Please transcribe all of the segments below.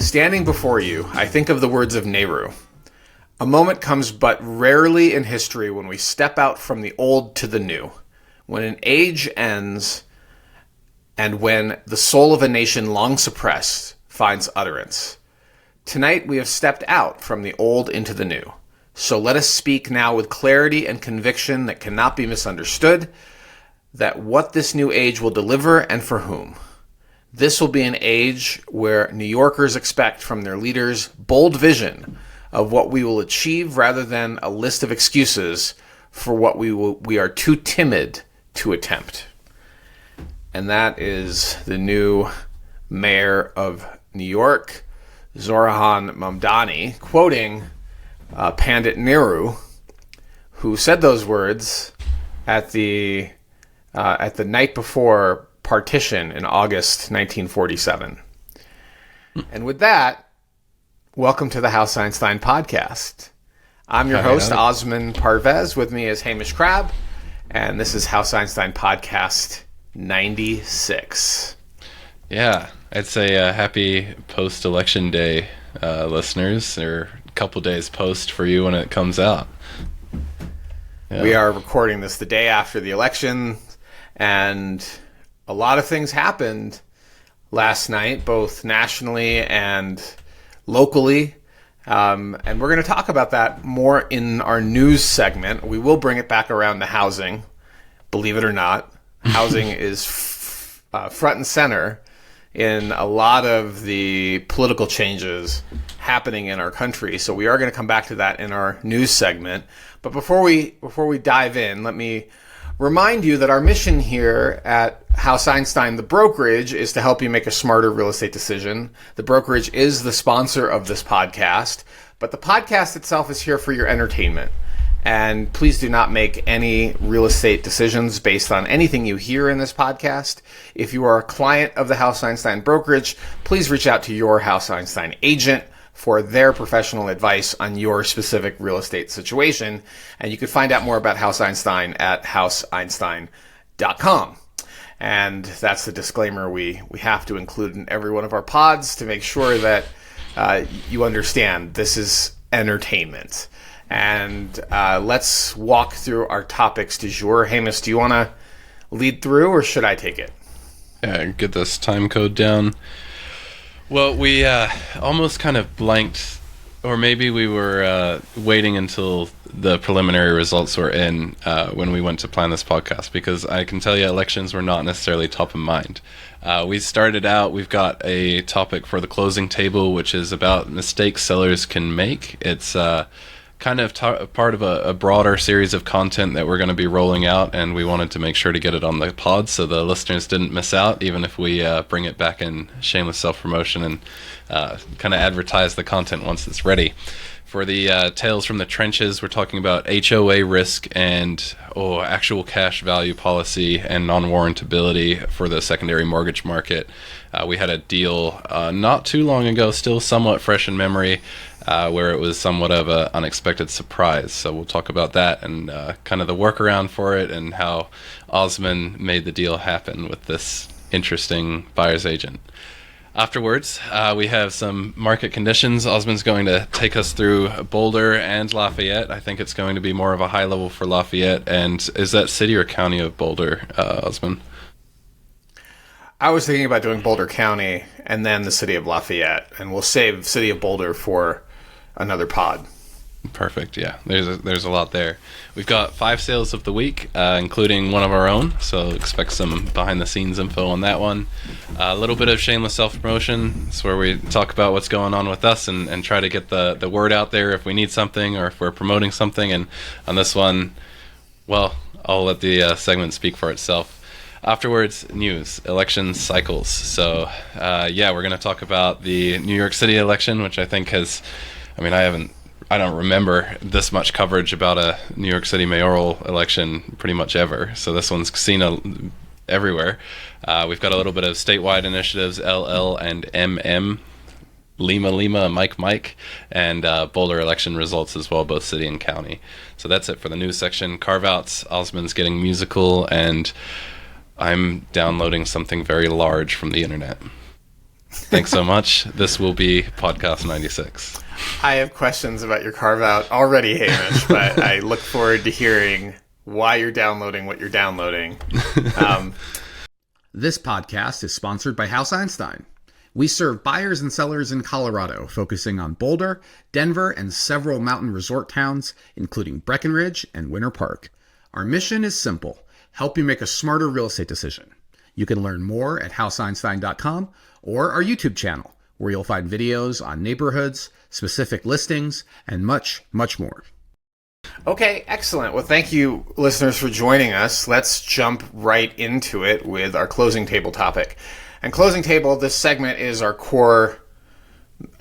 Standing before you, I think of the words of Nehru. A moment comes but rarely in history when we step out from the old to the new, when an age ends, and when the soul of a nation long suppressed finds utterance. Tonight we have stepped out from the old into the new. So let us speak now with clarity and conviction that cannot be misunderstood, that what this new age will deliver and for whom. This will be an age where New Yorkers expect from their leaders bold vision of what we will achieve rather than a list of excuses for what we are too timid to attempt. And that is the new mayor of New York, Zorahan Mamdani, quoting Pandit Nehru, who said those words at the night before partition in August 1947. And with that, welcome to the House Einstein podcast. I'm your host, Osman Parvez. With me is Hamish Crabb, and this is House Einstein podcast 96. Yeah, I'd say happy post-election day, listeners, or a couple days post for you when it comes out. Yeah. We are recording this the day after the election, and a lot of things happened last night, both nationally and locally. And we're going to talk about that more in our news segment. We will bring it back around to housing. Believe it or not, housing is front and center in a lot of the political changes happening in our country. So we are going to come back to that in our news segment. But before we dive in, let me remind you that our mission here at House Einstein, the brokerage, is to help you make a smarter real estate decision. The brokerage is the sponsor of this podcast, but the podcast itself is here for your entertainment. And please do not make any real estate decisions based on anything you hear in this podcast. If you are a client of the House Einstein brokerage, please reach out to your House Einstein agent for their professional advice on your specific real estate situation. And you can find out more about House Einstein at houseeinstein.com. And that's the disclaimer we have to include in every one of our pods to make sure that you understand this is entertainment. And let's walk through our topics du jour. Hamish, do you want to lead through, or should I take it? Yeah, get this time code down. Well, we almost kind of blanked, or maybe we were waiting until the preliminary results were in when we went to plan this podcast, because I can tell you elections were not necessarily top of mind. We started out, we've got a topic for the closing table, which is about mistakes sellers can make. It's kind of part of a broader series of content that we're going to be rolling out, and we wanted to make sure to get it on the pod so the listeners didn't miss out, even if we bring it back in shameless self-promotion and kind of advertise the content once it's ready. For the Tales from the Trenches, we're talking about HOA risk and actual cash value policy and non-warrantability for the secondary mortgage market. We had a deal not too long ago, still somewhat fresh in memory, where it was somewhat of an unexpected surprise. So we'll talk about that and kind of the workaround for it and how Osman made the deal happen with this interesting buyer's agent. Afterwards, we have some market conditions. Osman's going to take us through Boulder and Lafayette. I think it's going to be more of a high level for Lafayette. And is that city or county of Boulder, Osman? I was thinking about doing Boulder County and then the city of Lafayette, and we'll save city of Boulder for another pod. Perfect. Yeah, there's a lot there. We've got 5 sales of the week, including one of our own, so expect some behind the scenes info on that one. A little bit of shameless self-promotion. It's where we talk about what's going on with us and try to get the word out there if we need something or if we're promoting something. And on this one, well, I'll let the segment speak for itself. Afterwards, news, election cycles. So we're going to talk about the New York City election, which I think I don't remember this much coverage about a New York City mayoral election pretty much ever. So this one's seen everywhere. We've got a little bit of statewide initiatives, LL and MM, Lima, Mike, and Boulder election results as well, both city and county. So that's it for the news section. Carveouts, Osman's getting musical, and I'm downloading something very large from the internet. Thanks so much. This will be podcast 96. I have questions about your Carveout already, Hamish, but I look forward to hearing why you're downloading what you're downloading. This podcast is sponsored by House Einstein. We serve buyers and sellers in Colorado, focusing on Boulder, Denver, and several mountain resort towns, including Breckenridge and Winter Park. Our mission is simple: help you make a smarter real estate decision. You can learn more at houseeinstein.com or our YouTube channel, where you'll find videos on neighborhoods, specific listings, and much, much more. Okay, excellent. Well, thank you, listeners, for joining us. Let's jump right into it with our closing table topic. And closing table, this segment is our core,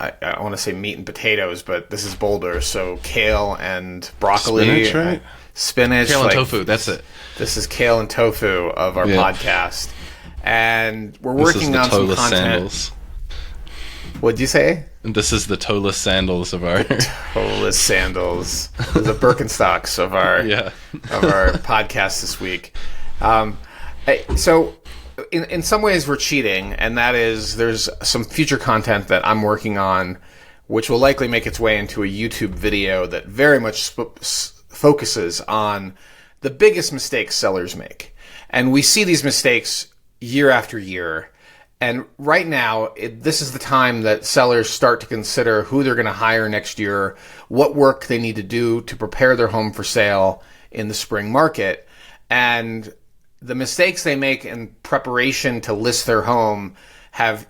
I want to say meat and potatoes, but this is Boulder, so kale and broccoli. Spinach, right? Spinach. Kale and tofu, that's it. This is kale and tofu of our podcast. And we're working on some content. Sandals. What'd you say? This is the toeless sandals of our... Toeless sandals. The Birkenstocks of our of our podcast this week. So in some ways we're cheating, and that is there's some future content that I'm working on which will likely make its way into a YouTube video that very much focuses on the biggest mistakes sellers make. And we see these mistakes year after year. And right now, this is the time that sellers start to consider who they're going to hire next year, what work they need to do to prepare their home for sale in the spring market. And the mistakes they make in preparation to list their home have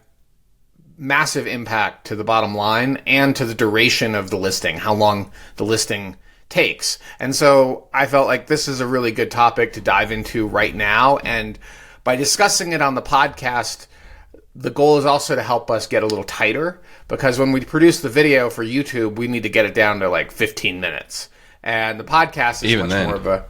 massive impact to the bottom line and to the duration of the listing, how long the listing takes. And so I felt like this is a really good topic to dive into right now. And by discussing it on the podcast, the goal is also to help us get a little tighter, because when we produce the video for YouTube, we need to get it down to like 15 minutes. And the podcast is much more of a...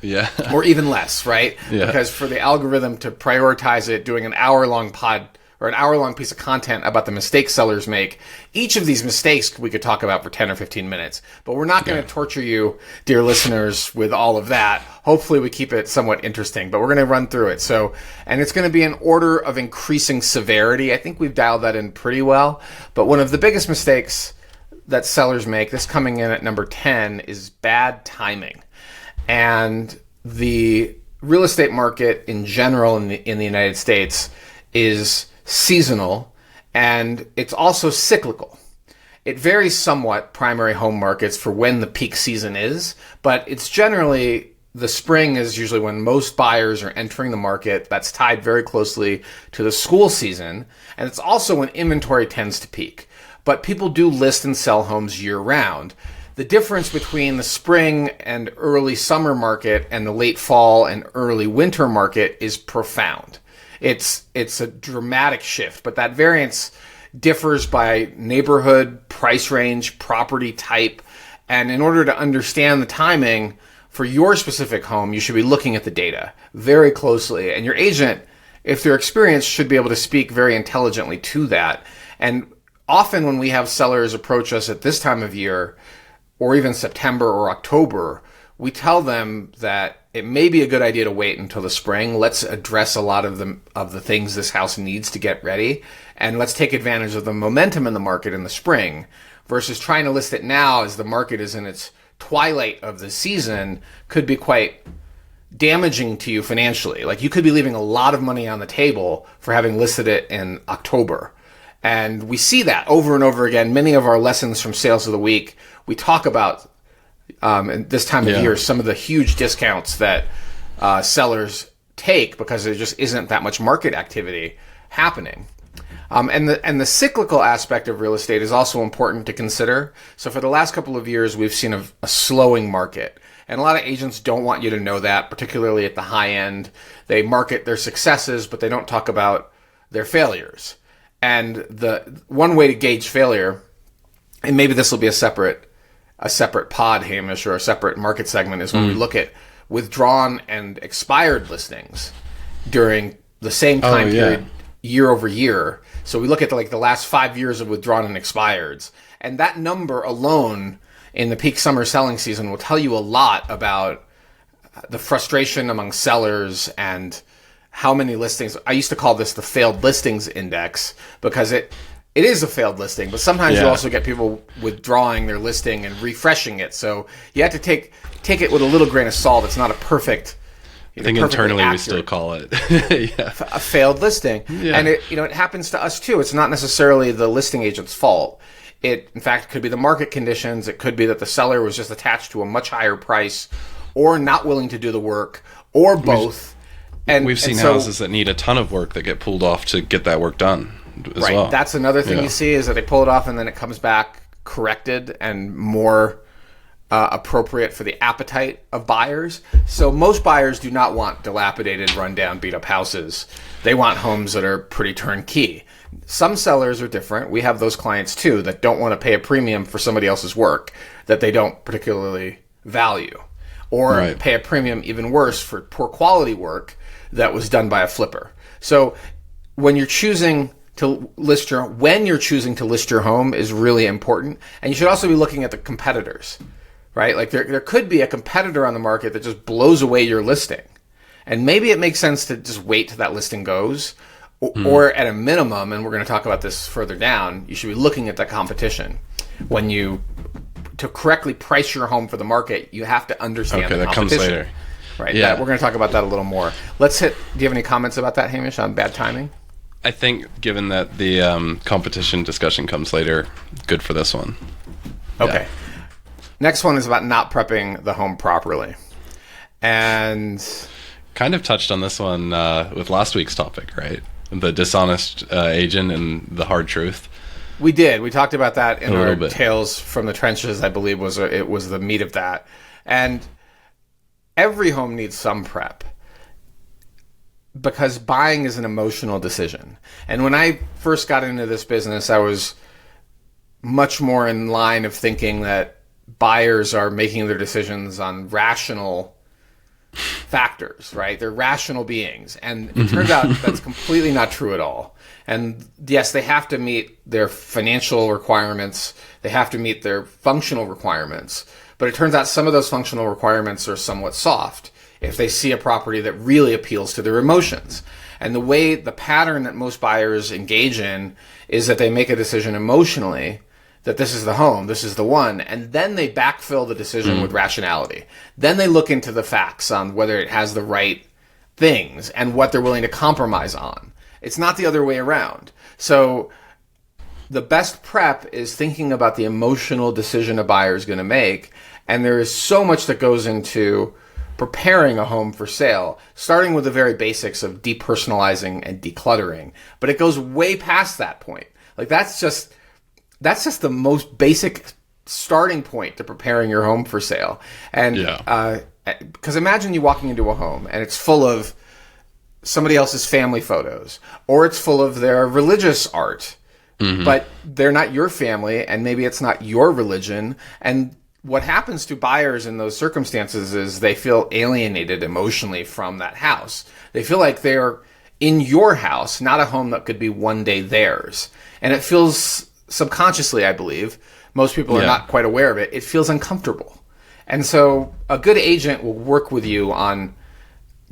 Yeah. Or even less, right? Yeah. Because for the algorithm to prioritize it, doing an hour-long pod or an hour-long piece of content about the mistakes sellers make, each of these mistakes we could talk about for 10 or 15 minutes. But we're not going to torture you, dear listeners, with all of that. Hopefully we keep it somewhat interesting, but we're going to run through it. So, and it's going to be in order of increasing severity. I think we've dialed that in pretty well. But one of the biggest mistakes that sellers make, this coming in at number 10, is bad timing. And the real estate market in general in the United States is seasonal, and it's also cyclical. It varies somewhat, primary home markets, for when the peak season is, but it's generally the spring is usually when most buyers are entering the market. That's tied very closely to the school season, and it's also when inventory tends to peak. But people do list and sell homes year-round. The difference between the spring and early summer market and the late fall and early winter market is profound. It's a dramatic shift, but that variance differs by neighborhood, price range, property type, and in order to understand the timing for your specific home, you should be looking at the data very closely, and your agent, if they're experienced, should be able to speak very intelligently to that. And often when we have sellers approach us at this time of year, or even September or October, we tell them that it may be a good idea to wait until the spring. Let's address a lot of the things this house needs to get ready, and let's take advantage of the momentum in the market in the spring, versus trying to list it now as the market is in its twilight of the season could be quite damaging to you financially. Like, you could be leaving a lot of money on the table for having listed it in October. And we see that over and over again. Many of our lessons from Sales of the Week, we talk about at this time of year, some of the huge discounts that sellers take because there just isn't that much market activity happening. And the cyclical aspect of real estate is also important to consider. So for the last couple of years, we've seen a slowing market. And a lot of agents don't want you to know that, particularly at the high end. They market their successes, but they don't talk about their failures. And the one way to gauge failure, and maybe this will be a separate pod, Hamish, or a separate market segment, is when we look at withdrawn and expired listings during the same time period, year over year. So we look at the last 5 years of withdrawn and expireds, and that number alone in the peak summer selling season will tell you a lot about the frustration among sellers and how many listings. I used to call this the failed listings index because it is a failed listing, but sometimes you also get people withdrawing their listing and refreshing it. So you have to take it with a little grain of salt. It's not a perfect. I think internally we still call it a failed listing, and it happens to us too. It's not necessarily the listing agent's fault. It, in fact, could be the market conditions. It could be that the seller was just attached to a much higher price, or not willing to do the work, or both. We've seen houses that need a ton of work that get pulled off to get that work done as well. That's another thing you see is that they pull it off and then it comes back corrected and more appropriate for the appetite of buyers. So most buyers do not want dilapidated, rundown, beat-up houses. They want homes that are pretty turnkey. Some sellers are different. We have those clients too that don't want to pay a premium for somebody else's work that they don't particularly value, or pay a premium, even worse, for poor quality work that was done by a flipper. So when you're choosing to list your home is really important, and you should also be looking at the competitors, right? Like there could be a competitor on the market that just blows away your listing, and maybe it makes sense to just wait till that listing goes, or at a minimum, and we're going to talk about this further down, you should be looking at the competition. To correctly price your home for the market, you have to understand the competition. That comes later. Right. Yeah. We're going to talk about that a little more. Do you have any comments about that, Hamish, on bad timing? I think given that the competition discussion comes later, good for this one. Okay. Next one is about not prepping the home properly. And kind of touched on this one with last week's topic, right? The dishonest agent and the hard truth. We did. We talked about that in our Tales from the Trenches, I believe it was the meat of that. And every home needs some prep, because buying is an emotional decision. And when I first got into this business, I was much more in line of thinking that buyers are making their decisions on rational factors, right? They're rational beings. And it turns out that's completely not true at all. And yes, they have to meet their financial requirements. They have to meet their functional requirements. But it turns out some of those functional requirements are somewhat soft if they see a property that really appeals to their emotions. And the pattern that most buyers engage in is that they make a decision emotionally that this is the home, this is the one, and then they backfill the decision with rationality. Then they look into the facts on whether it has the right things and what they're willing to compromise on. It's not the other way around. So the best prep is thinking about the emotional decision a buyer is going to make, and there is so much that goes into preparing a home for sale, starting with the very basics of depersonalizing and decluttering. But it goes way past that point. Like that's just the most basic starting point to preparing your home for sale. And because imagine you walking into a home and it's full of somebody else's family photos, or it's full of their religious art, but they're not your family, and maybe it's not your religion. And what happens to buyers in those circumstances is they feel alienated emotionally from that house. They feel like they're in your house, not a home that could be one day theirs. And it feels subconsciously, I believe, most people are not quite aware of it, it feels uncomfortable. And so a good agent will work with you on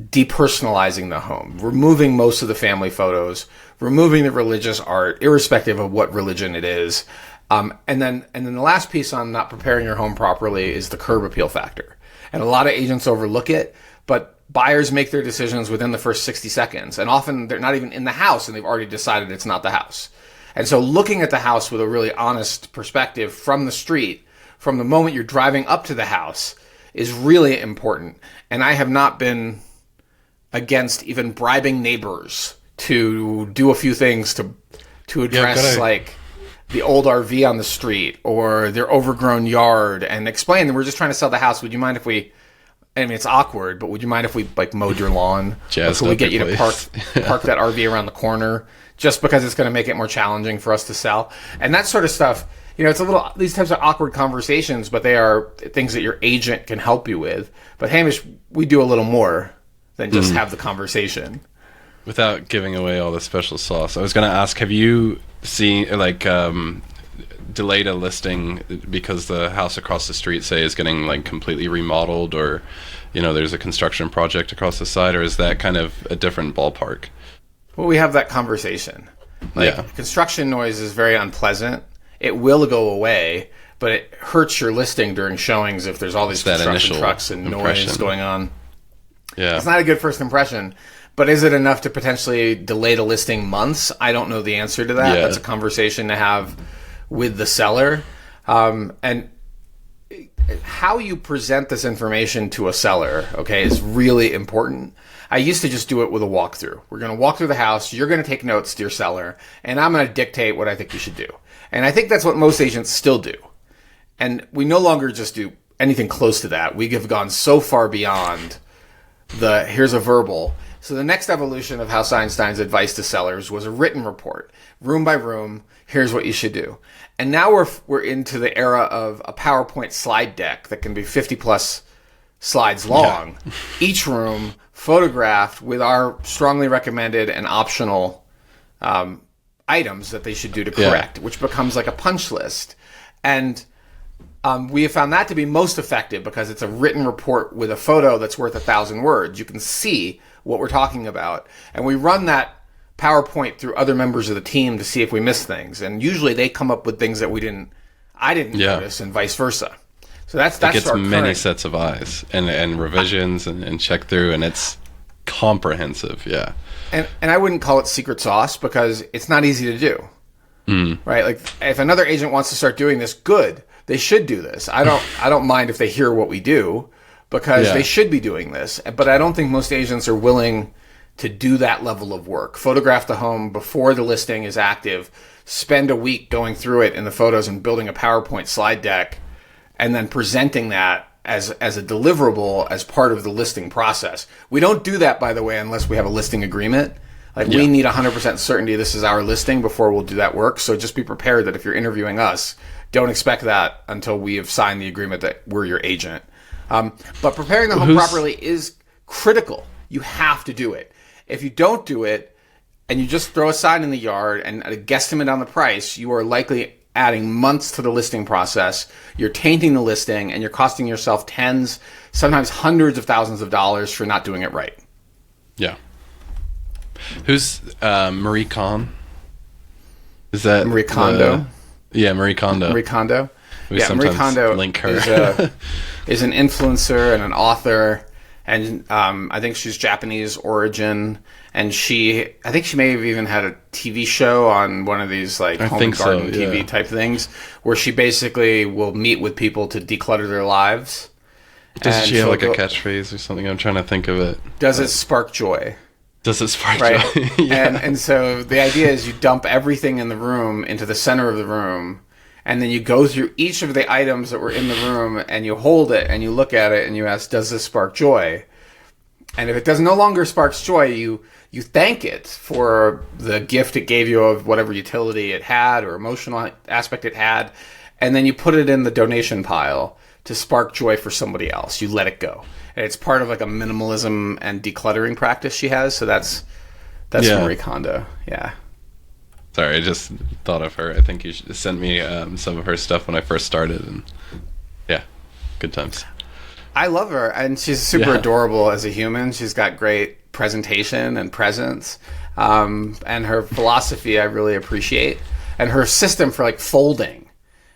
depersonalizing the home, removing most of the family photos, removing the religious art, irrespective of what religion it is. And then the last piece on not preparing your home properly is the curb appeal factor. And a lot of agents overlook it, but buyers make their decisions within the first 60 seconds. And often they're not even in the house and they've already decided it's not the house. And so looking at the house with a really honest perspective from the street, from the moment you're driving up to the house, is really important. And I have not been against even bribing neighbors to do a few things to address like the old RV on the street or their overgrown yard, and explain that we're just trying to sell the house. Would you mind if we, I mean, it's awkward, but would you mind if we like mowed your lawn? Or could we get you to park that RV around the corner, just because it's going to make it more challenging for us to sell? And that sort of stuff, you know, it's a little, these types of awkward conversations, but they are things that your agent can help you with. But Hamish, we do a little more than just have the conversation. Without giving away all the special sauce, I was going to ask, have you seen, like, delayed a listing because the house across the street, say, is getting like completely remodeled, or there's a construction project across the side, or is that kind of a different ballpark? Well, we have that conversation. Construction noise is very unpleasant. It will go away, but it hurts your listing during showings if there's all these construction trucks and noise going on. Yeah. It's not a good first impression, but is it enough to potentially delay the listing months? I don't know the answer to that. Yeah. That's a conversation to have with the seller. And how you present this information to a seller, is really important. I used to just do it with a walkthrough. We're going to walk through the house. You're going to take notes, dear seller, and I'm going to dictate what I think you should do. And I think that's what most agents still do. And we no longer just do anything close to that. We have gone so far beyond here's a verbal. So the next evolution of House Einstein's advice to sellers was a written report, room by room. Here's what you should do. And now we're into the era of a PowerPoint slide deck that can be 50 plus slides long. Yeah. Each room photographed with our strongly recommended and optional items that they should do to correct, which becomes like a punch list. And we have found that to be most effective because it's a written report with a photo that's worth 1,000 words. You can see what we're talking about. And we run that PowerPoint through other members of the team to see if we miss things. And usually they come up with things that I didn't notice, and vice versa. So that's it gets many sets of eyes and revisions and check through, and it's comprehensive. Yeah. And I wouldn't call it secret sauce because it's not easy to do. Right? Like if another agent wants to start doing this, good. They should do this. I don't mind if they hear what we do because they should be doing this. But I don't think most agents are willing to do that level of work. Photograph the home before the listing is active, spend a week going through it in the photos and building a PowerPoint slide deck, and then presenting that as a deliverable as part of the listing process. We don't do that, by the way, unless we have a listing agreement. We need 100% certainty this is our listing before we'll do that work. So just be prepared that if you're interviewing us, don't expect that until we have signed the agreement that we're your agent. But preparing the home properly is critical. You have to do it. If you don't do it and you just throw a sign in the yard and a guesstimate on the price, you are likely adding months to the listing process. You're tainting the listing and you're costing yourself tens, sometimes hundreds of thousands of dollars for not doing it right. Yeah. Who's Marie Kahn? Is that Marie Kondo? Marie Kondo. Marie Kondo. Marie Kondo link her. is an influencer and an author, and I think she's Japanese origin. And I think she may have even had a TV show on one of these home and garden TV type things, where she basically will meet with people to declutter their lives. Does she have a catchphrase or something? I'm trying to think of it. Does it spark joy? Does it spark joy? Yeah. And so the idea is you dump everything in the room into the center of the room, and then you go through each of the items that were in the room, and you hold it, and you look at it, and you ask, does this spark joy? And if it does no longer sparks joy, you thank it for the gift it gave you of whatever utility it had or emotional aspect it had, and then you put it in the donation pile to spark joy for somebody else. You let it go. And it's part of a minimalism and decluttering practice she has. So that's Marie Kondo. Yeah. Sorry, I just thought of her. I think you sent me some of her stuff when I first started, and good times. I love her, and she's super adorable as a human. She's got great presentation and presence, and her philosophy I really appreciate, and her system for folding.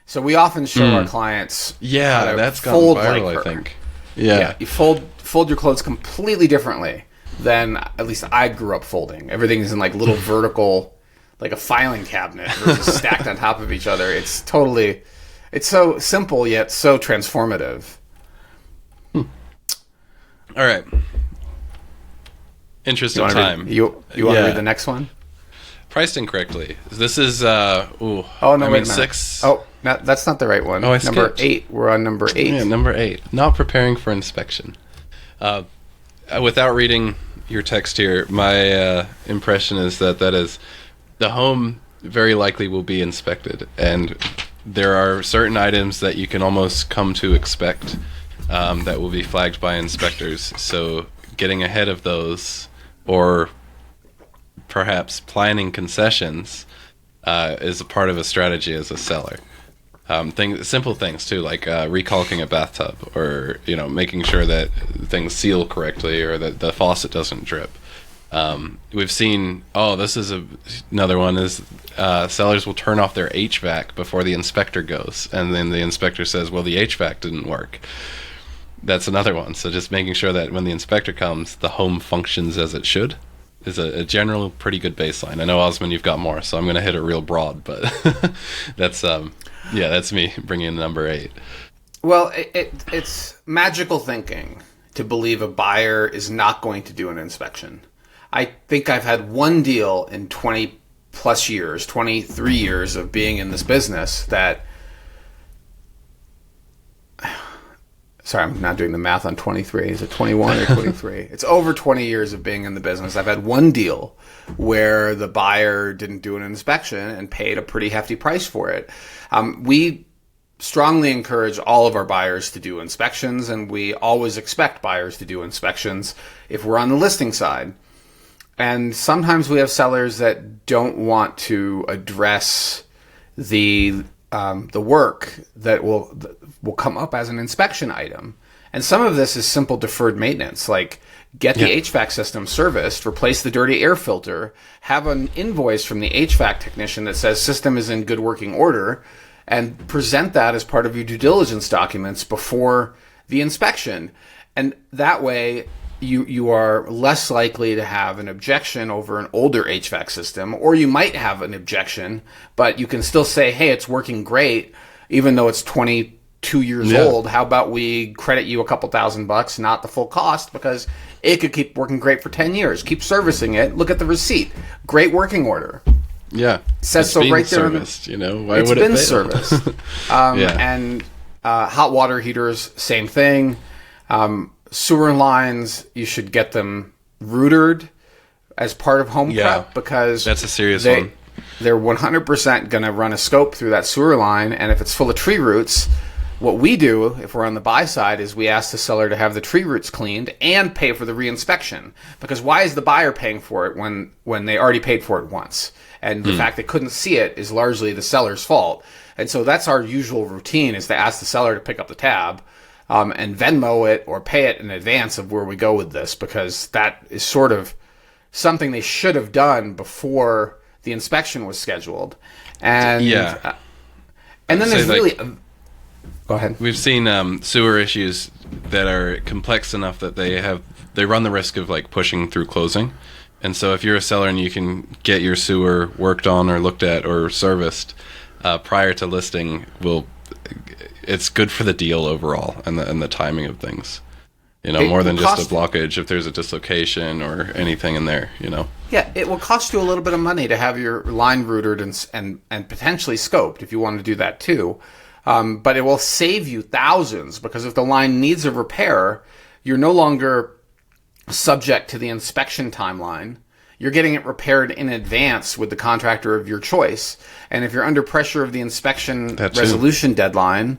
So we often show our clients how to that's fold gone viral, I think. Yeah, you fold your clothes completely differently than at least I grew up folding. Everything is in little vertical, like a filing cabinet, versus stacked on top of each other. It's so simple yet so transformative. All right. Interesting time. You want to read the next one? Priced incorrectly. This is wait 6. Oh, no, that's not the right one. Oh, I number skipped. 8. We're on number 8. Yeah, number 8. Not preparing for inspection. Without reading your text here, my impression is that is the home very likely will be inspected, and there are certain items that you can almost come to expect that will be flagged by inspectors. So getting ahead of those, or perhaps planning concessions, is a part of a strategy as a seller. Simple things too, like recalking a bathtub, or making sure that things seal correctly, or that the faucet doesn't drip. We've seen. Oh, this is another one. Is sellers will turn off their HVAC before the inspector goes, and then the inspector says, "Well, the HVAC didn't work." That's another one. So just making sure that when the inspector comes, the home functions as it should is a general pretty good baseline. I know, Osmond, you've got more, so I'm going to hit it real broad, but that's that's me bringing in number 8. Well, it's magical thinking to believe a buyer is not going to do an inspection. I think I've had one deal in 20 plus years, 23 years of being in this business that... Sorry, I'm not doing the math on 23. Is it 21 or 23? It's over 20 years of being in the business. I've had one deal where the buyer didn't do an inspection and paid a pretty hefty price for it. We strongly encourage all of our buyers to do inspections, and we always expect buyers to do inspections if we're on the listing side. And sometimes we have sellers that don't want to address the work that will come up as an inspection item. And some of this is simple deferred maintenance, like get the HVAC system serviced, replace the dirty air filter, have an invoice from the HVAC technician that says system is in good working order, and present that as part of your due diligence documents before the inspection. And that way you are less likely to have an objection over an older HVAC system, or you might have an objection, but you can still say, hey, it's working great, even though it's 22 years old. How about we credit you a couple $1,000, not the full cost, because it could keep working great for 10 years. Keep servicing it. Look at the receipt. Great working order. Yeah. Says so right there. Serviced, why would it fail? It's been serviced. And hot water heaters, same thing. Sewer lines, you should get them rooted as part of home prep, because that's a serious one. They're 100% going to run a scope through that sewer line, and if it's full of tree roots, what we do, if we're on the buy side, is we ask the seller to have the tree roots cleaned and pay for the reinspection. Because why is the buyer paying for it when they already paid for it once? And the fact they couldn't see it is largely the seller's fault. And so that's our usual routine, is to ask the seller to pick up the tab, and Venmo it or pay it in advance of where we go with this, because that is sort of something they should have done before the inspection was scheduled. And and then there's really... Go ahead. We've seen sewer issues that are complex enough that they run the risk of like pushing through closing. And so if you're a seller and you can get your sewer worked on or looked at or serviced prior to listing, it's good for the deal overall and the timing of things. More than just a blockage if there's a dislocation or anything in there, Yeah, it will cost you a little bit of money to have your line rooted and potentially scoped if you want to do that too. But it will save you thousands, because if the line needs a repair, you're no longer subject to the inspection timeline. You're getting it repaired in advance with the contractor of your choice. And if you're under pressure of the inspection resolution deadline,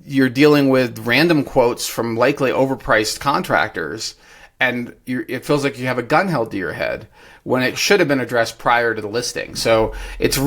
you're dealing with random quotes from likely overpriced contractors, and it feels like you have a gun held to your head when it should have been addressed prior to the listing. So it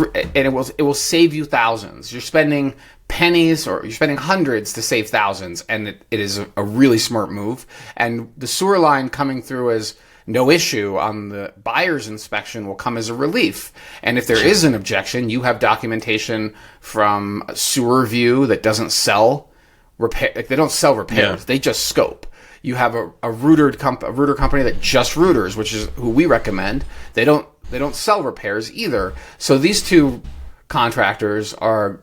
will save you thousands. You're spending pennies, or you're spending hundreds to save thousands, and it is a really smart move. And the sewer line coming through as no issue on the buyer's inspection will come as a relief. And if there is an objection, you have documentation from Sewer View that doesn't sell repair. They don't sell repairs. They just scope. You have a rooter company that just rooters, which is who we recommend. They don't sell repairs either. So these two contractors are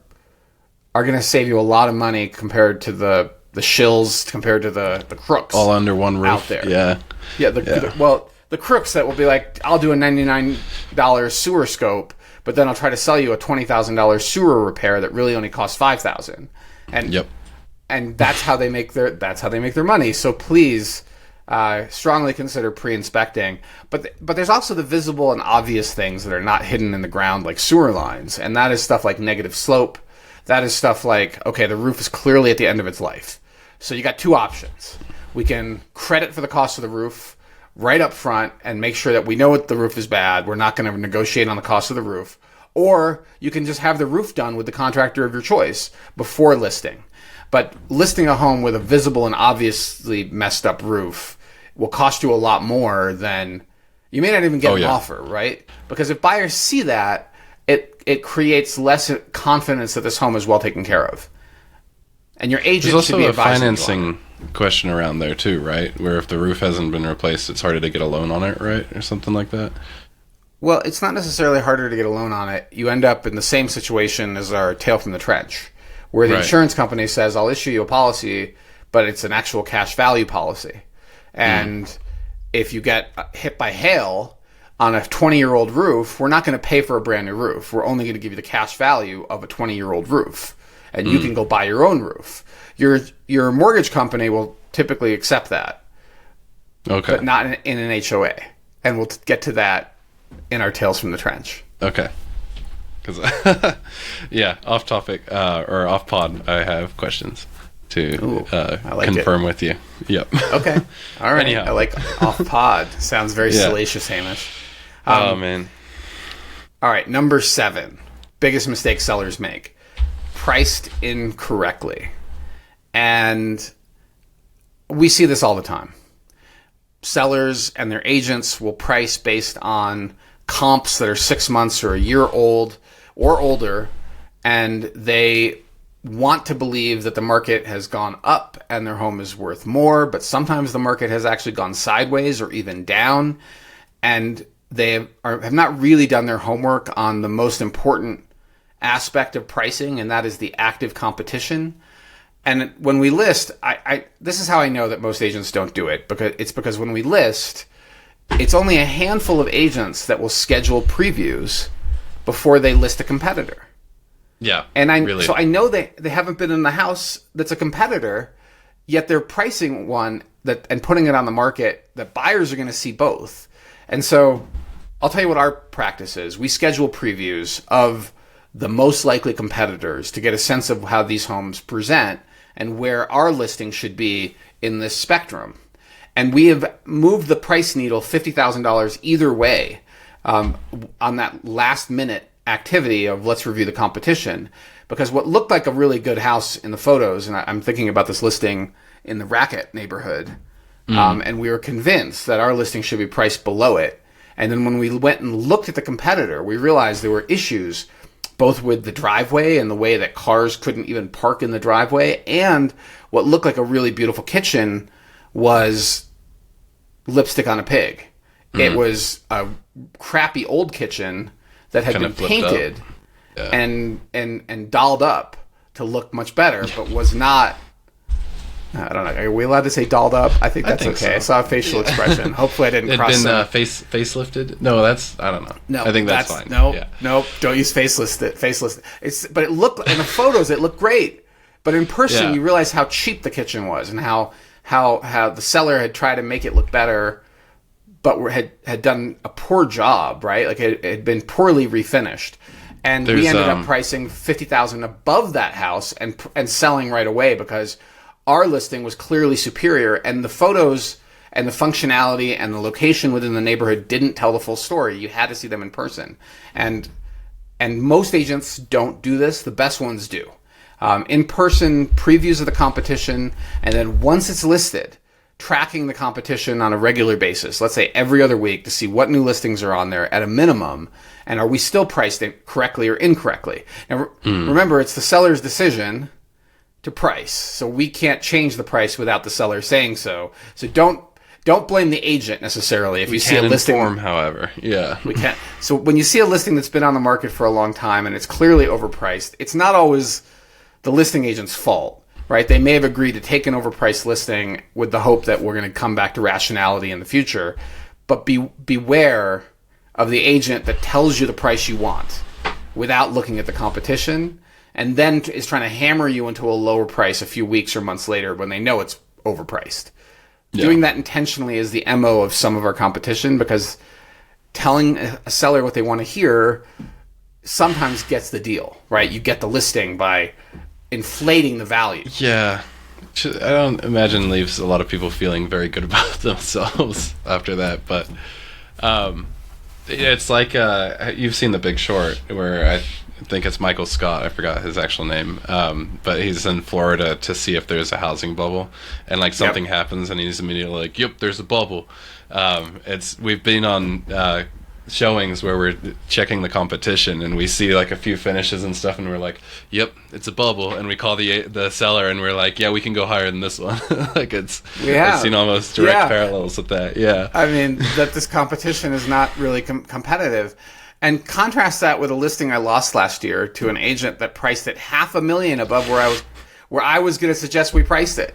going to save you a lot of money compared to the shills, compared to the crooks. All under one roof. Out there. The crooks that will be like, I'll do a $99 sewer scope, but then I'll try to sell you a $20,000 sewer repair that really only costs $5,000. And that's how they make their money. So please strongly consider pre-inspecting. But there's also the visible and obvious things that are not hidden in the ground, like sewer lines, and that is stuff like negative slope. That is stuff like, okay, the roof is clearly at the end of its life. So you got two options. We can credit for the cost of the roof right up front and make sure that we know the roof is bad. We're not going to negotiate on the cost of the roof. Or you can just have the roof done with the contractor of your choice before listing. But listing a home with a visible and obviously messed up roof will cost you a lot more than you may not even get an offer, right? Because if buyers see that, it creates less confidence that this home is well taken care of. And your agent should be advising you on it. There's also a financing question around there too, right? Where if the roof hasn't been replaced, it's harder to get a loan on it, right? Or something like that. Well, it's not necessarily harder to get a loan on it. You end up in the same situation as our tale from the trench, where the insurance company says, I'll issue you a policy, but it's an actual cash value policy. And if you get hit by hail on a 20-year-old roof, we're not going to pay for a brand new roof. We're only going to give you the cash value of a 20-year-old roof. And you can go buy your own roof. Your mortgage company will typically accept that. Okay. But not in an HOA. And we'll get to that in our Tales from the Trench. Okay. Because, off topic, or off pod, I have questions to confirm with you. Yep. Okay. All right. Anyhow. I like off pod. Sounds very salacious, Hamish. Oh, man. All right. Number 7. Biggest mistake sellers make. Priced incorrectly. And we see this all the time. Sellers and their agents will price based on comps that are 6 months or a year old or older, and they want to believe that the market has gone up and their home is worth more, but sometimes the market has actually gone sideways or even down, and they have not really done their homework on the most important aspect of pricing, and that is the active competition. And when we list, this is how I know that most agents don't do it, because when we list, it's only a handful of agents that will schedule previews before they list a competitor. Yeah. And I know they haven't been in the house that's a competitor, yet they're pricing one and putting it on the market that buyers are going to see both. And so I'll tell you what our practice is. We schedule previews of the most likely competitors to get a sense of how these homes present and where our listing should be in this spectrum. And we have moved the price needle $50,000 either way on that last minute activity of let's review the competition. Because what looked like a really good house in the photos, and I'm thinking about this listing in the Racket neighborhood, and we were convinced that our listing should be priced below it. And then when we went and looked at the competitor, we realized there were issues both with the driveway and the way that cars couldn't even park in the driveway, and what looked like a really beautiful kitchen was lipstick on a pig. It was a crappy old kitchen that had been painted and dolled up to look much better, but was not. I don't know. Are we allowed to say dolled up? I think that's okay. So. I saw a facial expression. Hopefully, I didn't cross. It'd been facelifted. No, that's I don't know. No, I think that's fine. No, don't use facelist. But it looked in the photos. It looked great, but in person, you realize how cheap the kitchen was and how the seller had tried to make it look better, but had done a poor job. Right, like it had been poorly refinished. And we ended up pricing $50,000 above that house and selling right away because our listing was clearly superior, and the photos and the functionality and the location within the neighborhood didn't tell the full story. You had to see them in person. And most agents don't do this. The best ones do. In-person previews of the competition, and then once it's listed, tracking the competition on a regular basis, let's say every other week, to see what new listings are on there at a minimum, and are we still priced it correctly or incorrectly. Now, remember, it's the seller's decision to price, so we can't change the price without the seller saying so. So don't blame the agent necessarily if you see a listing. Inform, however, we can't. So when you see a listing that's been on the market for a long time and it's clearly overpriced, it's not always the listing agent's fault, right? They may have agreed to take an overpriced listing with the hope that we're going to come back to rationality in the future, but beware of the agent that tells you the price you want without looking at the competition, and then is trying to hammer you into a lower price a few weeks or months later when they know it's overpriced. Yeah. Doing that intentionally is the MO of some of our competition, because telling a seller what they want to hear sometimes gets the deal, right? You get the listing by inflating the value. Yeah. I don't imagine leaves a lot of people feeling very good about themselves after that, but It's like you've seen The Big Short, where I think it's Michael Scott. I forgot his actual name, but he's in Florida to see if there's a housing bubble, and like something happens, and he's immediately like, "Yep, there's a bubble." We've been on showings where we're checking the competition, and we see like a few finishes and stuff, and we're like, "Yep, it's a bubble," and we call the seller, and we're like, "Yeah, we can go higher than this one." Like I've seen almost direct parallels with that. Yeah, I mean that this competition is not really competitive, and contrast that with a listing I lost last year to an agent that priced it $500,000 above where I was going to suggest we priced it.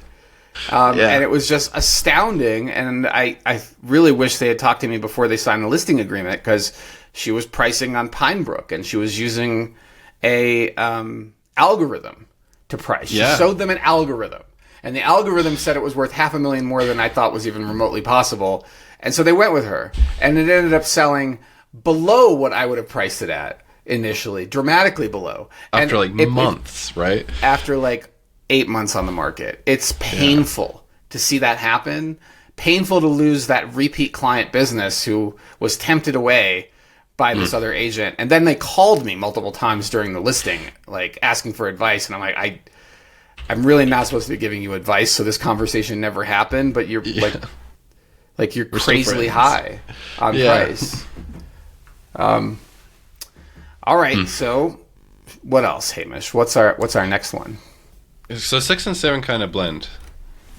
And it was just astounding, and I really wish they had talked to me before they signed the listing agreement, because she was pricing on Pinebrook, and she was using a algorithm to price. She showed them an algorithm, and the algorithm said it was worth $500,000 more than I thought was even remotely possible, and so they went with her, and it ended up selling below what I would have priced it at initially, dramatically below. After months, right? After 8 months on the market. It's painful to see that happen. Painful to lose that repeat client business who was tempted away by this other agent. And then they called me multiple times during the listing, asking for advice. And I'm like, I'm really not supposed to be giving you advice, so this conversation never happened, but you're you're crazily high on price. All right, so what else, Hamish? What's our next one? So 6 and 7 kind of blend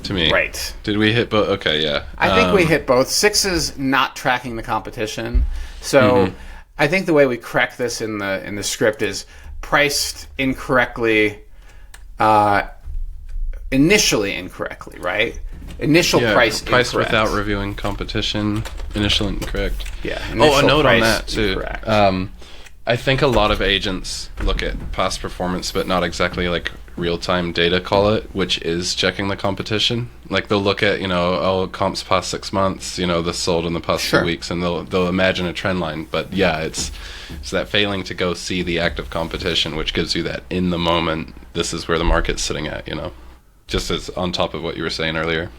to me. Right. Did we hit both? Okay, yeah. I think we hit both. 6 is not tracking the competition. So I think the way we correct this in the script is priced incorrectly, initially incorrectly, right? Initial price priced incorrect. Without reviewing competition. Initial incorrect. Yeah. A note on that too. Incorrect. I think a lot of agents look at past performance, but not exactly real-time data, call it, which is checking the competition. They'll look at, comps past 6 months, this sold in the past 2 weeks, and they'll imagine a trend line. But yeah, it's that failing to go see the active competition, which gives you that in the moment, this is where the market's sitting at, just as on top of what you were saying earlier.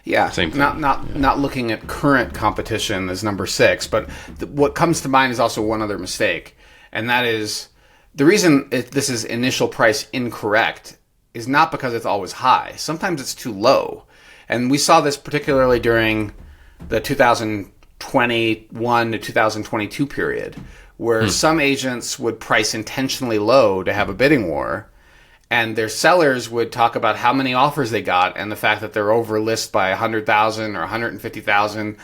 Yeah, not looking at current competition as number 6, but what comes to mind is also one other mistake, and that is the reason this is initial price incorrect is not because it's always high. Sometimes it's too low, and we saw this particularly during the 2021 to 2022 period, where some agents would price intentionally low to have a bidding war, and their sellers would talk about how many offers they got and the fact that they're over list by 100,000 or 150,000.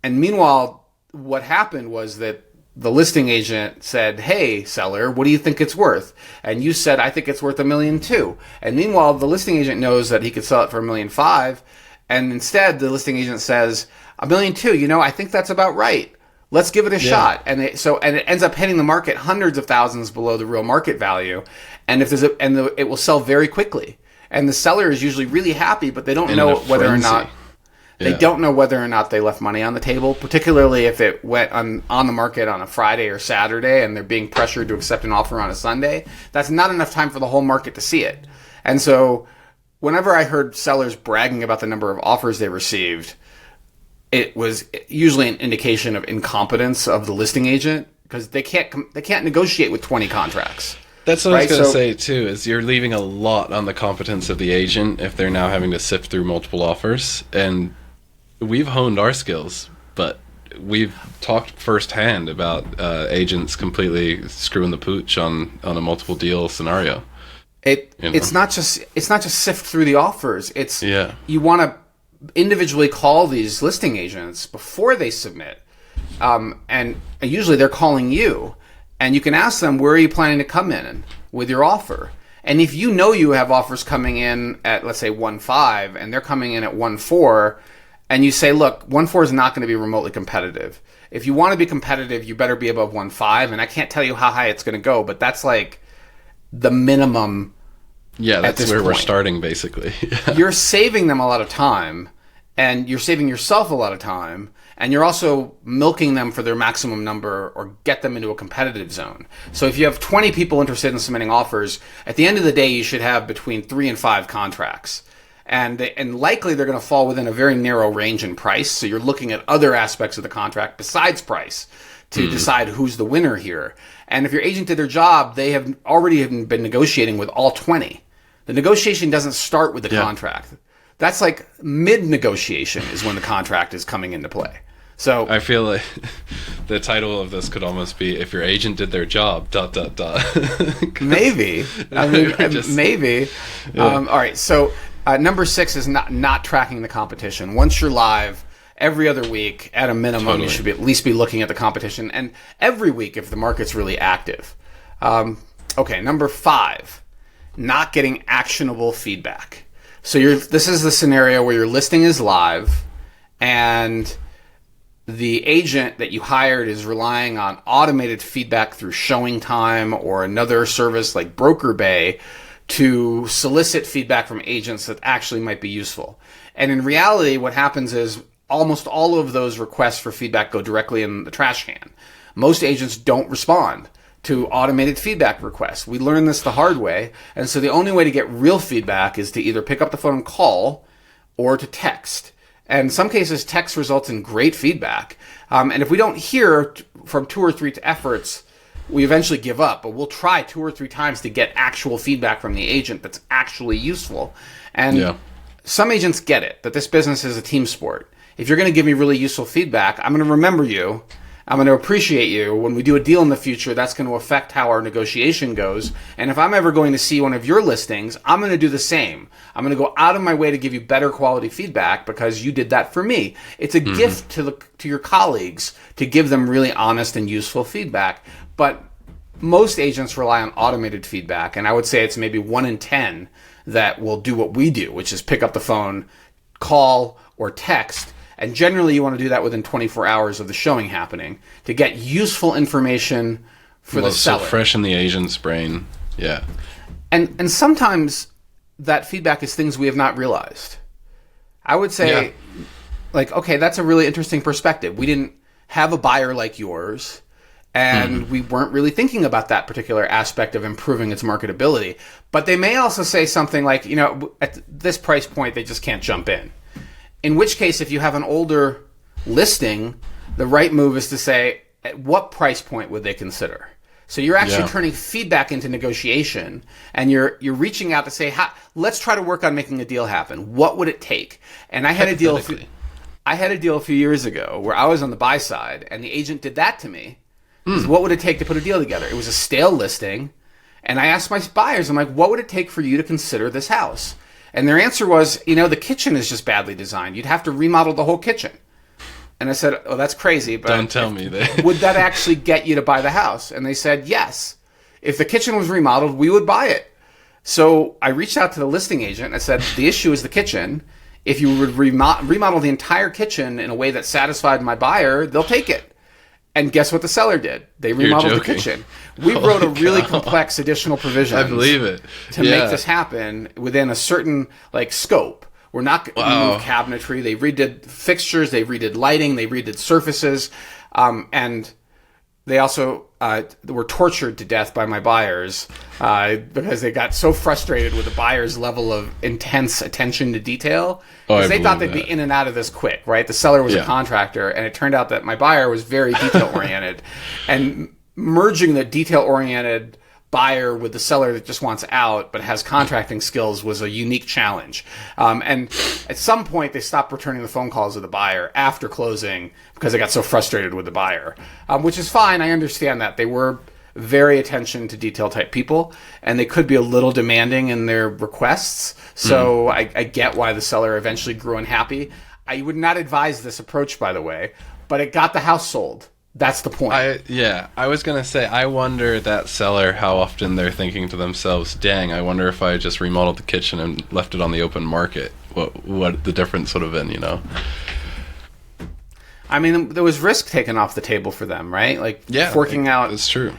And meanwhile, what happened was that the listing agent said, "Hey, seller, what do you think it's worth?" And you said, "I think it's worth $1.2 million." And meanwhile, the listing agent knows that he could sell it for $1.5 million. And instead, the listing agent says, $1.2 million, I think that's about right. Let's give it a shot. And it ends up hitting the market hundreds of thousands below the real market value. And it will sell very quickly. And the seller is usually really happy, but they don't know whether or not they left money on the table, particularly if it went on the market on a Friday or Saturday and they're being pressured to accept an offer on a Sunday. That's not enough time for the whole market to see it. And so whenever I heard sellers bragging about the number of offers they received, it was usually an indication of incompetence of the listing agent, because they can't negotiate with 20 contracts. That's what I was going to say, too, is you're leaving a lot on the competence of the agent if they're now having to sift through multiple offers. And we've honed our skills, but we've talked firsthand about agents completely screwing the pooch on a multiple deal scenario. It's not just sift through the offers. You want to individually call these listing agents before they submit. And usually they're calling you. And you can ask them, where are you planning to come in with your offer? And if you know you have offers coming in at, let's say, 1.5, and they're coming in at 1.4, and you say, look, 1.4 is not going to be remotely competitive. If you want to be competitive, you better be above 1.5, and I can't tell you how high it's going to go, but that's the minimum. Yeah, that's where we're starting, basically. You're saving them a lot of time, and you're saving yourself a lot of time, and you're also milking them for their maximum number or get them into a competitive zone. So if you have 20 people interested in submitting offers, at the end of the day, you should have between 3 and 5 contracts. and likely they're going to fall within a very narrow range in price. So you're looking at other aspects of the contract besides price to decide who's the winner here. And if your agent did their job, they have already been negotiating with all 20. The negotiation doesn't start with the contract. That's like mid-negotiation is when the contract is coming into play. So I feel like the title of this could almost be "If Your Agent Did Their Job." ... Maybe. I mean, maybe. Yeah. All right. So number 6 is not tracking the competition. Once you're live, every other week, at a minimum, you should at least be looking at the competition, and every week if the market's really active. Okay. Number 5, not getting actionable feedback. So this is the scenario where your listing is live, and the agent that you hired is relying on automated feedback through Showing Time or another service like Broker Bay to solicit feedback from agents that actually might be useful. And in reality, what happens is almost all of those requests for feedback go directly in the trash can. Most agents don't respond to automated feedback requests. We learned this the hard way. And so the only way to get real feedback is to either pick up the phone and call or to text. And in some cases, text results in great feedback. And if we don't hear from 2 or 3 efforts, we eventually give up. But we'll try 2 or 3 times to get actual feedback from the agent that's actually useful. And some agents get it, that this business is a team sport. If you're going to give me really useful feedback, I'm going to remember you. I'm going to appreciate you. When we do a deal in the future, that's going to affect how our negotiation goes. And if I'm ever going to see one of your listings, I'm going to do the same. I'm going to go out of my way to give you better quality feedback because you did that for me. It's a gift to your colleagues to give them really honest and useful feedback. But most agents rely on automated feedback, and I would say it's maybe 1 in 10 that will do what we do, which is pick up the phone, call, or text. And generally, you want to do that within 24 hours of the showing happening to get useful information for the seller. So fresh in the agent's brain. Yeah. And sometimes that feedback is things we have not realized. I would say, like, okay, that's a really interesting perspective. We didn't have a buyer like yours, and we weren't really thinking about that particular aspect of improving its marketability. But they may also say something like, at this price point, they just can't jump in. In which case, if you have an older listing, the right move is to say, at what price point would they consider? So you're actually turning feedback into negotiation, and you're reaching out to say, let's try to work on making a deal happen. What would it take? And I had a deal a few years ago where I was on the buy side, and the agent did that to me. What would it take to put a deal together? It was a stale listing, and I asked my buyers, I'm like, what would it take for you to consider this house? And their answer was, the kitchen is just badly designed. You'd have to remodel the whole kitchen. And I said, oh, that's crazy. But don't tell me that. Would that actually get you to buy the house? And they said, yes. If the kitchen was remodeled, we would buy it. So I reached out to the listing agent and I said, the issue is the kitchen. If you would remodel the entire kitchen in a way that satisfied my buyer, they'll take it. And guess what the seller did? They remodeled the kitchen. We wrote a really complex additional provision. I believe it. To make this happen within a certain scope. We're not going to move cabinetry. They redid fixtures. They redid lighting. They redid surfaces. And they also were tortured to death by my buyers because they got so frustrated with the buyer's level of intense attention to detail. Because they thought they'd be in and out of this quick, right? The seller was a contractor, and it turned out that my buyer was very detail-oriented. And merging the detail-oriented buyer with the seller that just wants out but has contracting skills was a unique challenge. And at some point, they stopped returning the phone calls of the buyer after closing because they got so frustrated with the buyer, which is fine. I understand that. They were very attention to detail type people, and they could be a little demanding in their requests. So I get why the seller eventually grew unhappy. I would not advise this approach, by the way, but it got the house sold. That's the point. I was going to say, I wonder that seller, how often they're thinking to themselves, dang, I wonder if I just remodeled the kitchen and left it on the open market, what the difference would have been, I mean, there was risk taken off the table for them, right? Forking out. That's true.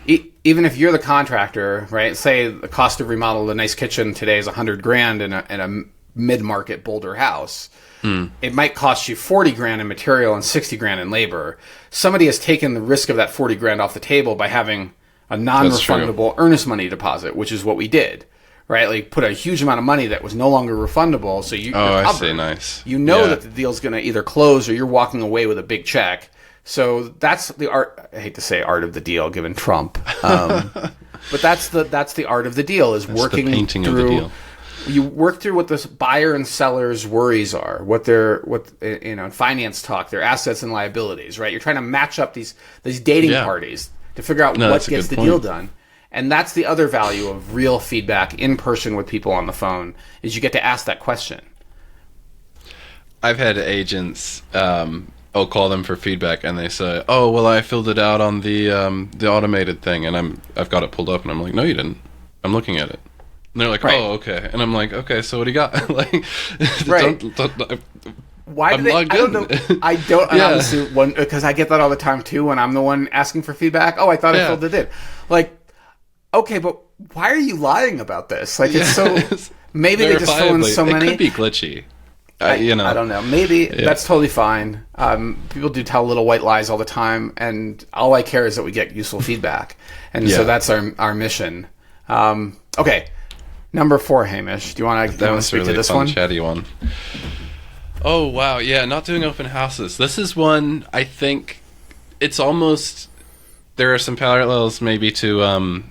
Even if you're the contractor, right? Say the cost of remodel a nice kitchen today is $100,000 in a mid-market Boulder house. It might cost you $40,000 in material and $60,000 in labor. Somebody has taken the risk of that $40,000 off the table by having a non-refundable earnest money deposit, which is what we did, right? Like put a huge amount of money that was no longer refundable. So you're I covered. see. Nice. You know that the deal's going to either close or you're walking away with a big check. So that's the art. I hate to say art of the deal, given Trump, but that's the art of the deal is working the painting through. of the deal. You work through what the buyer and seller's worries are, what in finance talk, their assets and liabilities, right? You're trying to match up these dating parties to figure out what gets the deal done. And that's the other value of real feedback in person with people on the phone is you get to ask that question. I've had agents, I'll call them for feedback and they say, "Oh, well, I filled it out on the automated thing and I've got it pulled up." And I'm like, "No, you didn't. I'm looking at it." And they're like, Right. "Oh, okay." And I'm like, "Okay, so what do you got?" Like, Right. Why do they? I don't know. I don't. Yeah. Honestly, because I get that all the time too. When I'm the one asking for feedback. Oh, I thought I filled it in. Like, okay, but why are you lying about this? Like, it's so. Maybe they just fill in so many. It could be glitchy. I don't know. Maybe that's totally fine. People do tell little white lies all the time, and all I care is that we get useful feedback, and so that's our mission. Okay, number 4, Hamish. Do you want to speak to this fun, one? Chatty one. Oh wow, yeah, not doing open houses. This is one I think it's almost there are some parallels maybe to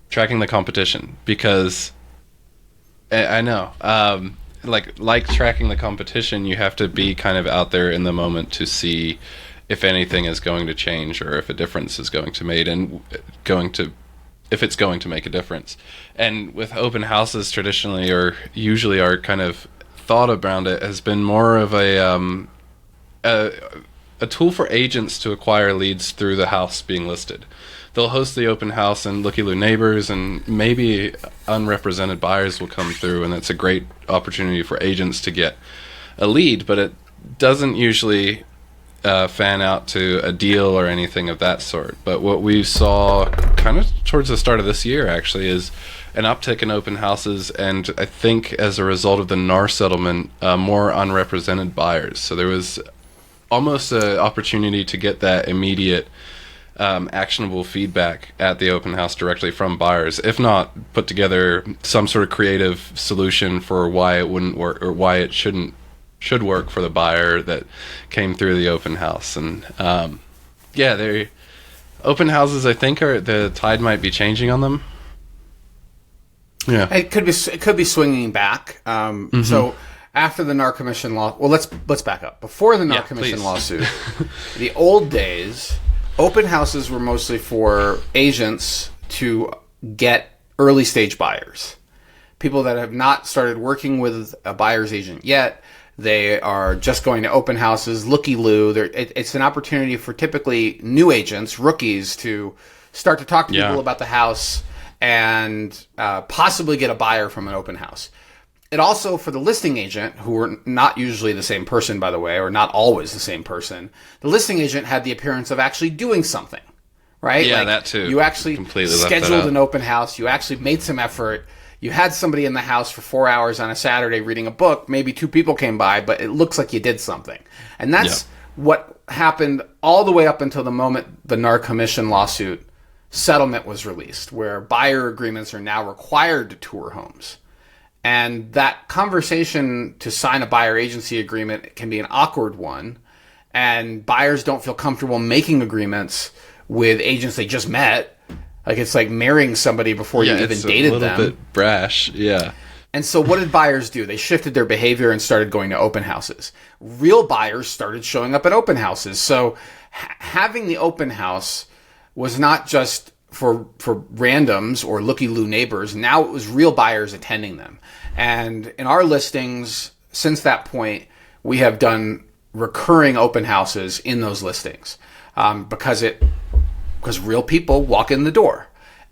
tracking the competition because I know. Like tracking the competition, you have to be kind of out there in the moment to see if anything is going to change or if a difference is going to made and if it's going to make a difference. And with open houses traditionally or usually our kind of thought around it has been more of a tool for agents to acquire leads through the house being listed. They'll host the open house and looky-loo neighbors and maybe unrepresented buyers will come through, and it's a great opportunity for agents to get a lead, but it doesn't usually fan out to a deal or anything of that sort. But what we saw kind of towards the start of this year actually is an uptick in open houses, and I think as a result of the NAR settlement, more unrepresented buyers. So there was almost an opportunity to get that immediate actionable feedback at the open house directly from buyers, if not put together some sort of creative solution for why it wouldn't work or why it should work for the buyer that came through the open house. And they open houses I think the tide might be changing on them. Yeah, it could be swinging back. So after the NAR Commission law, well, let's back up. Before the NAR Commission lawsuit, the old days, open houses were mostly for agents to get early stage buyers, people that have not started working with a buyer's agent yet. They are just going to open houses, looky-loo. It's an opportunity for typically new agents, rookies, to start to talk to people about the house and possibly get a buyer from an open house. It also, for the listing agent, who were not usually the same person, by the way, or not always the same person, the listing agent had the appearance of actually doing something, right? Yeah, that too. You actually completely scheduled an open house. You actually made some effort. You had somebody in the house for 4 hours on a Saturday reading a book. Maybe 2 people came by, but it looks like you did something. And that's what happened all the way up until the moment the NAR Commission lawsuit settlement was released, where buyer agreements are now required to tour homes. And that conversation to sign a buyer agency agreement can be an awkward one, and buyers don't feel comfortable making agreements with agents they just met. Like, it's like marrying somebody before you even dated them. It's a little bit brash, yeah. And so what did buyers do? They shifted their behavior and started going to open houses. Real buyers started showing up at open houses. So having the open house was not just for randoms or looky-loo neighbors. Now it was real buyers attending them. And in our listings, since that point, we have done recurring open houses in those listings because real people walk in the door,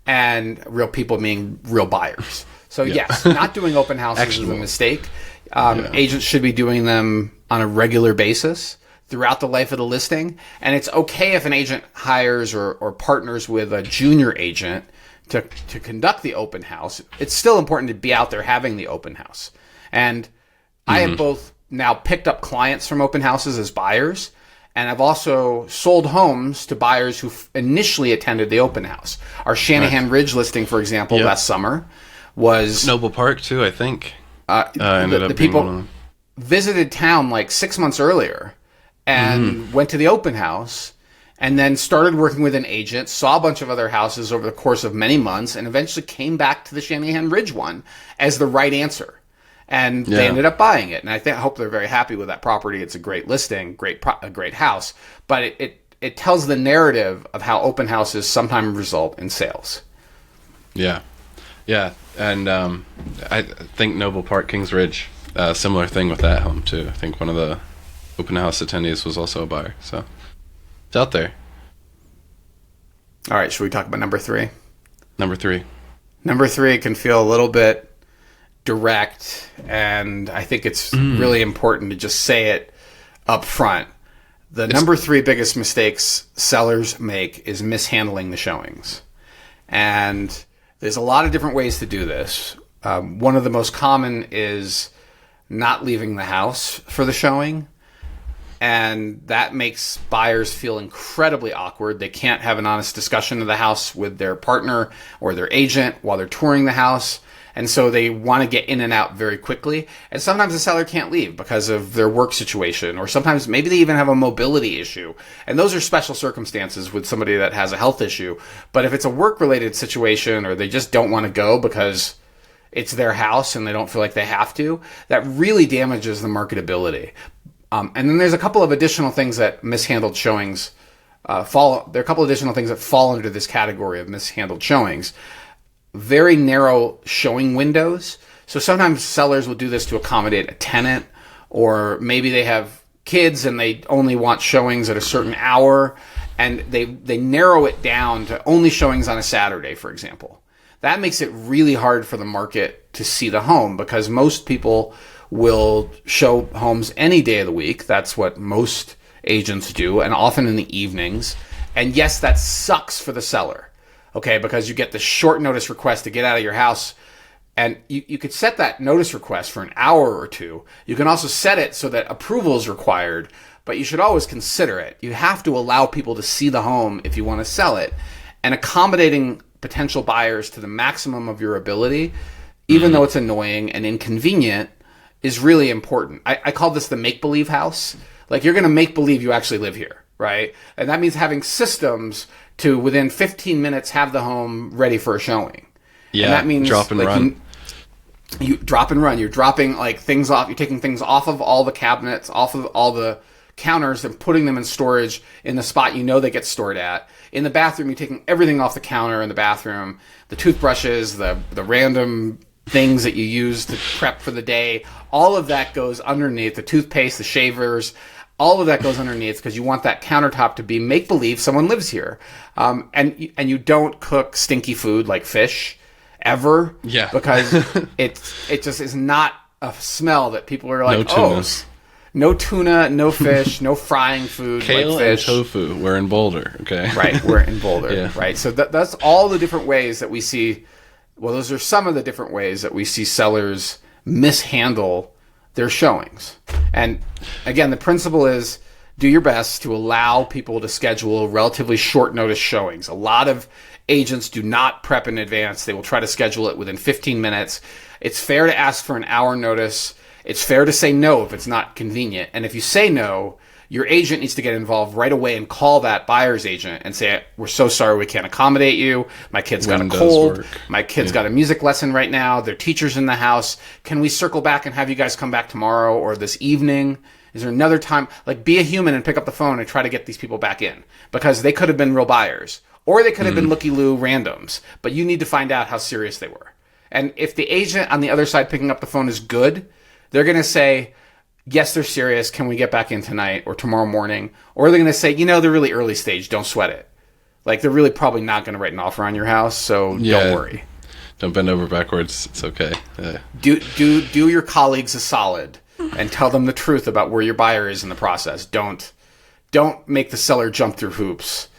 and real people meaning real buyers. So yes, not doing open houses is a mistake. Agents should be doing them on a regular basis throughout the life of the listing. And it's okay if an agent hires or partners with a junior agent to conduct the open house. It's still important to be out there having the open house. And I have both now picked up clients from open houses as buyers, and I've also sold homes to buyers who initially attended the open house. Our Shanahan Ridge listing, for example, last summer, was Noble Park too, I think. Ended up the people visited town like 6 months earlier and went to the open house and then started working with an agent, saw a bunch of other houses over the course of many months, and eventually came back to the Shanahan Ridge one as the right answer. And they ended up buying it. And I hope they're very happy with that property. It's a great listing, a great house. But it tells the narrative of how open houses sometimes result in sales. Yeah. Yeah. And I think Noble Park, Kings Ridge, similar thing with that home, too. I think one of the open house attendees was also a buyer. So it's out there. All right. Should we talk about number 3? Number 3. Number 3 can feel a little bit direct, and I think it's really important to just say it up front. The number 3 biggest mistakes sellers make is mishandling the showings. And there's a lot of different ways to do this. One of the most common is not leaving the house for the showing. And that makes buyers feel incredibly awkward. They can't have an honest discussion of the house with their partner or their agent while they're touring the house. And so they want to get in and out very quickly. And sometimes the seller can't leave because of their work situation, or sometimes maybe they even have a mobility issue. And those are special circumstances with somebody that has a health issue. But if it's a work-related situation, or they just don't want to go because it's their house and they don't feel like they have to, that really damages the marketability. And then there's a couple of additional things that mishandled showings there are a couple additional things that fall under this category of mishandled showings. Very narrow showing windows. So sometimes sellers will do this to accommodate a tenant, or maybe they have kids and they only want showings at a certain hour, and they narrow it down to only showings on a Saturday, for example. That makes it really hard for the market to see the home, because most people will show homes any day of the week. That's what most agents do, and often in the evenings. And yes, that sucks for the seller. Okay, because you get the short notice request to get out of your house, and you could set that notice request for an hour or two. You can also set it so that approval is required, but you should always consider it. You have to allow people to see the home if you want to sell it, and accommodating potential buyers to the maximum of your ability, even though it's annoying and inconvenient, is really important. I call this the make-believe house. Like, you're going to make believe you actually live here, right? And that means having systems to, within 15 minutes, have the home ready for a showing. Yeah, and that means drop and run. You drop and run. You're dropping things off. You're taking things off of all the cabinets, off of all the counters, and putting them in storage in the spot you know they get stored at. In the bathroom, you're taking everything off the counter in the bathroom. The toothbrushes, the random things that you use to prep for the day, all of that goes underneath. The toothpaste, the shavers, all of that goes underneath, because you want that countertop to be make-believe someone lives here. And you don't cook stinky food like fish ever. Yeah. Because it just is not a smell that people are like, no tuna, no fish, no frying food Kale like fish. and tofu. We're in Boulder, okay? Right, we're in Boulder. Yeah. Right. So that's all the different ways that we see. Well, those are some of the different ways that we see sellers mishandle their showings. And again, the principle is do your best to allow people to schedule relatively short notice showings. A lot of agents do not prep in advance. They will try to schedule it within 15 minutes. It's fair to ask for an hour notice. It's fair to say no if it's not convenient. And if you say no, your agent needs to get involved right away and call that buyer's agent and say, we're so sorry we can't accommodate you. My kid's got a cold. My kid's got a music lesson right now. Their teacher's in the house. Can we circle back and have you guys come back tomorrow or this evening? Is there another time? Like, be a human and pick up the phone and try to get these people back in, because they could have been real buyers, or they could have been looky-loo randoms, but you need to find out how serious they were. And if the agent on the other side picking up the phone is good, they're going to say, yes, they're serious. Can we get back in tonight or tomorrow morning? Or they're going to say, they're really early stage. Don't sweat it. Like, they're really probably not going to write an offer on your house, so don't worry. Don't bend over backwards. It's okay. Do your colleagues a solid and tell them the truth about where your buyer is in the process. Don't make the seller jump through hoops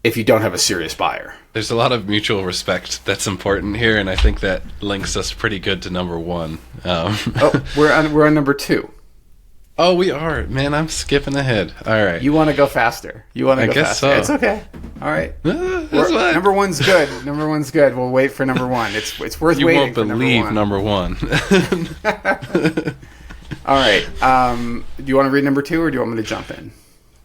if you don't have a serious buyer. There's a lot of mutual respect that's important here, and I think that links us pretty good to number one. We're on number 2. Oh, we are. Man, I'm skipping ahead. All right. You want to go faster. I guess so. It's okay. All right. That's fine. Number one's good. Number one's good. We'll wait for number one. It's worth You waiting won't for believe number one. All right. Do you want to read number two, or do you want me to jump in?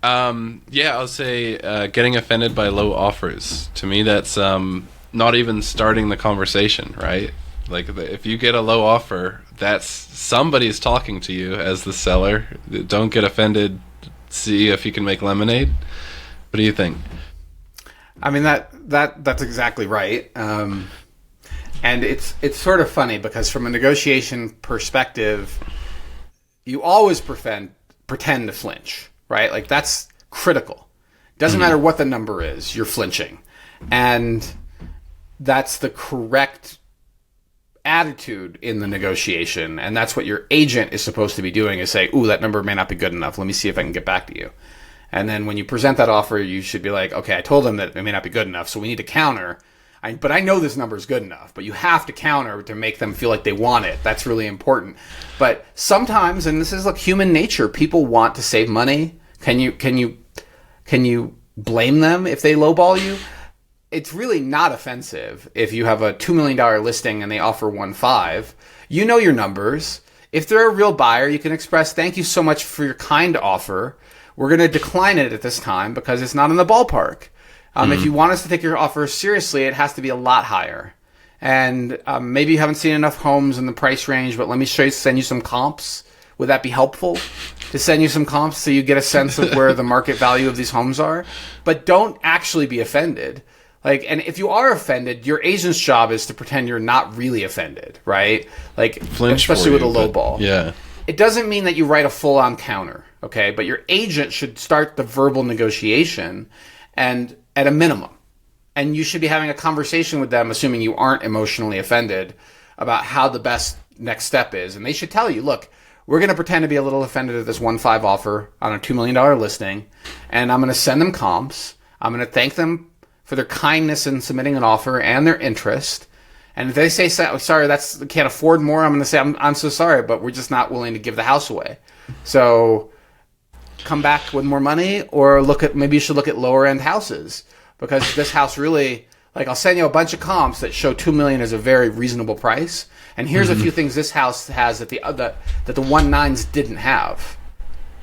Yeah, I'll say getting offended by low offers. To me, that's not even starting the conversation, right? Like, if you get a low offer, that's somebody's talking to you as the seller. Don't get offended. See if you can make lemonade. What do you think? I mean, that's exactly right. And it's sort of funny because from a negotiation perspective, you always pretend to flinch, right? Like, that's critical. Doesn't matter what the number is, you're flinching. And that's the correct attitude in the negotiation. And that's what your agent is supposed to be doing, is say, ooh, that number may not be good enough. Let me see if I can get back to you. And then when you present that offer, you should be like, okay, I told them that it may not be good enough, so we need to counter. But I know this number is good enough. But you have to counter to make them feel like they want it. That's really important. But sometimes, and this is like human nature, people want to save money. Can you blame them if they lowball you? It's really not offensive if you have a $2 million listing and they offer 1.5. You know your numbers. If they're a real buyer, you can express, thank you so much for your kind offer. We're going to decline it at this time because it's not in the ballpark. If you want us to take your offer seriously, it has to be a lot higher. And maybe you haven't seen enough homes in the price range, but let me send you some comps. Would that be helpful to send you some comps so you get a sense of where the market value of these homes are? But don't actually be offended. And if you are offended, your agent's job is to pretend you're not really offended, right? Flinch, especially with a low ball. Yeah. It doesn't mean that you write a full-on counter, okay? But your agent should start the verbal negotiation, and at a minimum. And you should be having a conversation with them, assuming you aren't emotionally offended, about how the best next step is. And they should tell you, look, we're going to pretend to be a little offended at this 1.5 offer on a $2 million listing, and I'm going to send them comps. I'm going to thank them for their kindness in submitting an offer and their interest. And if they say, sorry, can't afford more, I'm going to say, I'm so sorry, but we're just not willing to give the house away. So come back with more money, or maybe you should look at lower end houses, because this house really, I'll send you a bunch of comps that show $2 million is a very reasonable price. And here's a few things this house has that the 1.9s didn't have.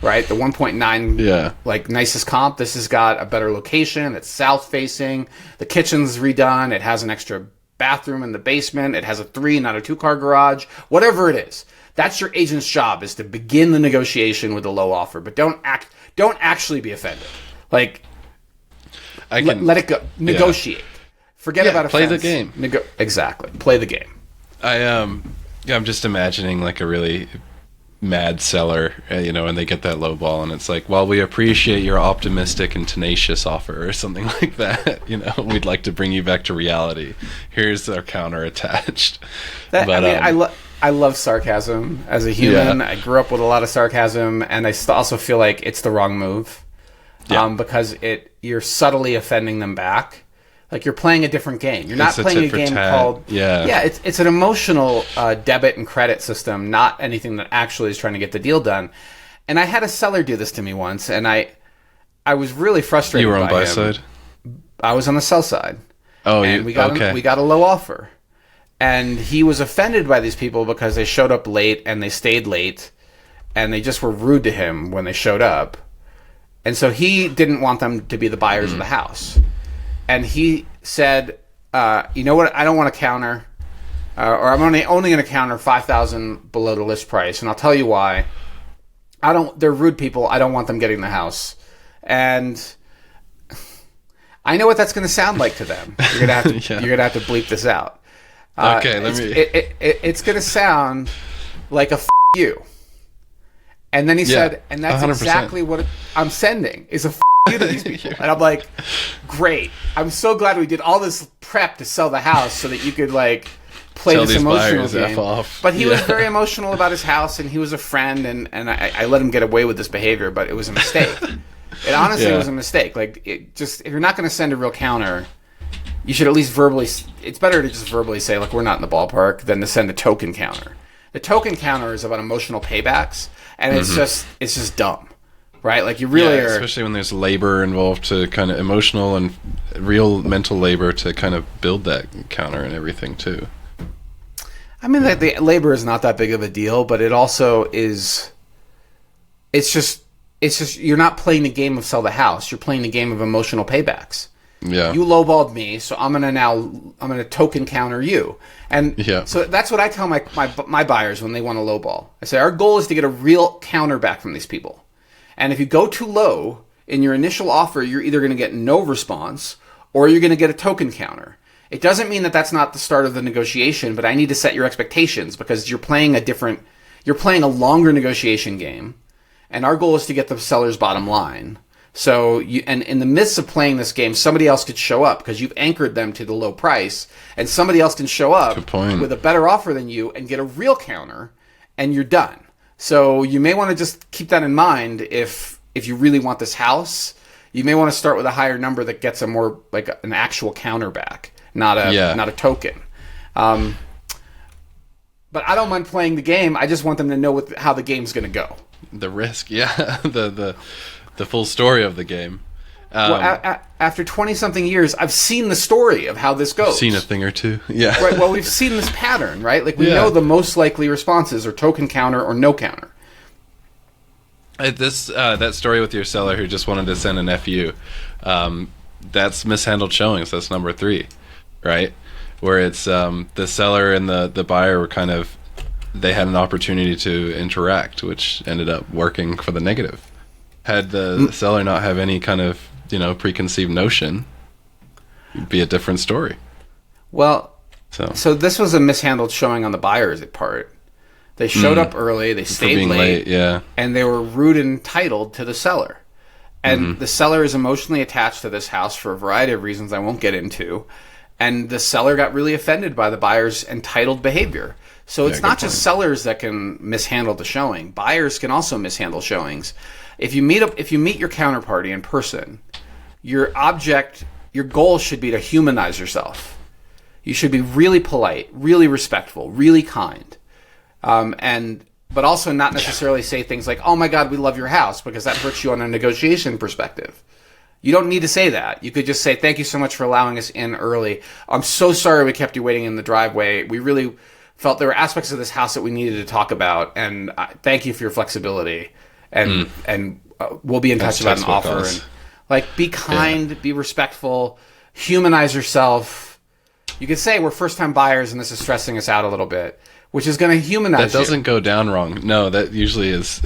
Right, the 1.9, nicest comp. This has got a better location. It's south facing. The kitchen's redone. It has an extra bathroom in the basement. It has a 3, not a 2-car garage. Whatever it is, that's your agent's job, is to begin the negotiation with a low offer. But don't actually be offended. Let it go. Negotiate. Yeah. Forget about offense. Play the game. Exactly. Play the game. I'm just imagining a really mad seller, and they get that low ball, and it's like, well, we appreciate your optimistic and tenacious offer, or something like that. We'd like to bring you back to reality. Here's our counter attached. I love sarcasm as a human. Yeah. I grew up with a lot of sarcasm, and I also feel like it's the wrong move, because you're subtly offending them back. You're playing a different game. You're not playing a game called... it's an emotional debit and credit system, not anything that actually is trying to get the deal done. And I had a seller do this to me once, and I was really frustrated by him. You were on buy side? I was on the sell side. Oh, and we got a low offer. And he was offended by these people because they showed up late and they stayed late, and they just were rude to him when they showed up. And so he didn't want them to be the buyers of the house. And he said, you know what, I don't want to counter, or I'm only going to counter $5,000 below the list price. And I'll tell you why. They're rude people. I don't want them getting the house. And I know what that's going to sound like to them. You're going to have to bleep this out. Okay, it's going to sound like a you. And then he said, and that's 100%. Exactly what I'm sending, is a you to these people. And I'm like, great. I'm so glad we did all this prep to sell the house so that you could play this emotional game. But he was very emotional about his house, and he was a friend, and I let him get away with this behavior, but it was a mistake. It honestly was a mistake. If you're not going to send a real counter, you should at least verbally. It's better to just verbally say, we're not in the ballpark, than to send a token counter. The token counter is about emotional paybacks, and it's just dumb. right? Like you really are, especially when there's labor involved, to kind of emotional and real mental labor to kind of build that counter and everything too. I mean, the labor is not that big of a deal, but it also is. It's just you're not playing the game of sell the house. You're playing the game of emotional paybacks. Yeah. You lowballed me, so I'm gonna token counter you. And so that's what I tell my buyers when they want to lowball. I say our goal is to get a real counter back from these people. And if you go too low in your initial offer, you're either going to get no response or you're going to get a token counter. It doesn't mean that that's not the start of the negotiation, but I need to set your expectations because you're playing a longer negotiation game, and our goal is to get the seller's bottom line. So, and in the midst of playing this game, somebody else could show up because you've anchored them to the low price, and somebody else can show up with a better offer than you and get a real counter, and you're done. So you may want to just keep that in mind if you really want this house. You may want to start with a higher number that gets a more like an actual counter back, not a token. But I don't mind playing the game. I just want them to know how the game's going to go. The risk, the full story of the game. After 20-something years, I've seen the story of how this goes. Seen a thing or two. Yeah. Right. Well, we've seen this pattern, right? Like, we know the most likely responses are token counter or no counter. That story with your seller who just wanted to send an FU, that's mishandled showings. That's number 3, right? Where it's the seller and the buyer were kind of, they had an opportunity to interact, which ended up working for the negative. Had the seller not have any kind of, preconceived notion, it'd be a different story. Well, so this was a mishandled showing on the buyer's part. They showed up early, they stayed late, and they were rude and entitled to the seller. And the seller is emotionally attached to this house for a variety of reasons I won't get into. And the seller got really offended by the buyer's entitled behavior. So it's not just sellers that can mishandle the showing. Buyers can also mishandle showings. If you meet your counterparty in person, your goal should be to humanize yourself. You should be really polite, really respectful, really kind, but also not necessarily say things like, "Oh my God, we love your house," because that hurts you on a negotiation perspective. You don't need to say that. You could just say, "Thank you so much for allowing us in early. I'm so sorry we kept you waiting in the driveway. We really felt there were aspects of this house that we needed to talk about, and thank you for your flexibility. And we'll be in touch about an offer." And be kind, be respectful, humanize yourself. You could say we're first-time buyers, and this is stressing us out a little bit, which is going to humanize. That doesn't go down wrong. No, that usually is.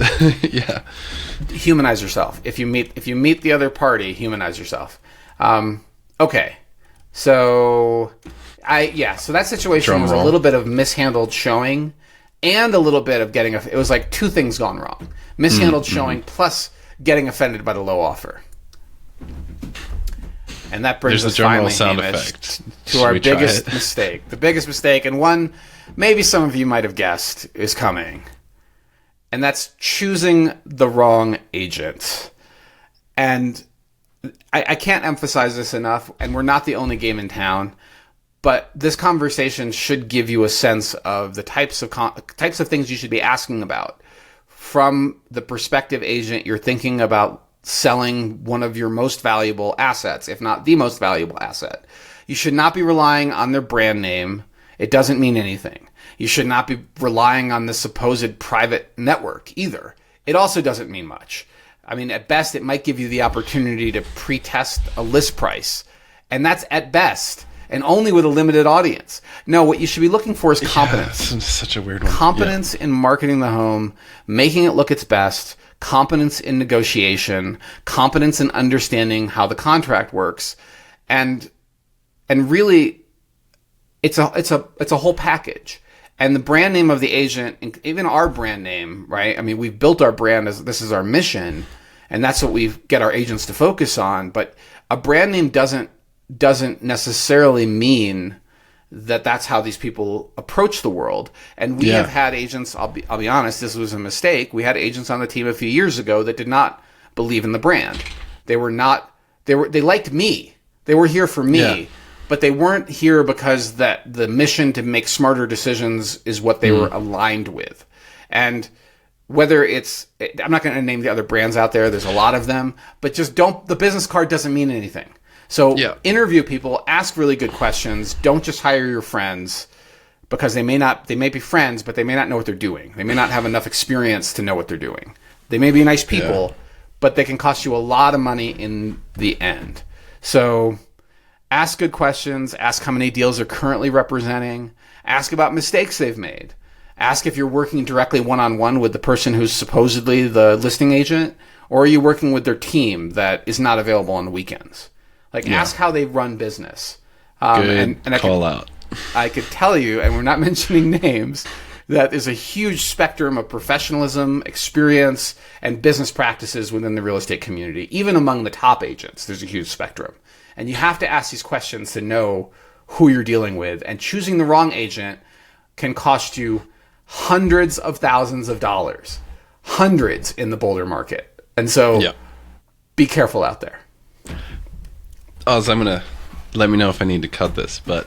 Humanize yourself. If you meet the other party, humanize yourself. Okay, so so that situation was a little bit of mishandled showing, and a little bit of it was like 2 things gone wrong: mishandled showing plus getting offended by the low offer. And that brings us finally, Hamish, to our biggest mistake. The biggest mistake, and one maybe some of you might have guessed is coming. And that's choosing the wrong agent. And I can't emphasize this enough, and we're not the only game in town, but this conversation should give you a sense of the types of things you should be asking about. From the prospective agent, you're thinking about selling one of your most valuable assets, if not the most valuable asset. You should not be relying on their brand name. It doesn't mean anything. You should not be relying on the supposed private network either. It also doesn't mean much. I mean, at best, it might give you the opportunity to pre-test a list price. And that's at best, and only with a limited audience. No, what you should be looking for is competence. It's such a weird one. Competence in marketing the home, making it look its best, competence in negotiation, competence in understanding how the contract works, and really, it's a whole package. And the brand name of the agent, even our brand name, right? I mean, we've built our brand as this is our mission, and that's what we get our agents to focus on. But a brand name doesn't necessarily mean that that's how these people approach the world. And we have had agents, I'll be honest, this was a mistake. We had agents on the team a few years ago that did not believe in the brand. They liked me. They were here for me, but they weren't here because the mission to make smarter decisions is what they were aligned with. And whether it's, I'm not going to name the other brands out there. There's a lot of them, but just the business card doesn't mean anything. So interview people, ask really good questions. Don't just hire your friends, because they may be friends, but they may not know what they're doing. They may not have enough experience to know what they're doing. They may be nice people, but they can cost you a lot of money in the end. So ask good questions. Ask how many deals they're currently representing. Ask about mistakes they've made. Ask if you're working directly one-on-one with the person who's supposedly the listing agent, or are you working with their team that is not available on the weekends? Ask how they run business. Good call out. I could tell you, and we're not mentioning names, that is a huge spectrum of professionalism, experience, and business practices within the real estate community. Even among the top agents, there's a huge spectrum. And you have to ask these questions to know who you're dealing with. And choosing the wrong agent can cost you hundreds of thousands of dollars. Hundreds in the Boulder market. And so be careful out there. Oz, I'm going to let me know if I need to cut this, but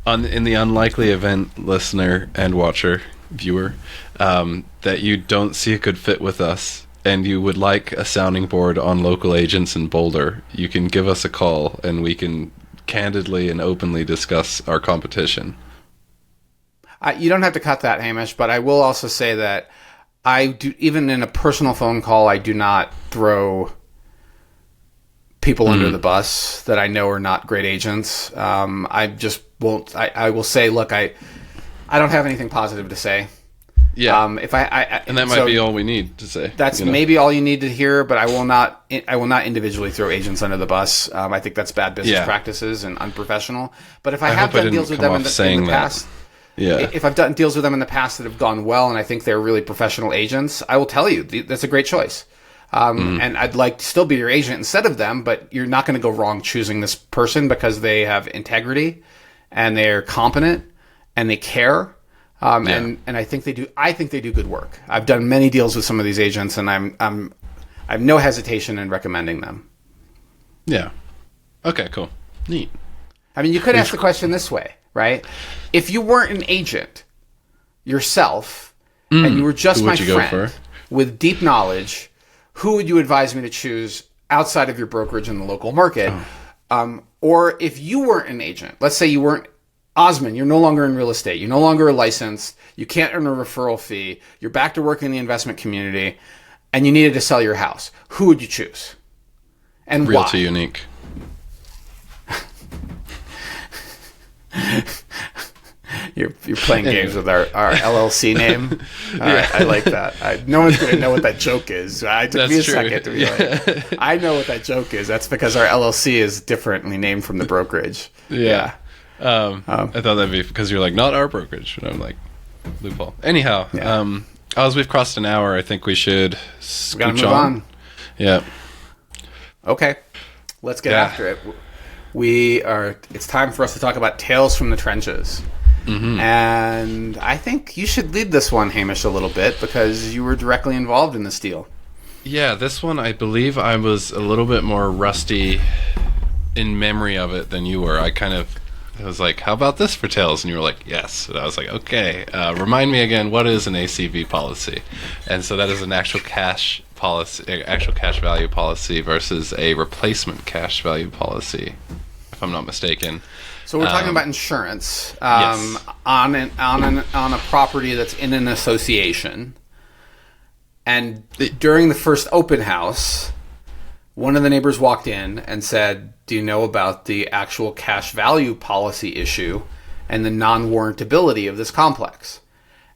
in the unlikely event, listener and watcher, viewer, that you don't see a good fit with us and you would like a sounding board on local agents in Boulder, you can give us a call and we can candidly and openly discuss our competition. You don't have to cut that, Hamish, but I will also say that I do, even in a personal phone call, I do not throw people under the bus that I know are not great agents. I just won't. I will say, look, I don't have anything positive to say. Yeah. And that might be all we need to say. That's maybe all you need to hear, but I will not individually throw agents under the bus. I think that's bad business practices and unprofessional. But if I have done deals with them in the past, if I've done deals with them in the past that have gone well, and I think they're really professional agents, I will tell you that's a great choice. And I'd like to still be your agent instead of them, but you're not going to go wrong choosing this person because they have integrity and they're competent and they care. And I think they do. I think they do good work. I've done many deals with some of these agents, and I have no hesitation in recommending them. Yeah. Okay. Cool. Neat. I mean, you could ask the question this way, right? If you weren't an agent yourself, and you were just my friend with deep knowledge, who would you advise me to choose outside of your brokerage in the local market? Or if you weren't an agent, let's say you weren't Osmond, you're no longer in real estate. You're no longer licensed. You can't earn a referral fee. You're back to work in the investment community, and you needed to sell your house. Who would you choose? And Realty why? Unique. You're playing games with our LLC name. All right, I like that. No one's going to know what that joke is. It took me a second to be like, I know what that joke is. That's because our LLC is differently named from the brokerage. Yeah. I thought that'd be because you're like, not our brokerage. And I'm like, loophole. Anyhow, as we've crossed an hour, I think we should scooch on. Yeah. Okay. Let's get after it. It's time for us to talk about Tales from the Trenches. Mm-hmm. And I think you should lead this one, Hamish, a little bit because you were directly involved in this deal. Yeah, this one, I believe I was a little bit more rusty in memory of it than you were. I was like, how about this for Tales? And you were like, yes. And I was like, okay. Remind me again, what is an ACV policy? And so that is an actual cash policy, actual cash value policy versus a replacement cash value policy, if I'm not mistaken. So we're talking about insurance yes. on a property that's in an association. And during the first open house, one of the neighbors walked in and said, do you know about the actual cash value policy issue and the non-warrantability of this complex?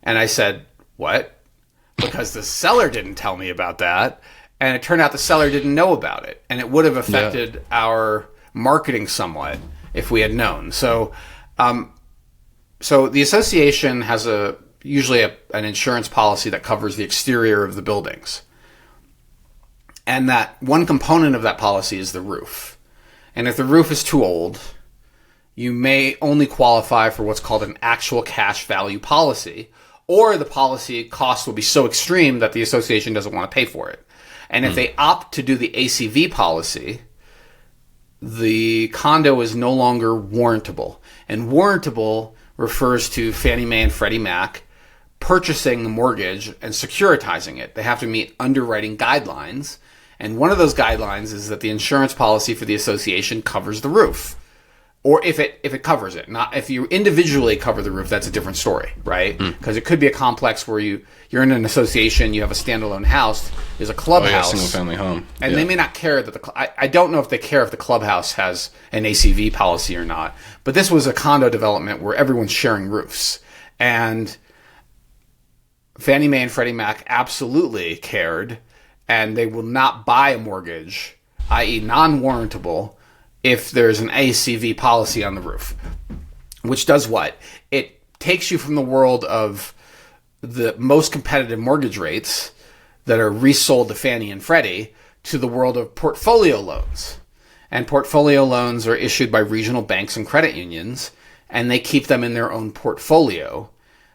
And I said, what? Because the seller didn't tell me about that. And it turned out the seller didn't know about it. And it would have affected our marketing somewhat if we had known. So the association has usually an insurance policy that covers the exterior of the buildings. And that one component of that policy is the roof. And if the roof is too old, you may only qualify for what's called an actual cash value policy, or the policy cost will be so extreme that the association doesn't want to pay for it. And if they opt to do the ACV policy, the condo is no longer warrantable. And warrantable refers to Fannie Mae and Freddie Mac purchasing the mortgage and securitizing it. They have to meet underwriting guidelines. And one of those guidelines is that the insurance policy for the association covers the roof. Or if it covers it. Not if you individually cover the roof, that's a different story, right? Because it could be a complex where you're in an association, you have a standalone house, there's a clubhouse, single family home, and they may not care that I don't know if they care if the clubhouse has an ACV policy or not. But this was a condo development where everyone's sharing roofs, and Fannie Mae and Freddie Mac absolutely cared, and they will not buy a mortgage, i.e., non-warrantable, if there's an ACV policy on the roof. Which does what? It takes you from the world of the most competitive mortgage rates that are resold to Fannie and Freddie to the world of portfolio loans. And portfolio loans are issued by regional banks and credit unions, and they keep them in their own portfolio.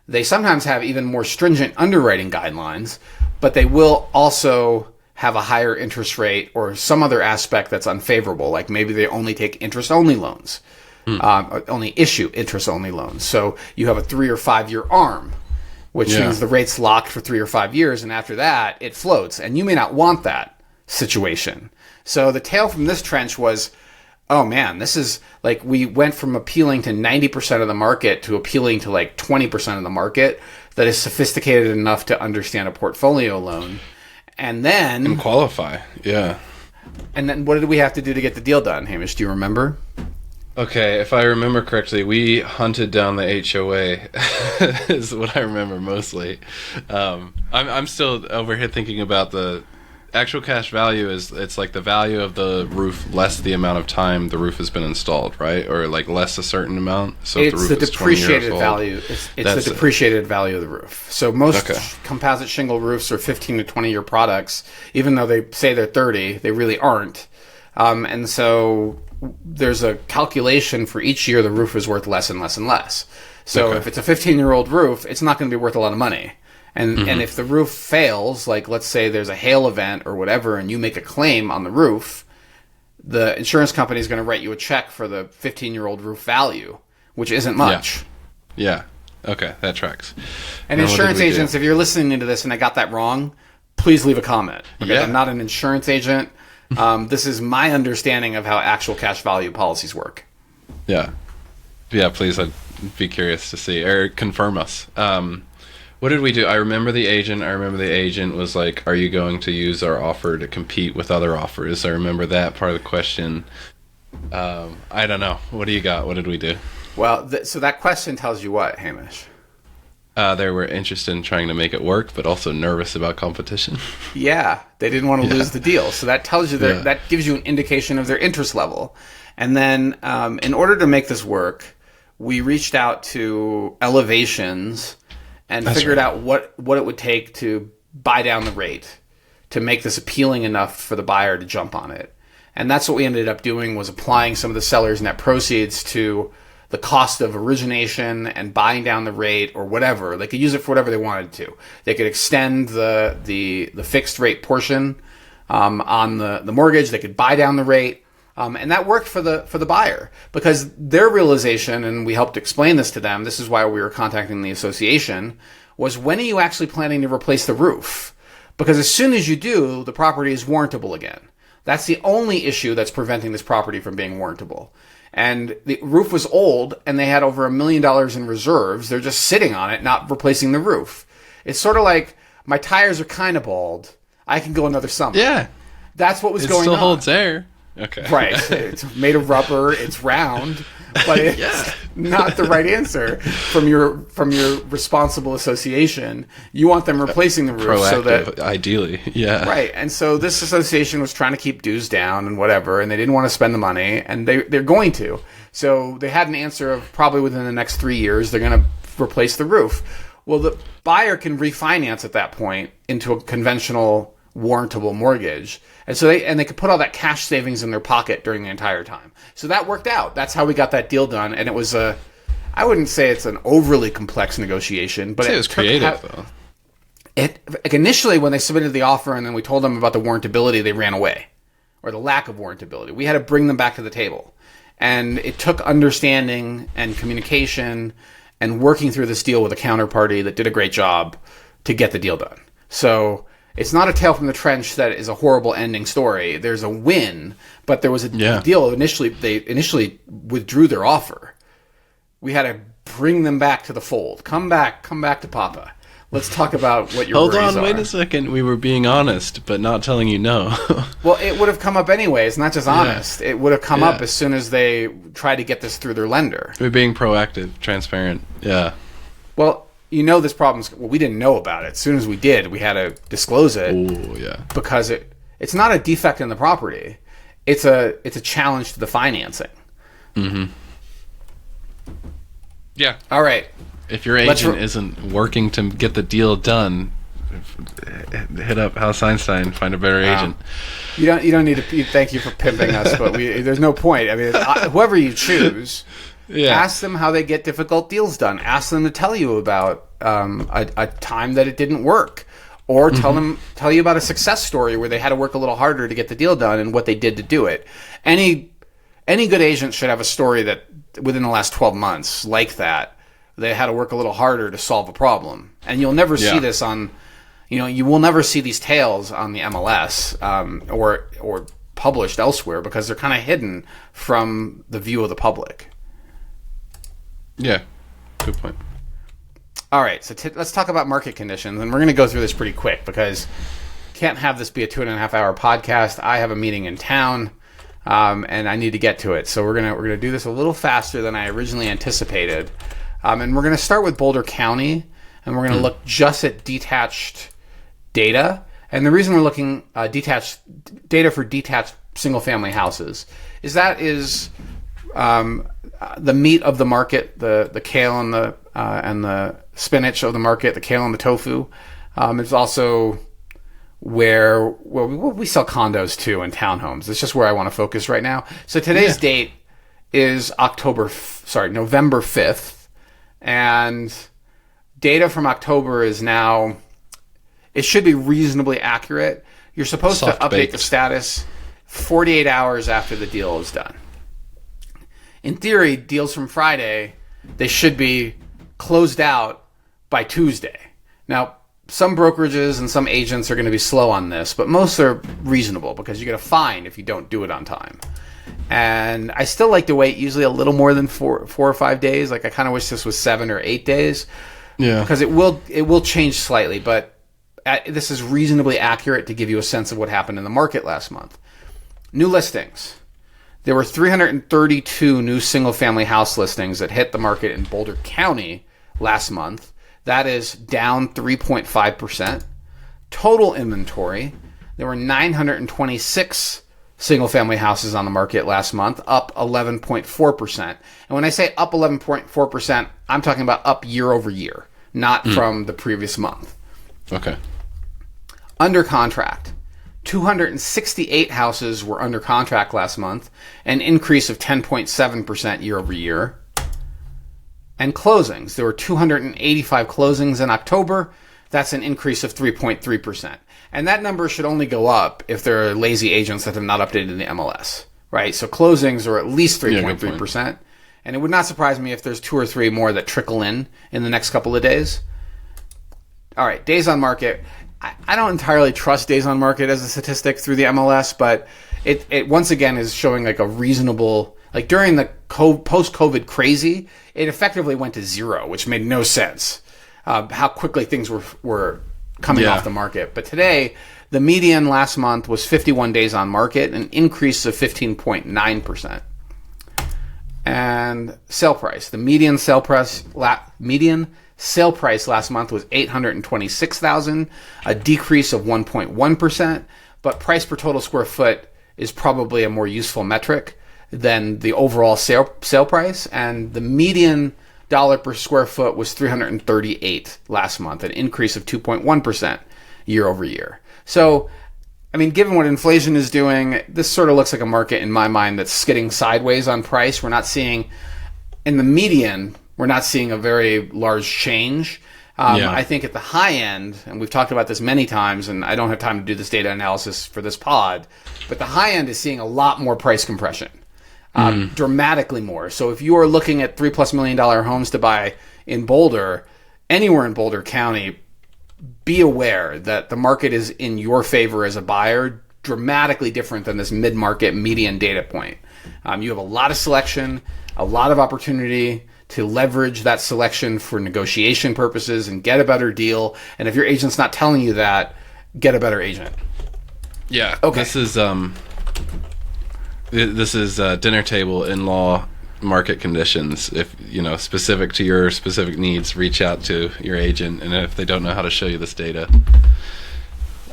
They sometimes have even more stringent underwriting guidelines, but they will also have a higher interest rate or some other aspect that's unfavorable. Like maybe they only take interest-only loans, only issue interest-only loans. So you have a 3 or 5 year arm, which means the rate's locked for 3 or 5 years, and after that, it floats. And you may not want that situation. So the tale from this trench was, oh man, this is like we went from appealing to 90% of the market to appealing to like 20% of the market that is sophisticated enough to understand a portfolio loan. And qualify, yeah. And then what did we have to do to get the deal done, Hamish? Do you remember? Okay, if I remember correctly, we hunted down the HOA, is what I remember mostly. I'm still over here thinking about the actual cash value it's like the value of the roof less the amount of time the roof has been installed, right? Or like less a certain amount. So it's if the roof the is 20 years depreciated old, value. It's the depreciated value of the roof. So most composite shingle roofs are 15 to 20 year products, even though they say they're 30, they really aren't. And so there's a calculation for each year the roof is worth less and less and less. So if it's a 15-year-old roof, it's not going to be worth a lot of money. And if the roof fails, like let's say there's a hail event or whatever, and you make a claim on the roof, the insurance company is going to write you a check for the 15-year-old roof value, which isn't much. Yeah. Okay, that tracks. And insurance agents, if you're listening to this and I got that wrong, please leave a comment. Because I'm not an insurance agent. This is my understanding of how actual cash value policies work. Yeah, please, I'd be curious to see, or confirm us. What did we do? I remember the agent was like, are you going to use our offer to compete with other offers? I remember that part of the question. I don't know. What do you got? What did we do? Well, so that question tells you what, Hamish? They were interested in trying to make it work, but also nervous about competition. Yeah, they didn't want to lose the deal. So that tells you that gives you an indication of their interest level. And then in order to make this work, we reached out to Elevations and figured out what it would take to buy down the rate to make this appealing enough for the buyer to jump on it. And that's what we ended up doing, was applying some of the seller's net proceeds to the cost of origination and buying down the rate or whatever. They could use it for whatever they wanted to. They could extend the fixed rate portion on the mortgage. They could buy down the rate. And that worked for the buyer, because their realization, and we helped explain this to them, this is why we were contacting the association, was when are you actually planning to replace the roof? Because as soon as you do, the property is warrantable again. That's the only issue that's preventing this property from being warrantable. And the roof was old, and they had over $1 million in reserves. They're just sitting on it, not replacing the roof. It's sort of like, my tires are kind of bald. I can go another summer. Yeah. That's what was going on. It still holds air. Okay. Right. It's made of rubber. It's round, but it's not the right answer from your responsible association. You want them replacing the roof. Proactive, so that ideally. Yeah. Right. And so this association was trying to keep dues down and whatever, and they didn't want to spend the money, and they're going to. So they had an answer of probably within the next 3 years they're going to replace the roof. Well, the buyer can refinance at that point into a conventional warrantable mortgage. And so they could put all that cash savings in their pocket during the entire time. So that worked out. That's how we got that deal done. And it was I wouldn't say it's an overly complex negotiation, but it was creative though. Initially when they submitted the offer and then we told them about the warrantability, they ran away, or the lack of warrantability. We had to bring them back to the table. And it took understanding and communication and working through this deal with a counterparty that did a great job to get the deal done. So it's not a tale from the trench that is a horrible ending story. There's a win, but there was a deal. They initially withdrew their offer. We had to bring them back to the fold. Come back to Papa. Let's talk about what your worries are. Hold on, wait a second. We were being honest, but not telling you no. Well, it would have come up anyway. It's not just honest. It would have come up as soon as they tried to get this through their lender. We're being proactive, transparent. Yeah. Well, this problem's... Well, we didn't know about it. As soon as we did, we had to disclose it. Oh, yeah. Because it's not a defect in the property. It's a challenge to the financing. Mm-hmm. Yeah. All right. If your agent isn't working to get the deal done, hit up House Einstein, find a better agent. You don't need to. Thank you for pimping us, but there's no point. I mean, whoever you choose, ask them how they get difficult deals done. Ask them to tell you about a time that it didn't work, or tell you about a success story where they had to work a little harder to get the deal done and what they did to do it. Any good agent should have a story that within the last 12 months like that. They had to work a little harder to solve a problem. And you'll never see this on, you will never see these tales on the MLS or published elsewhere because they're kind of hidden from the view of the public. Yeah, good point. All right, so let's talk about market conditions. And we're going to go through this pretty quick because can't have this be a 2.5-hour podcast. I have a meeting in town, and I need to get to it. So we're gonna do this a little faster than I originally anticipated. And we're going to start with Boulder County, and we're going to look just at detached data. And the reason we're looking detached data for detached single-family houses is the meat of the market, the kale and the spinach of the market, the kale and the tofu. It's also where we sell condos too and townhomes. It's just where I want to focus right now. So today's date is November 5th. And data from October is now, it should be reasonably accurate. You're supposed to update the status 48 hours after the deal is done. In theory, deals from Friday, they should be closed out by Tuesday. Now, some brokerages and some agents are going to be slow on this, but most are reasonable because you get a fine if you don't do it on time. And I still like to wait usually a little more than 4 or 5 days. Like I kind of wish this was 7 or 8 days. Yeah. Because it will change slightly, but this is reasonably accurate to give you a sense of what happened in the market last month. New listings. There were 332 new single-family house listings that hit the market in Boulder County last month. That is down 3.5%. Total inventory, there were 926 single-family houses on the market last month, up 11.4%. And when I say up 11.4%, I'm talking about up year over year, not from the previous month. Okay. Under contract, 268 houses were under contract last month, an increase of 10.7% year over year. And closings, there were 285 closings in October. That's an increase of 3.3%. And that number should only go up if there are lazy agents that have not updated the MLS, right? So closings are at least 3.3%. And it would not surprise me if there's 2 or 3 more that trickle in the next couple of days. All right, days on market. I don't entirely trust days on market as a statistic through the MLS, but it once again is showing like a reasonable, like during the post-COVID crazy, it effectively went to 0, which made no sense. How quickly things were coming off the market. But today, the median last month was 51 days on market, an increase of 15.9%. And sale price. The median sale price last month was $826,000, a decrease of 1.1%. But price per total square foot is probably a more useful metric than the overall sale price. And the median dollar per square foot was $338 last month, an increase of 2.1% year over year. So, I mean, given what inflation is doing, this sort of looks like a market in my mind that's skidding sideways on price. We're not seeing, in the median, we're not seeing a very large change. I think at the high end, and we've talked about this many times, and I don't have time to do this data analysis for this pod, but the high end is seeing a lot more price compression. Dramatically more. So if you are looking at $3+ million homes to buy in Boulder, anywhere in Boulder County, be aware that the market is in your favor as a buyer, dramatically different than this mid-market median data point. You have a lot of selection, a lot of opportunity to leverage that selection for negotiation purposes and get a better deal. And if your agent's not telling you that, get a better agent. Yeah. Okay. This is dinner table in-law market conditions. If specific to your specific needs, reach out to your agent, and if they don't know how to show you this data,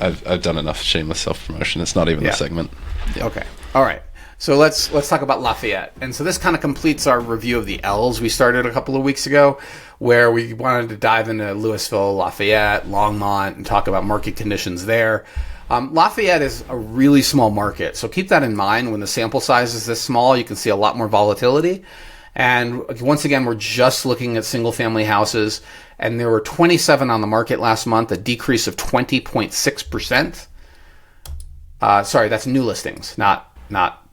I've done enough shameless self-promotion. It's not even the segment. Yeah. Okay. All right. So let's talk about Lafayette. And so this kind of completes our review of the L's we started a couple of weeks ago, where we wanted to dive into Louisville, Lafayette, Longmont, and talk about market conditions there. Lafayette is a really small market, so keep that in mind. When the sample size is this small, you can see a lot more volatility. And once again, we're just looking at single-family houses, and there were 27 on the market last month, a decrease of 20.6%. Sorry, that's new listings, not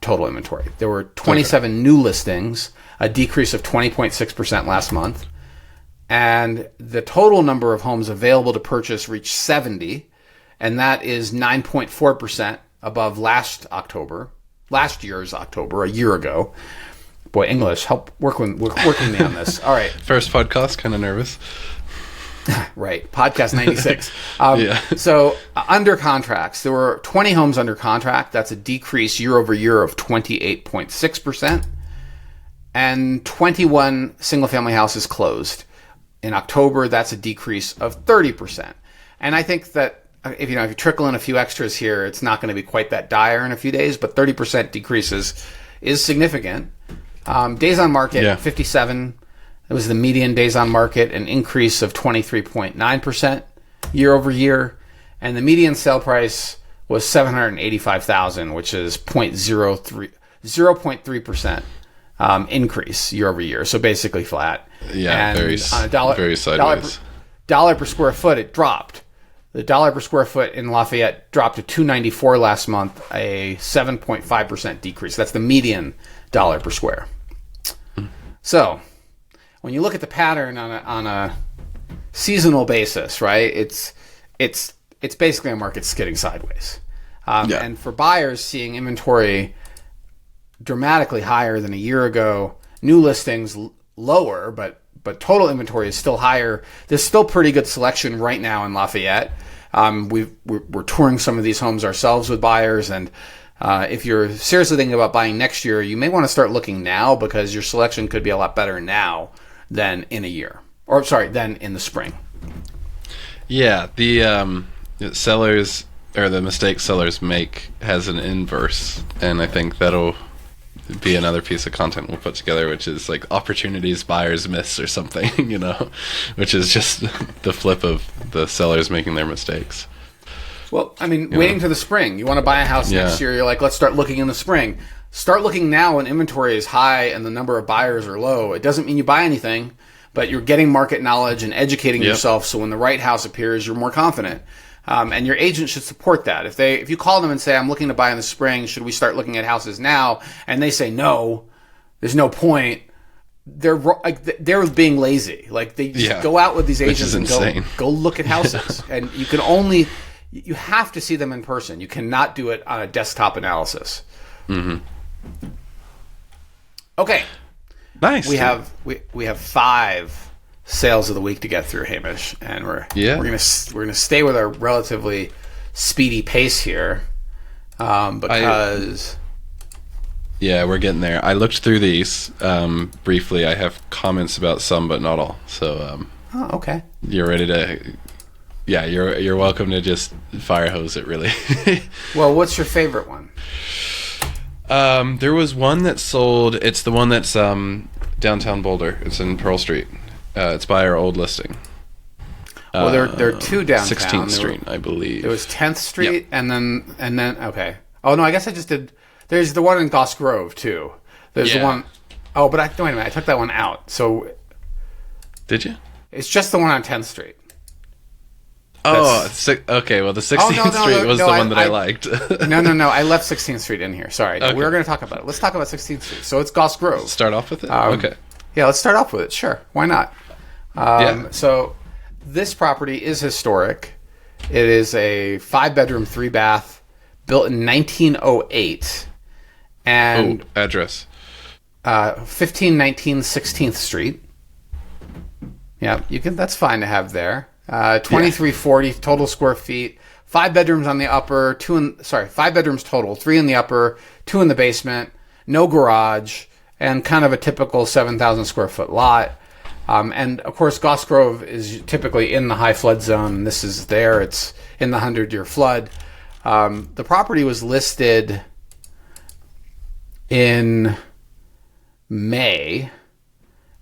total inventory. There were 27 new listings, a decrease of 20.6% last month. And the total number of homes available to purchase reached 70, and that is 9.4% above last year's October, a year ago. Boy, English, help working me on this. All right. First podcast, kind of nervous. Right. Podcast 96. So under contracts, there were 20 homes under contract. That's a decrease year over year of 28.6%. And 21 single-family houses closed. In October, that's a decrease of 30%. And I think that if you trickle in a few extras here, it's not going to be quite that dire in a few days, but 30% decreases is significant. Days on market, 57. It was the median days on market, an increase of 23.9% year over year. And the median sale price was $785,000, which is 0.3% increase year over year. So basically flat. Yeah, and very sideways. Dollar per square foot, it dropped. The dollar per square foot in Lafayette dropped to $294 last month, a 7.5% decrease. That's the median dollar per square. So when you look at the pattern on a seasonal basis, right? It's basically a market skidding sideways. And for buyers, seeing inventory dramatically higher than a year ago, new listings lower, but total inventory is still higher. There's still pretty good selection right now in Lafayette. We're touring some of these homes ourselves with buyers, and if you're seriously thinking about buying next year, you may want to start looking now because your selection could be a lot better now than in a year. Than in the spring. Yeah, the sellers, or the mistake sellers make, has an inverse, and I think that'll be another piece of content we'll put together, which is like opportunities buyers miss or something, which is just the flip of the sellers making their mistakes. Well, I mean, waiting to the spring. You want to buy a house next year, you're like, let's start looking in the spring. Start looking now when inventory is high and the number of buyers are low. It doesn't mean you buy anything, but you're getting market knowledge and educating yourself, so when the right house appears, you're more confident. And your agent should support that. If you call them and say, I'm looking to buy in the spring, should we start looking at houses now? And they say, no, there's no point. They're being lazy. Like they just go out with these agents and go look at houses. And you have to see them in person. You cannot do it on a desktop analysis. Mm-hmm. Okay. Nice. We have 5 sales of the week to get through, Hamish, and we're gonna stay with our relatively speedy pace here, because we're getting there. I looked through these briefly. I have comments about some, but not all. So okay. You're ready to? Yeah, you're welcome to just fire hose it. Really. Well, what's your favorite one? There was one that sold. It's the one that's downtown Boulder. It's in Pearl Street. It's by our old listing. Well, there are 2 downtown. 16th Street, I believe. There was 10th Street, and then okay. Oh no, I guess I just did. There's the one in Goss Grove too. There's the one. Oh, but wait a minute, I took that one out. So did you? It's just the one on 10th Street. Okay. Well, the 16th Street was the one that I liked. No. I left 16th Street in here. Sorry. Okay. We were going to talk about it. Let's talk about 16th Street. So it's Goss Grove. Start off with it? Okay. Yeah, let's start off with it. Sure. Why not? So this property is historic. It is a 5-bedroom, 3-bath, built in 1908. And address. 1519 16th Street. Yeah, that's fine to have there. 2340 total square feet. 5 bedrooms on the upper, 5 bedrooms total, 3 in the upper, 2 in the basement, no garage, and kind of a typical 7,000 square foot lot. And of course, Goss Grove is typically in the high flood zone, and this is there. It's in the 100-year flood. The property was listed in May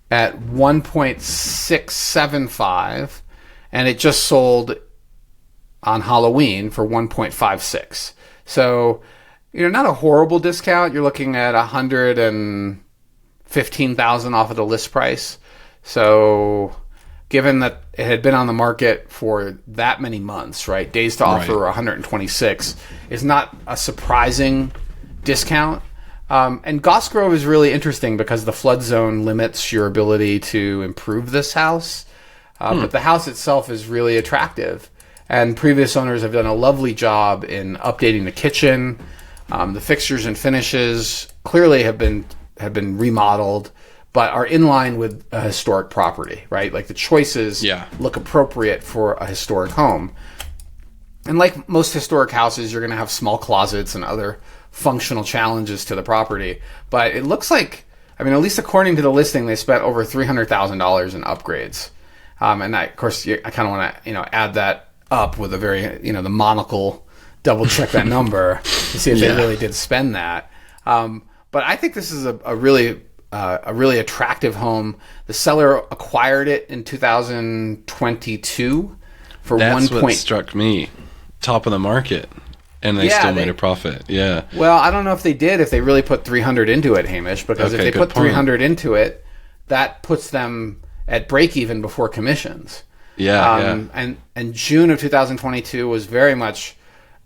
at 1.675, and it just sold on Halloween for 1.56. So, not a horrible discount. You're looking at $115,000 off of the list price. So, given that it had been on the market for that many months, right? Days to offer 126 is not a surprising discount. And Goss Grove is really interesting because the flood zone limits your ability to improve this house. But the house itself is really attractive. And previous owners have done a lovely job in updating the kitchen. The fixtures and finishes clearly have been remodeled, but are in line with a historic property, right? Like the choices look appropriate for a historic home. And like most historic houses, you're going to have small closets and other functional challenges to the property. But it looks like, at least according to the listing, they spent over $300,000 in upgrades. And of course, I kind of want to, add that up with a very, the monocle, double check that number to see if they really did spend that. But I think this is a really attractive home. The seller acquired it in 2022 for That's what struck me. Top of the market. And they still made a profit. Yeah. Well, I don't know if they really put 300 into it, Hamish, because if they put 300 into it, that puts them at break even before commissions. And June of 2022 was very much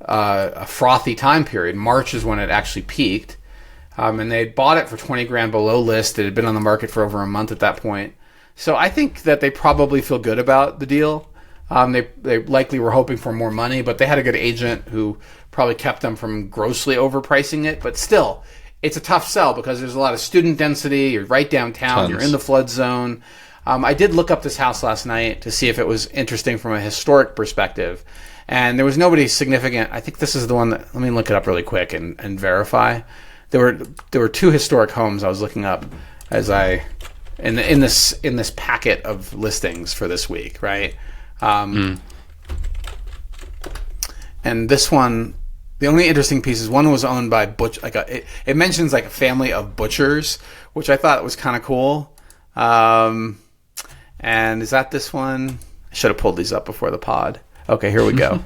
a frothy time period. March is when it actually peaked. And they bought it for $20,000 below list. It had been on the market for over a month at that point. So I think that they probably feel good about the deal. They likely were hoping for more money, but they had a good agent who probably kept them from grossly overpricing it. But still, it's a tough sell because there's a lot of student density. You're right downtown. Tons. You're in the flood zone. I did look up this house last night to see if it was interesting from a historic perspective. And there was nobody significant. I think this is the one that, let me look it up really quick and verify. There were 2 historic homes I was looking up as in this packet of listings for this week, right? And this one, the only interesting piece is one was owned by it mentions like a family of butchers, which I thought was kind of cool. And is that this one? I should have pulled these up before the pod. Okay, here we go.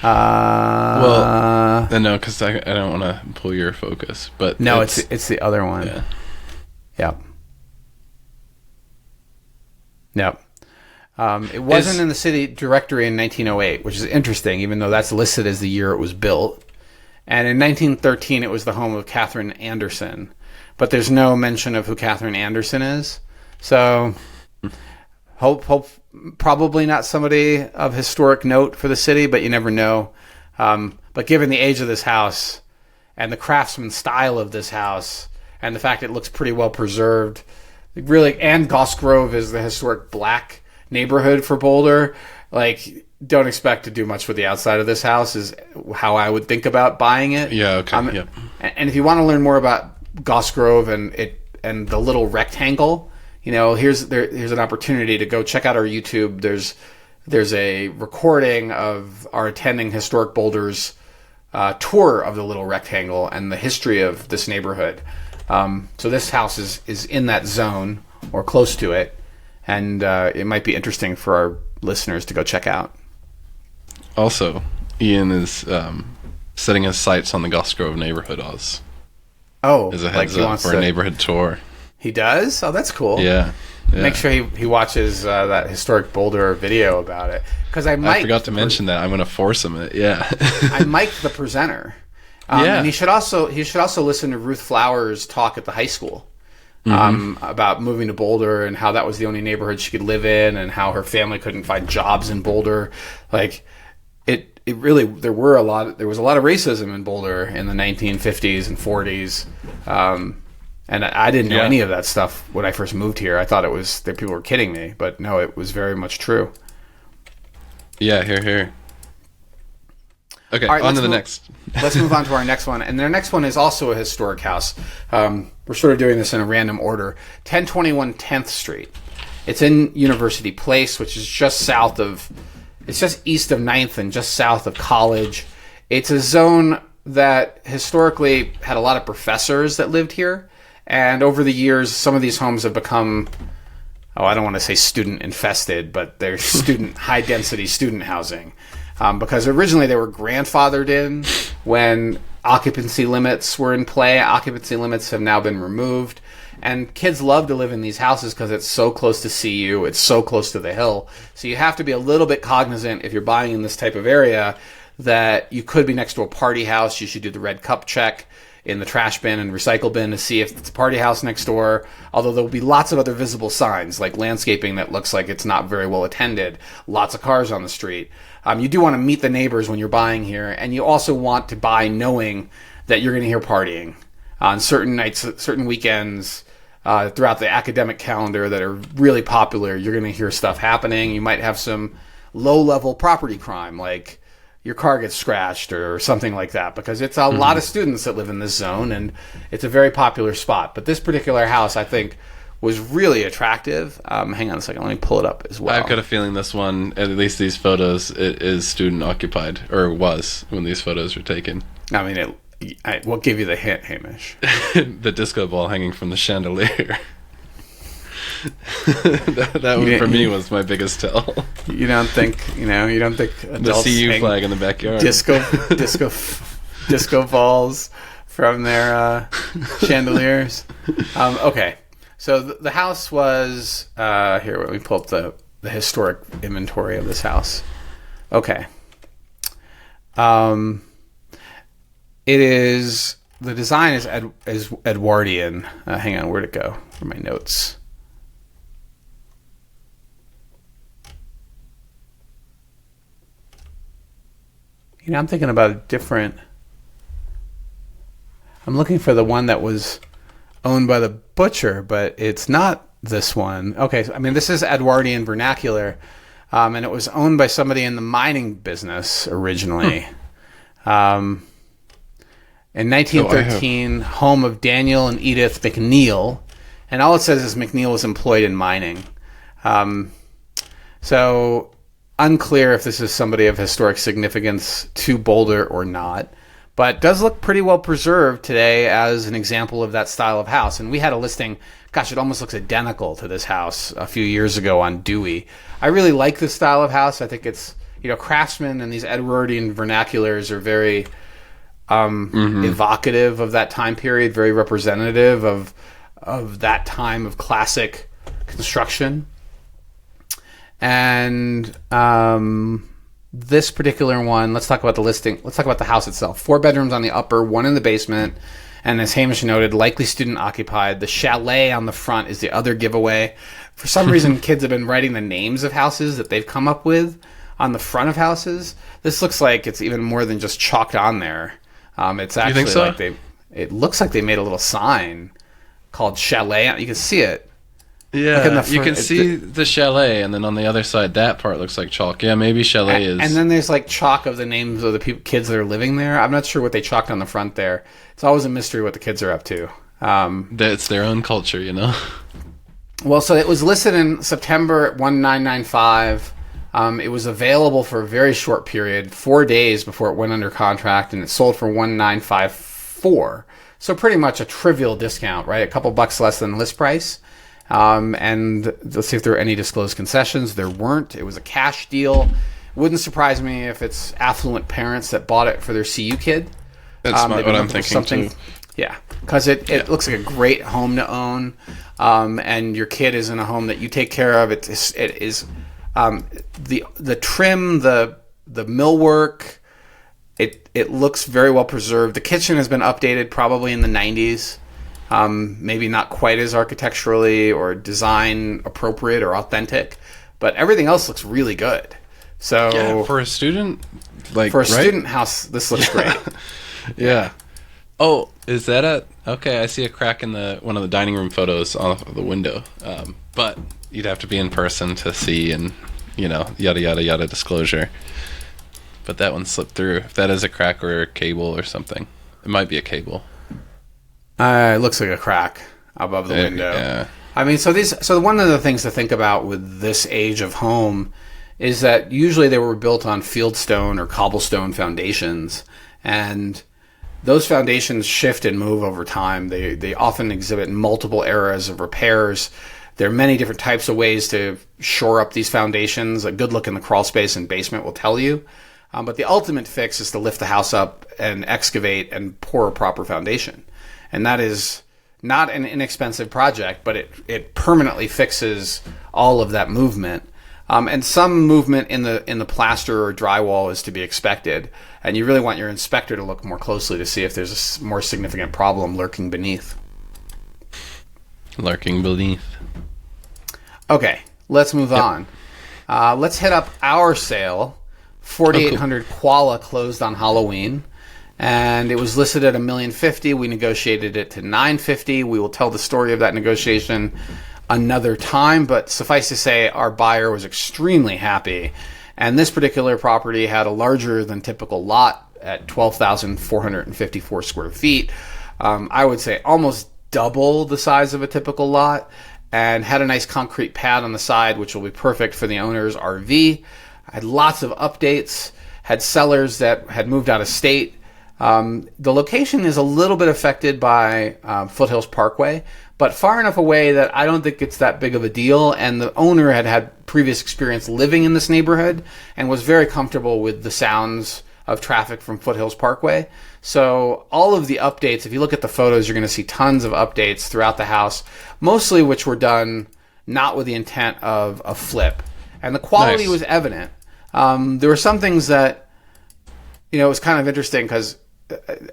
No, because I don't want to pull your focus, but no, it's the other one. Yep. It wasn't in the city directory in 1908, which is interesting, even though that's listed as the year it was built. And in 1913, it was the home of Catherine Anderson, but there's no mention of who Catherine Anderson is. So, hope probably not somebody of historic note for the city, but you never know. But given the age of this house and the craftsman style of this house and the fact it looks pretty well preserved, really, and Goss Grove is the historic black neighborhood for Boulder, like, don't expect to do much with the outside of this house is how I would think about buying it. Yeah, okay. Yep. And if you want to learn more about Goss Grove and the little rectangle, here's an opportunity to go check out our YouTube. There's a recording of our attending Historic Boulder's tour of the little rectangle and the history of this neighborhood. So this house is in that zone or close to it, and it might be interesting for our listeners to go check out. Also, Ian is setting his sights on the Goss Grove neighborhood, Oz. Oh, as a heads up for a neighborhood tour. He does? Oh, that's cool. Yeah. Make sure he watches that Historic Boulder video about it. Because I forgot to mention that. I'm going to force him it. Yeah. I mic'd the presenter. And he should also listen to Ruth Flowers' talk at the high school. about moving to Boulder and how that was the only neighborhood she could live in, and how her family couldn't find jobs in Boulder. Like it really, there was a lot of racism in Boulder in the 1950s and 40s. And I didn't know any of that stuff when I first moved here. I thought it was that people were kidding me, but no, it was very much true. Yeah, here. Okay, right, on to the next. Let's move on to our next one. And the next one is also a historic house. We're sort of doing this in a random order. 1021 10th Street. It's in University Place, which is just east of 9th and just south of College. It's a zone that historically had a lot of professors that lived here. And over the years, some of these homes have become, I don't want to say student infested, but they're high density student housing. Because originally they were grandfathered in when occupancy limits were in play. Occupancy limits have now been removed. And kids love to live in these houses because it's so close to CU. It's so close to the hill. So you have to be a little bit cognizant if you're buying in this type of area that you could be next to a party house. You should do the red cup check in the trash bin and recycle bin to see if it's a party house next door. Although there will be lots of other visible signs, like landscaping that looks like it's not very well attended, lots of cars on the street. You do want to meet the neighbors when you're buying here, and you also want to buy knowing that you're going to hear partying on certain nights, certain weekends, throughout the academic calendar that are really popular. You're going to hear stuff happening. You might have some low-level property crime, like your car gets scratched or something like that, because it's a lot of students that live in this zone, and it's a very popular spot. But this particular house, I think, was really attractive. Hang on a second, let me pull it up as well. I've got a feeling this one, at least these photos, it is student occupied, or was when these photos were taken. I mean, we'll give you the hint, Hamish. The disco ball hanging from the chandelier. that one for me was my biggest tell. You don't think adults the CU flag in the backyard, disco balls from their chandeliers. Okay, so the house was here. Let me pull up the historic inventory of this house. Okay, it is, the design is Edwardian. Hang on, where'd it go? For my notes. I'm thinking about a different. I'm looking for the one that was owned by the butcher, but it's not this one. Okay, so, I mean, this is Edwardian vernacular, and it was owned by somebody in the mining business originally. In 1913, home of Daniel and Edith McNeil, and all it says is McNeil was employed in mining. So unclear if this is somebody of historic significance to Boulder or not, but does look pretty well preserved today as an example of that style of house. And we had a listing, gosh, it almost looks identical to this house a few years ago on Dewey. I really like this style of house. I think it's, craftsmen and these Edwardian vernaculars are very evocative of that time period, very representative of that time of classic construction. And this particular one, let's talk about the listing. Let's talk about the house itself. 4 bedrooms on the upper, 1 in the basement. And as Hamish noted, likely student occupied. The chalet on the front is the other giveaway. For some reason, kids have been writing the names of houses that they've come up with on the front of houses. This looks like it's even more than just chalked on there. It's actually, you think so? Like it looks like they made a little sign called chalet. You can see it. Yeah, you can see the chalet, and then on the other side, that part looks like chalk. Yeah, maybe chalet is. And then there's like chalk of the names of the kids that are living there. I'm not sure what they chalked on the front there. It's always a mystery what the kids are up to. It's their own culture, Well, so it was listed in September at 1995. It was available for a very short period, 4 days before it went under contract, and it sold for $1,954. So pretty much a trivial discount, right? A couple bucks less than list price. And let's see if there were any disclosed concessions. There weren't. It was a cash deal. Wouldn't surprise me if it's affluent parents that bought it for their CU kid. That's what I'm thinking too. Yeah, because it looks like a great home to own, and your kid is in a home that you take care of. It is the trim, the millwork. It looks very well preserved. The kitchen has been updated probably in the 90s. Maybe not quite as architecturally or design appropriate or authentic, but everything else looks really good. So Yeah, for a student, like for a right? student house, this looks great. Yeah. Oh, is that okay? I see a crack in one of the dining room photos off of the window. But you'd have to be in person to see, and yada yada yada disclosure. But that one slipped through. If that is a crack or a cable or something, it might be a cable. It looks like a crack above the window. Yeah. I mean, so one of the things to think about with this age of home is that usually they were built on fieldstone or cobblestone foundations, and those foundations shift and move over time. They often exhibit multiple eras of repairs. There are many different types of ways to shore up these foundations. A good look in the crawl space and basement will tell you. But the ultimate fix is to lift the house up and excavate and pour a proper foundation. And that is not an inexpensive project, but it permanently fixes all of that movement. And some movement in the plaster or drywall is to be expected. And you really want your inspector to look more closely to see if there's a more significant problem lurking beneath. Lurking beneath. Okay, let's move on. Let's hit up our sale. 4,800 Qualla closed on Halloween, and it was listed at $1,050,000. We negotiated it to $950,000. We will tell the story of that negotiation another time, but suffice to say, our buyer was extremely happy, and this particular property had a larger than typical lot at 12,454 square feet. I would say almost double the size of a typical lot, and had a nice concrete pad on the side, which will be perfect for the owner's RV. Had lots of updates, had sellers that had moved out of state. The location is a little bit affected by Foothills Parkway, but far enough away that I don't think it's that big of a deal. And the owner had previous experience living in this neighborhood and was very comfortable with the sounds of traffic from Foothills Parkway. So all of the updates, if you look at the photos, you're going to see tons of updates throughout the house, mostly which were done not with the intent of a flip. And the quality was evident. There were some things that, it was kind of interesting because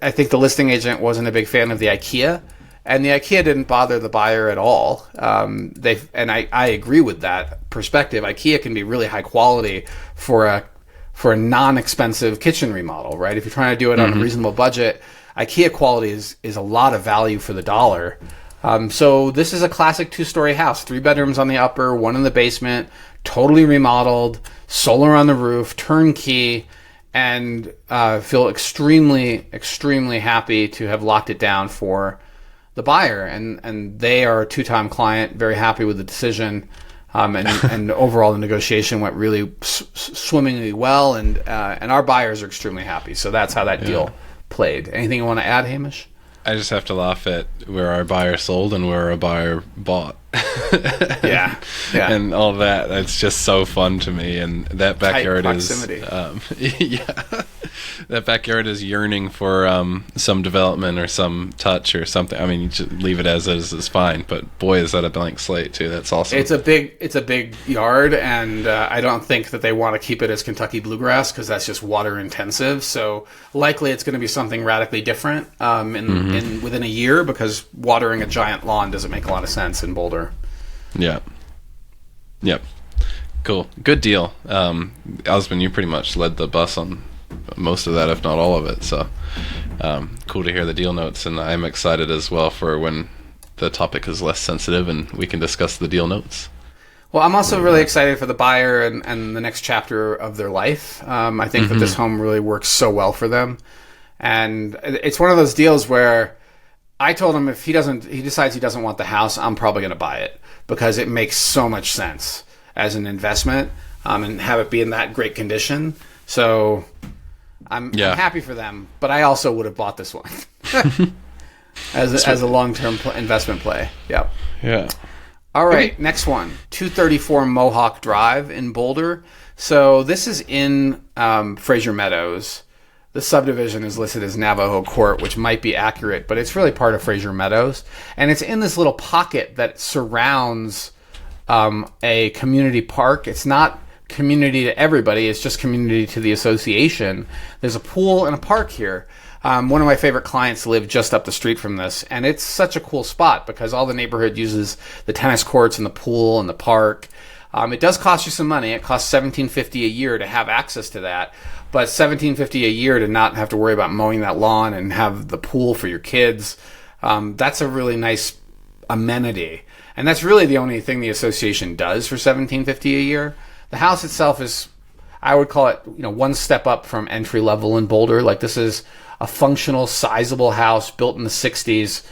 I think the listing agent wasn't a big fan of the IKEA, and the IKEA didn't bother the buyer at all. I agree with that perspective. IKEA can be really high quality for a non-expensive kitchen remodel, right? If you're trying to do it on a reasonable budget, IKEA quality is a lot of value for the dollar. So this is a classic 2-story house, 3 bedrooms on the upper, 1 in the basement, totally remodeled, solar on the roof, turnkey, and feel extremely, extremely happy to have locked it down for the buyer. And they are a 2-time client, very happy with the decision. And overall, the negotiation went really swimmingly well, and our buyers are extremely happy. So that's how that deal played. Anything you want to add, Hamish? I just have to laugh at where our buyer sold and where our buyer bought. Yeah. And all that. It's just so fun to me. And that backyard that backyard is yearning for some development or some touch or something. I mean, you just leave it as is fine. But boy, is that a blank slate too. That's awesome. It's a big yard, and I don't think that they want to keep it as Kentucky bluegrass because that's just water intensive. So likely it's going to be something radically different within a year, because watering a giant lawn doesn't make a lot of sense in Boulder. Yeah. Yep. Cool. Good deal. Osmond, you pretty much led the bus on most of that, if not all of it. So cool to hear the deal notes, and I'm excited as well for when the topic is less sensitive and we can discuss the deal notes. Well, I'm also really excited for the buyer and the next chapter of their life. I think that this home really works so well for them. And it's one of those deals where I told him if he decides he doesn't want the house, I'm probably going to buy it, because it makes so much sense as an investment, and have it be in that great condition. So I'm happy for them, but I also would have bought this one as a long-term investment play. Yep. Yeah. All right, next one, 234 Mohawk Drive in Boulder. So this is in Fraser Meadows. The subdivision is listed as Navajo Court, which might be accurate, but it's really part of Fraser Meadows. And it's in this little pocket that surrounds a community park. It's not community to everybody. It's just community to the association. There's a pool and a park here. One of my favorite clients lived just up the street from this, and it's such a cool spot because all the neighborhood uses the tennis courts and the pool and the park. It does cost you some money. It costs $17.50 a year to have access to that, but $17.50 a year to not have to worry about mowing that lawn and have the pool for your kids. That's a really nice amenity, and that's really the only thing the association does for $17.50 a year. The house itself is, I would call it, one step up from entry level in Boulder. Like, this is a functional, sizable house built in the 60s.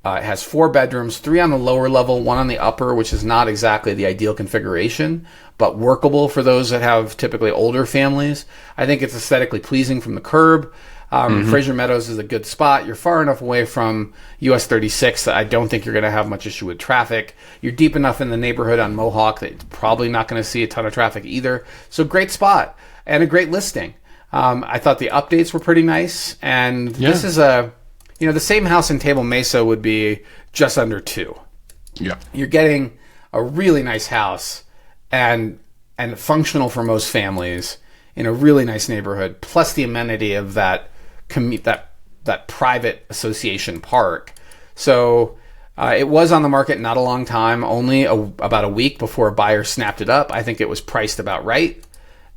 It has 4 bedrooms, 3 on the lower level, 1 on the upper, which is not exactly the ideal configuration, but workable for those that have typically older families. I think it's aesthetically pleasing from the curb. Fraser Meadows is a good spot. You're far enough away from US 36 that I don't think you're going to have much issue with traffic. You're deep enough in the neighborhood on Mohawk that you're probably not going to see a ton of traffic either. So great spot and a great listing. I thought the updates were pretty nice, and this is the same house in Table Mesa would be just under 2. Yeah. You're getting a really nice house and functional for most families in a really nice neighborhood, plus the amenity of that private association park. So it was on the market not a long time, only about a week before a buyer snapped it up. I think it was priced about right,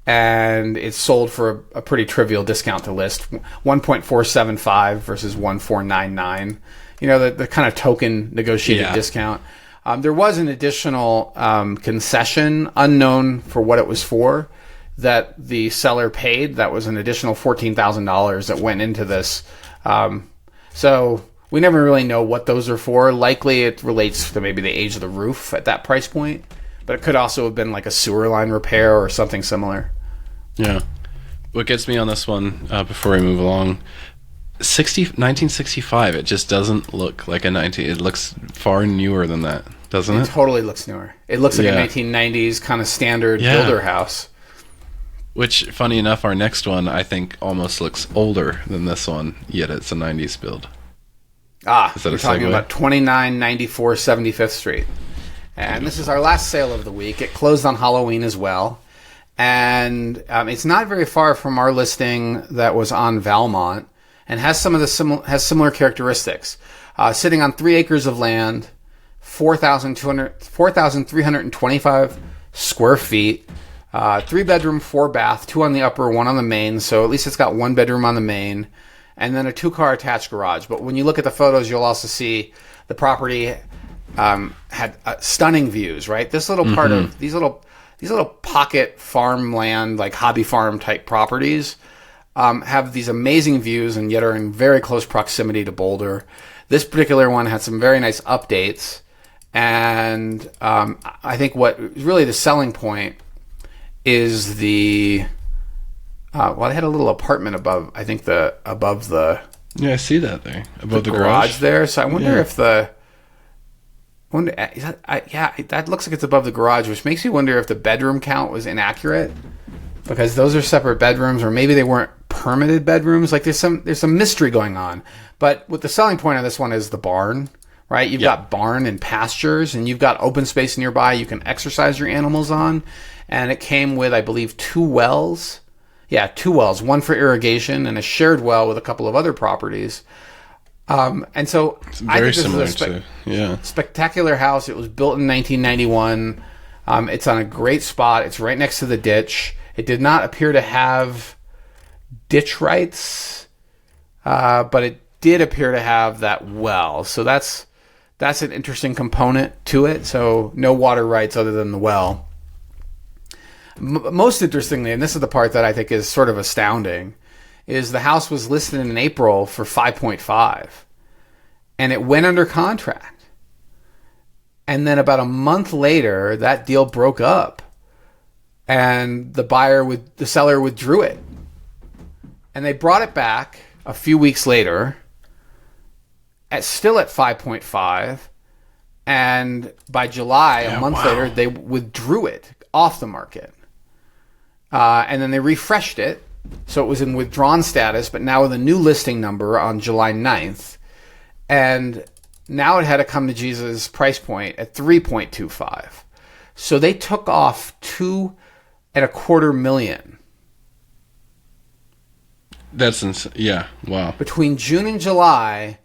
and it's sold for a pretty trivial discount to list, 1.475 versus 1.499. The kind of token negotiated discount. There was an additional concession, unknown for what it was for, that the seller paid. That was an additional $14,000 that went into this. So we never really know what those are for. Likely it relates to maybe the age of the roof at that price point, but it could also have been like a sewer line repair or something similar. Yeah. What gets me on this one, before we move along, 1965, it just doesn't look like a 19. It looks far newer than that, doesn't it? It totally looks newer. It looks like a 1990s kind of standard builder house. Which, funny enough, our next one, I think, almost looks older than this one, yet it's a 90s build. We're talking about 2994 75th Street. And this is our last sale of the week. It closed on Halloween as well. And it's not very far from our listing that was on Valmont, and has some of the similar characteristics. Sitting on 3 acres of land, 4,325 square feet, 3 bedroom, 4 bath, 2 on the upper, 1 on the main. So at least it's got 1 bedroom on the main, and then a 2-car attached garage. But when you look at the photos, you'll also see the property had stunning views. Right, this little part of these little pocket farmland, like hobby farm type properties, have these amazing views and yet are in very close proximity to Boulder. This particular one had some very nice updates, and I think what really the selling point is they had a little apartment above. I think above the I see that there above the garage there. So I wonder if that looks like it's above the garage, which makes me wonder if the bedroom count was inaccurate, because those are separate bedrooms, or maybe they weren't permitted bedrooms. Like there's some mystery going on. But what the selling point of this one is the barn, right? You've got barn and pastures, and you've got open space nearby you can exercise your animals on. And it came with, I believe, 2 wells. Yeah, 2 wells, 1 for irrigation and a shared well with a couple of other properties. And so I think this is a spectacular house. It was built in 1991. It's on a great spot. It's right next to the ditch. It did not appear to have ditch rights, but it did appear to have that well. So that's an interesting component to it. So no water rights other than the well. Most interestingly, and this is the part that I think is sort of astounding, is the house was listed in April for 5.5, and it went under contract. And then about a month later, that deal broke up, and the seller withdrew it. And they brought it back a few weeks later, still at 5.5, and by July, a month later, they withdrew it off the market. And then they refreshed it, so it was in withdrawn status, but now with a new listing number on July 9th. And now it had to come to Jesus' price point at 3.25. So they took off $2.25 million. That's yeah. Wow. Between June and July,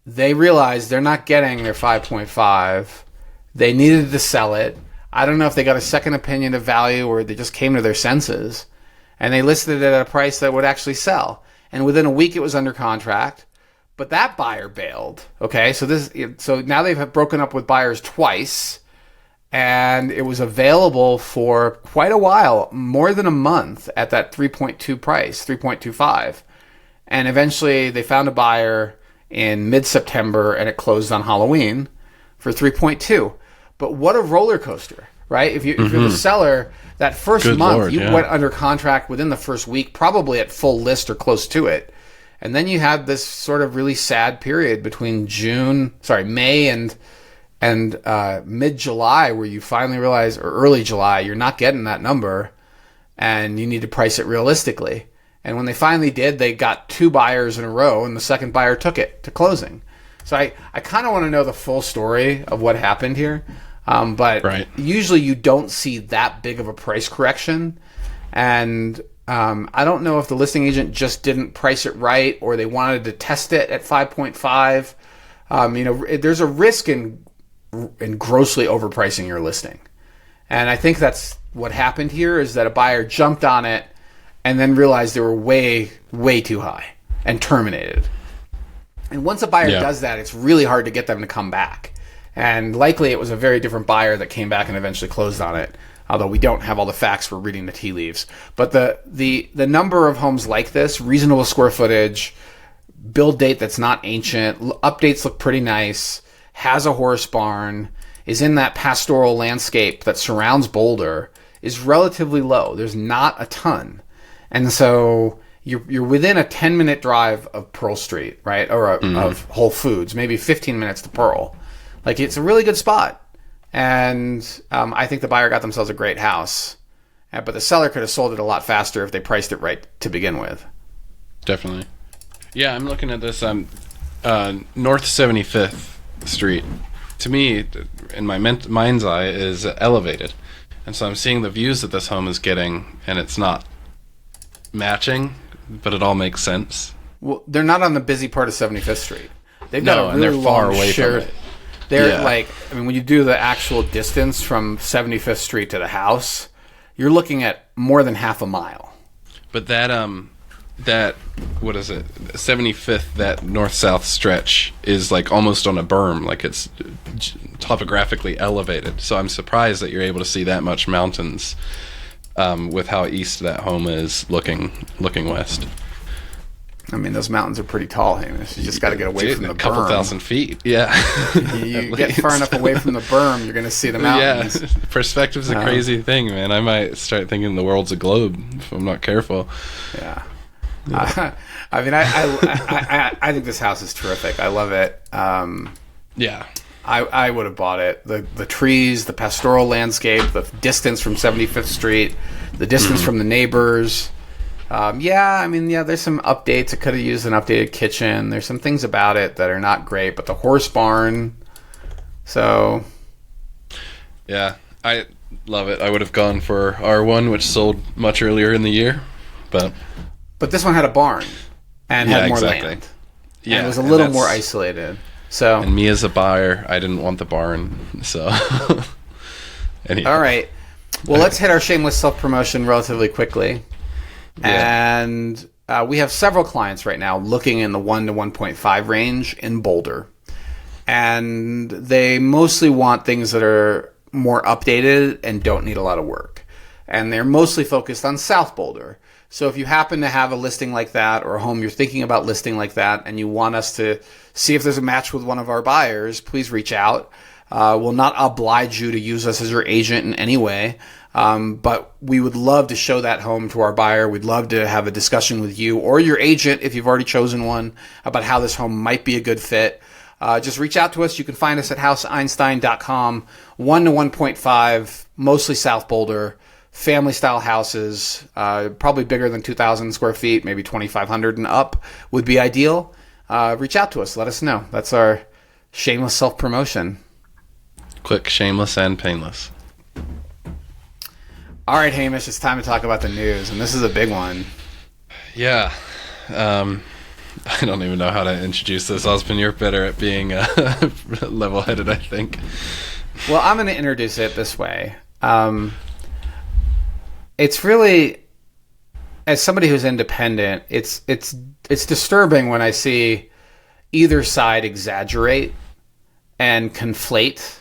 they realized they're not getting their 5.5. They needed to sell it. I don't know if they got a second opinion of value or they just came to their senses. And they listed it at a price that would actually sell. And within a week, it was under contract. But that buyer bailed. Okay, so now they've broken up with buyers twice. And it was available for quite a while, more than a month at that 3.2 price, 3.25. And eventually they found a buyer in mid-September and it closed on Halloween for 3.2. But what a roller coaster, right? If you're the seller, that first month, you went under contract within the first week, probably at full list or close to it. And then you had this sort of really sad period between May and mid-July where you finally realize, or early July, you're not getting that number and you need to price it realistically. And when they finally did, they got 2 buyers in a row and the second buyer took it to closing. So I kind of want to know the full story of what happened here. But usually you don't see that big of a price correction. And I don't know if the listing agent just didn't price it right or they wanted to test it at 5.5. There's a risk in grossly overpricing your listing. And I think that's what happened here is that a buyer jumped on it and then realized they were way, way too high and terminated. And once a buyer does that, it's really hard to get them to come back. And likely it was a very different buyer that came back and eventually closed on it, although we don't have all the facts. We're reading the tea leaves. But the number of homes like this, reasonable square footage, build date that's not ancient, updates look pretty nice, has a horse barn, is in that pastoral landscape that surrounds Boulder, is relatively low. There's not a ton. And so you're within a 10-minute drive of Pearl Street, right? Or of Whole Foods, maybe 15 minutes to Pearl. Like, it's a really good spot. And I think the buyer got themselves a great house. But the seller could have sold it a lot faster if they priced it right to begin with. Definitely. Yeah, I'm looking at this. North 75th Street. To me, in my mind's eye, is elevated. And so I'm seeing the views that this home is getting, and it's not matching, but it all makes sense. Well, they're not on the busy part of 75th Street. They've got a really and they're far away from it. They're when you do the actual distance from 75th Street to the house, you're looking at more than half a mile. But that what is it? 75th, that north-south stretch is like almost on a berm, like it's topographically elevated. So I'm surprised that you're able to see that much mountains with how east that home is looking west. I mean, those mountains are pretty tall, Hamish. You just got to get away from the berm. A couple thousand feet, yeah. You get far enough away from the berm, you're going to see the mountains. Yeah, perspective's a crazy thing, man. I might start thinking the world's a globe if I'm not careful. Yeah. I mean, I think this house is terrific. I love it. Yeah. I would have bought it. The trees, the pastoral landscape, the distance from 75th Street, the distance from the neighbors. There's some updates. It could have used an updated kitchen. There's some things about it that are not great, but the horse barn. So, yeah, I love it. I would have gone for R1, which sold much earlier in the year, but this one had a barn and had more land. Yeah, and it was a little more isolated. So, and me as a buyer, I didn't want the barn. So, anyway. All right. Well, let's hit our shameless self-promotion relatively quickly. Yeah. And we have several clients right now looking in the 1 to 1.5 range in Boulder. And they mostly want things that are more updated and don't need a lot of work. And they're mostly focused on South Boulder. So if you happen to have a listing like that or a home you're thinking about listing like that and you want us to see if there's a match with one of our buyers, please reach out. We'll not oblige you to use us as your agent in any way. But we would love to show that home to our buyer. We'd love to have a discussion with you or your agent if you've already chosen one about how this home might be a good fit. Just reach out to us. You can find us at houseeinstein.com. 1 to 1.5, mostly South Boulder, family style houses, probably bigger than 2,000 square feet, maybe 2,500 and up would be ideal. Reach out to us. Let us know. That's our shameless self-promotion. Quick, shameless, and painless. All right, Hamish, it's time to talk about the news, and this is a big one. Yeah. I don't even know how to introduce this. Osman, you're better at being level-headed, I think. Well, I'm going to introduce it this way. It's really, as somebody who's independent, it's disturbing when I see either side exaggerate and conflate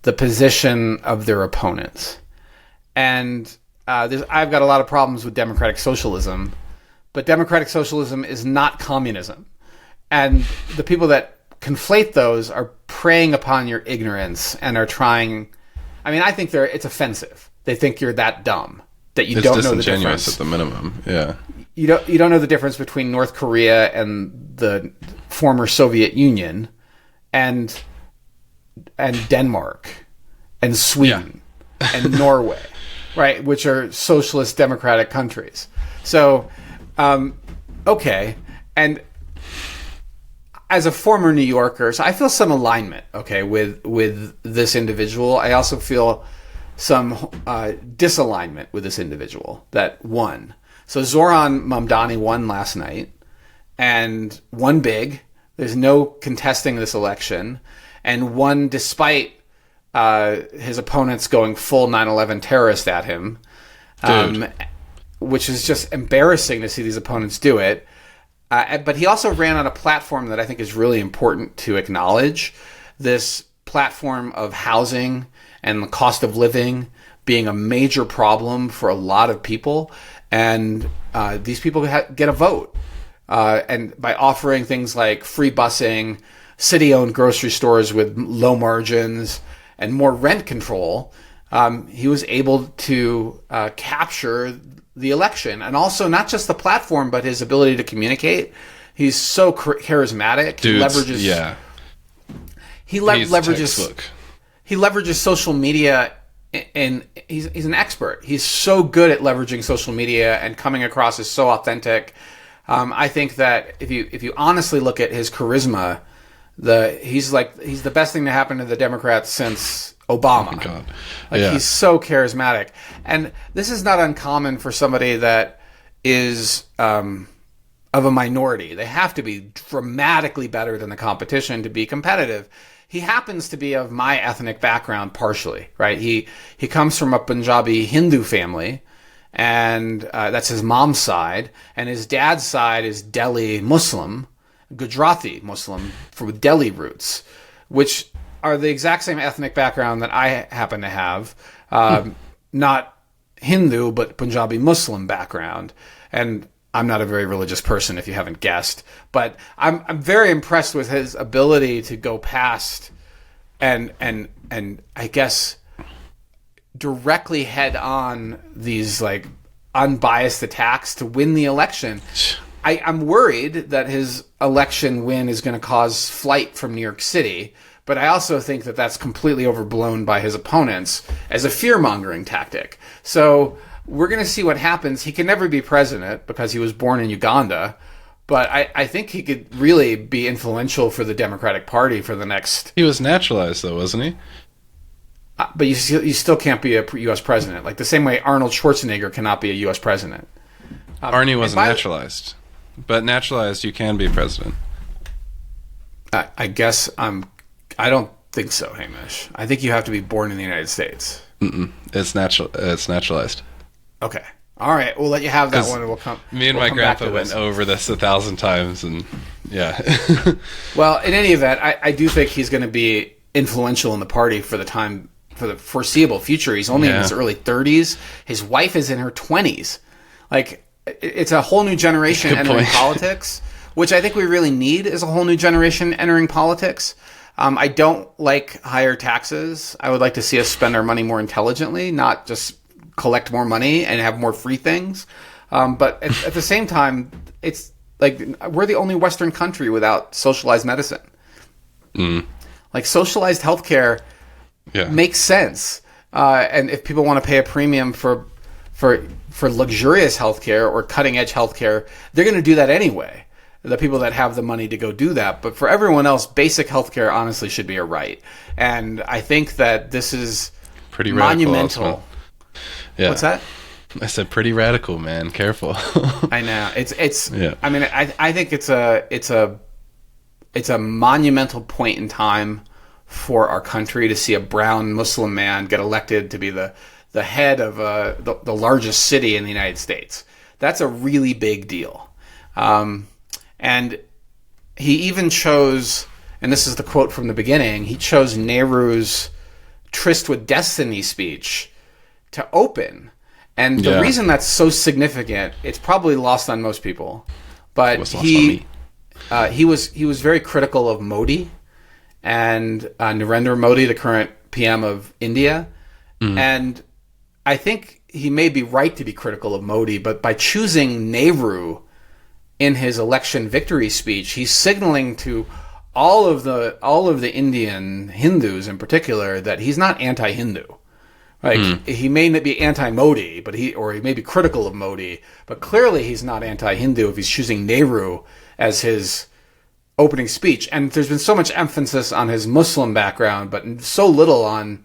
the position of their opponents. And I've got a lot of problems with democratic socialism, but democratic socialism is not communism. And the people that conflate those are preying upon your ignorance and are trying. I mean, I think it's offensive. They think you're that dumb that you don't know the difference. It's disingenuous at the minimum. Yeah. You don't know the difference between North Korea and the former Soviet Union, and Denmark, and Sweden, and Norway, right? Which are socialist democratic countries. So, okay, and as a former New Yorker, so I feel some alignment, okay, with this individual. I also feel some disalignment with this individual that won. So Zoran Mamdani won last night and won big. There's no contesting this election, and won despite his opponents going full 9/11 terrorist at him, which is just embarrassing to see these opponents do it. But he also ran on a platform that I think is really important to acknowledge, this platform of housing and the cost of living being a major problem for a lot of people. And these people get a vote. And by offering things like free busing, city-owned grocery stores with low margins, and more rent control, he was able to capture the election. And also not just the platform, but his ability to communicate. He's so charismatic. He leverages social media, and he's an expert. He's so good at leveraging social media and coming across as so authentic. I think that if you honestly look at his charisma, he's the best thing to happen to the Democrats since Obama. Oh my God. He's so charismatic. And this is not uncommon for somebody that is of a minority. They have to be dramatically better than the competition to be competitive. He happens to be of my ethnic background partially, right? He comes from a Punjabi Hindu family, and that's his mom's side, and his dad's side is Delhi Muslim, Gujarati Muslim with Delhi roots, which are the exact same ethnic background that I happen to have. Not Hindu, but Punjabi Muslim background. And I'm not a very religious person, if you haven't guessed. But I'm very impressed with his ability to go past and I guess directly head on these like unbiased attacks to win the election. I'm worried that his election win is going to cause flight from New York City, but I also think that that's completely overblown by his opponents as a fear-mongering tactic. So we're going to see what happens. He can never be president because he was born in Uganda, but I think he could really be influential for the Democratic Party for the next... He was naturalized, though, wasn't he? But you still can't be a U.S. president. Like the same way Arnold Schwarzenegger cannot be a U.S. president. Arnie wasn't naturalized. But naturalized, you can be president. I guess I don't think so, Hamish. I think you have to be born in the United States. It's naturalized. Okay. All right. We'll let you have that one. Me and my grandpa went over this 1,000 times, and yeah. Well, in any event, I do think he's going to be influential in the party for the foreseeable future. He's only in his early 30s. His wife is in her 20s. Like, it's a whole new generation entering politics, which I think we really need is a whole new generation entering politics. I don't like higher taxes. I would like to see us spend our money more intelligently, not just collect more money and have more free things. But at the same time, it's like we're the only Western country without socialized medicine. Like socialized healthcare makes sense. And if people want to pay a premium for luxurious healthcare or cutting edge healthcare, they're going to do that anyway. The people that have the money to go do that. But for everyone else, basic healthcare honestly should be a right. And I think that this is pretty monumental. Yeah. What's that? I said pretty radical, man. Careful. I know. It's. Yeah. I mean, I think it's a monumental point in time for our country to see a brown Muslim man get elected to be the head of the largest city in the United States. That's a really big deal. And he even chose, and this is the quote from the beginning, he chose Nehru's Tryst with Destiny speech to open. And the reason that's so significant, it's probably lost on most people, but he was very critical of Modi and Narendra Modi, the current PM of India. And I think he may be right to be critical of Modi, but by choosing Nehru in his election victory speech, he's signaling to all of the Indian Hindus in particular that he's not anti-Hindu. Like he may not be anti-Modi, but he may be critical of Modi, but clearly he's not anti-Hindu if he's choosing Nehru as his opening speech. And there's been so much emphasis on his Muslim background, but so little on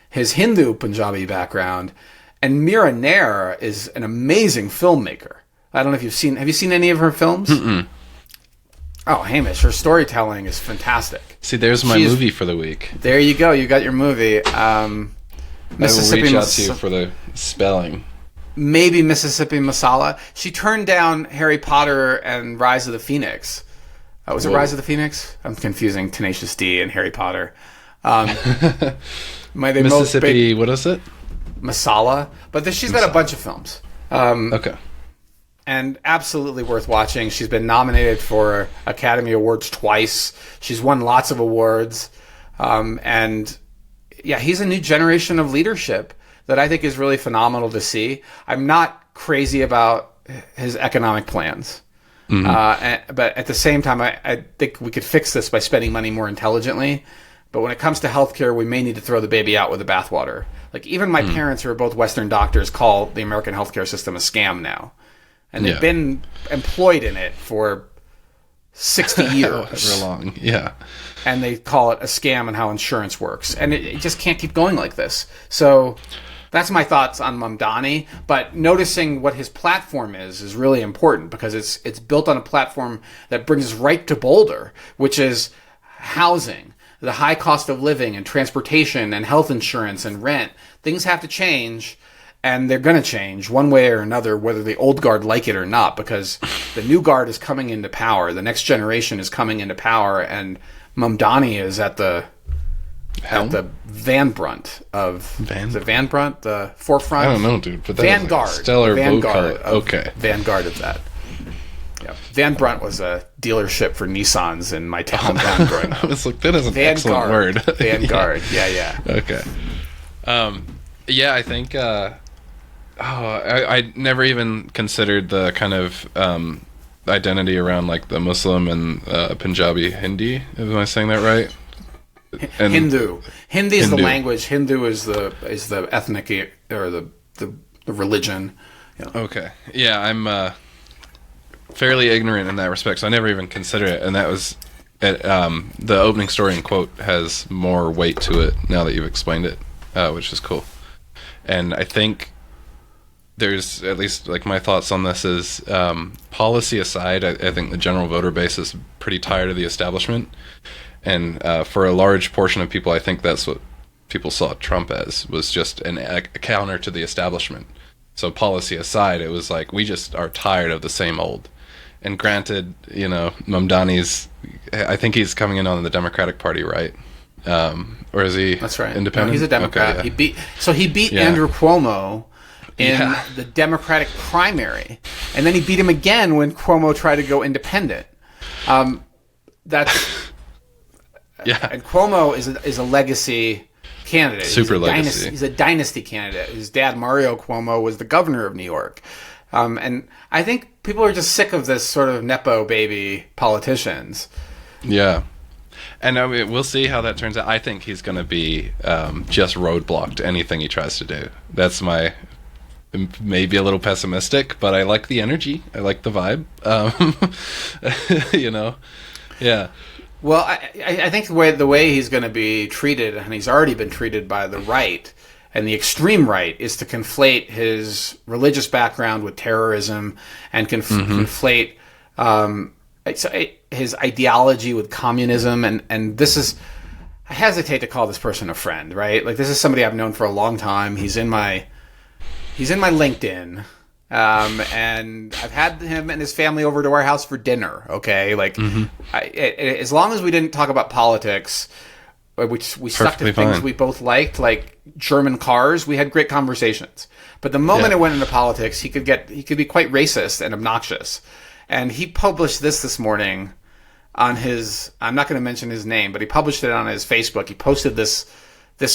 his Hindu Punjabi background. And Meera Nair is an amazing filmmaker. I don't know if have you seen any of her films? Mm-mm. Oh, Hamish, her storytelling is fantastic. See, there's my movie for the week. There you go. You got your movie. Mississippi. I will reach out to you for the spelling. Maybe Mississippi Masala. She turned down Harry Potter and Rise of the Phoenix. Was it Rise of the Phoenix? I'm confusing Tenacious D and Harry Potter. Mississippi, what is it? Masala. But she's got a bunch of films. Okay. And absolutely worth watching. She's been nominated for Academy Awards twice. She's won lots of awards. And yeah, he's a new generation of leadership that I think is really phenomenal to see. I'm not crazy about his economic plans. But at the same time, I think we could fix this by spending money more intelligently. But when it comes to healthcare, we may need to throw the baby out with the bathwater. Like even my parents, who are both Western doctors, call the American healthcare system a scam now. And they've been employed in it for 60 years. However long, yeah. And they call it a scam and how insurance works. And it just can't keep going like this. So that's my thoughts on Mamdani. But noticing what his platform is really important because it's built on a platform that brings us right to Boulder, which is housing, the high cost of living and transportation and health insurance and rent. Things have to change. And they're going to change one way or another, whether the old guard like it or not, because the new guard is coming into power. The next generation is coming into power, and Mamdani is at the vanguard of the forefront. I don't know, dude, but that vanguard, is like stellar vanguard, okay, vanguard of that. Yeah, Van Brunt was a dealership for Nissans in my hometown growing up. I was like, that is an excellent word. Vanguard, yeah. Okay. Yeah, I think. I never even considered the kind of identity around like the Muslim and Punjabi Hindi. Am I saying that right? And Hindu is the language. Hindu is the ethnic or the religion. Yeah. Okay. Yeah, I'm fairly ignorant in that respect, so I never even considered it. And that was the opening story and quote has more weight to it now that you've explained it, which is cool. And I think there's at least like my thoughts on this is policy aside, I think the general voter base is pretty tired of the establishment. And for a large portion of people, I think that's what people saw Trump as, was just a counter to the establishment. So policy aside, it was like, we just are tired of the same old. And granted, you know, Mamdani's, I think he's coming in on the Democratic Party, right? Or is he? That's right. Independent? No, he's a Democrat. Okay, yeah. He beat Andrew Cuomo in the Democratic primary, and then he beat him again when Cuomo tried to go independent. That's and Cuomo is a legacy candidate. Super legacy. He's a dynasty candidate. His dad Mario Cuomo was the governor of New York, and I think people are just sick of this sort of nepo baby politicians. Yeah. And I mean, we'll see how that turns out. I think he's going to be just roadblocked to anything he tries to do. That's my maybe a little pessimistic, but I like the energy. I like the vibe. You know, yeah. Well, I think the way he's going to be treated, and he's already been treated by the right, and the extreme right is to conflate his religious background with terrorism and conflate his ideology with communism. And this is, I hesitate to call this person a friend, right? Like, this is somebody I've known for a long time. He's in my LinkedIn. And I've had him and his family over to our house for dinner. Okay. Like, as long as we didn't talk about politics, we stuck to things we both liked, like German cars, we had great conversations. But the moment it went into politics, he could be quite racist and obnoxious. And he published this morning on his, I'm not going to mention his name, but he published it on his Facebook. He posted this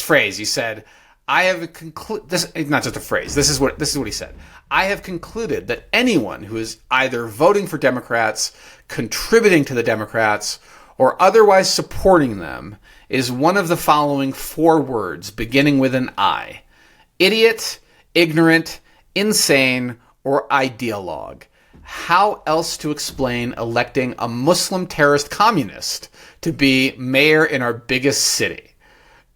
phrase. He said, I have concluded, this not just a phrase, this is what he said. I have concluded that anyone who is either voting for Democrats, contributing to the Democrats, or otherwise supporting them is one of the following 4 words beginning with an I: idiot, ignorant, insane, or ideologue. How else to explain electing a Muslim terrorist communist to be mayor in our biggest city?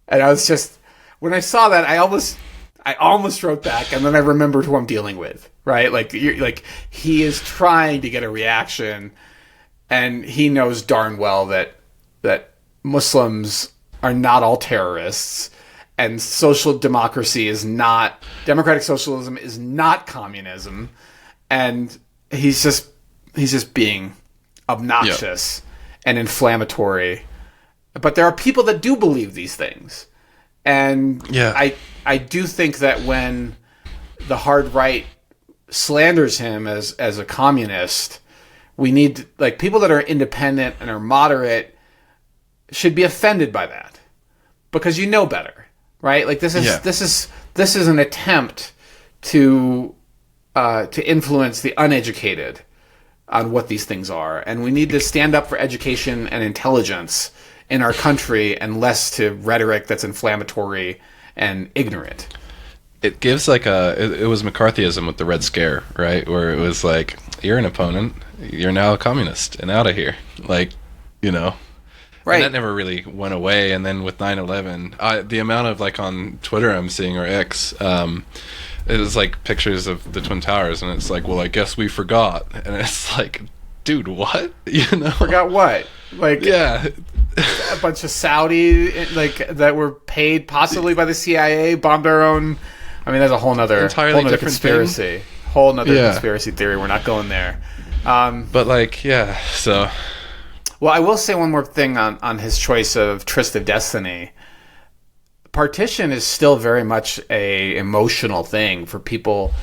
And I was just, when I saw that, I almost wrote back, and then I remembered who I'm dealing with, right? Like, he is trying to get a reaction, and he knows darn well that Muslims are not all terrorists, and social democracy is not, democratic socialism is not communism, and he's just being obnoxious and inflammatory. But there are people that do believe these things. And I do think that when the hard right slanders him as a communist, we need, like, people that are independent and are moderate should be offended by that, because you know better, right? Like, this is an attempt to influence the uneducated on what these things are, and we need to stand up for education and intelligence in our country, and less to rhetoric that's inflammatory and ignorant. It gives like it was McCarthyism with the Red Scare, right? Where it was like, you're an opponent, you're now a communist, and out of here. Like, you know. Right. And that never really went away. And then with 9/11, the amount of, like, on Twitter I'm seeing, or X, it was like pictures of the Twin Towers, and it's like, well, I guess we forgot. And it's like, dude, what? You know? Forgot what? Like, yeah. A bunch of Saudi, like, that were paid possibly by the CIA, bombed our own. I mean, that's a whole nother conspiracy. Thing. Whole nother conspiracy theory. We're not going there. But, like, yeah, so. Well, I will say one more thing on his choice of Tryst of Destiny. Partition is still very much a emotional thing for people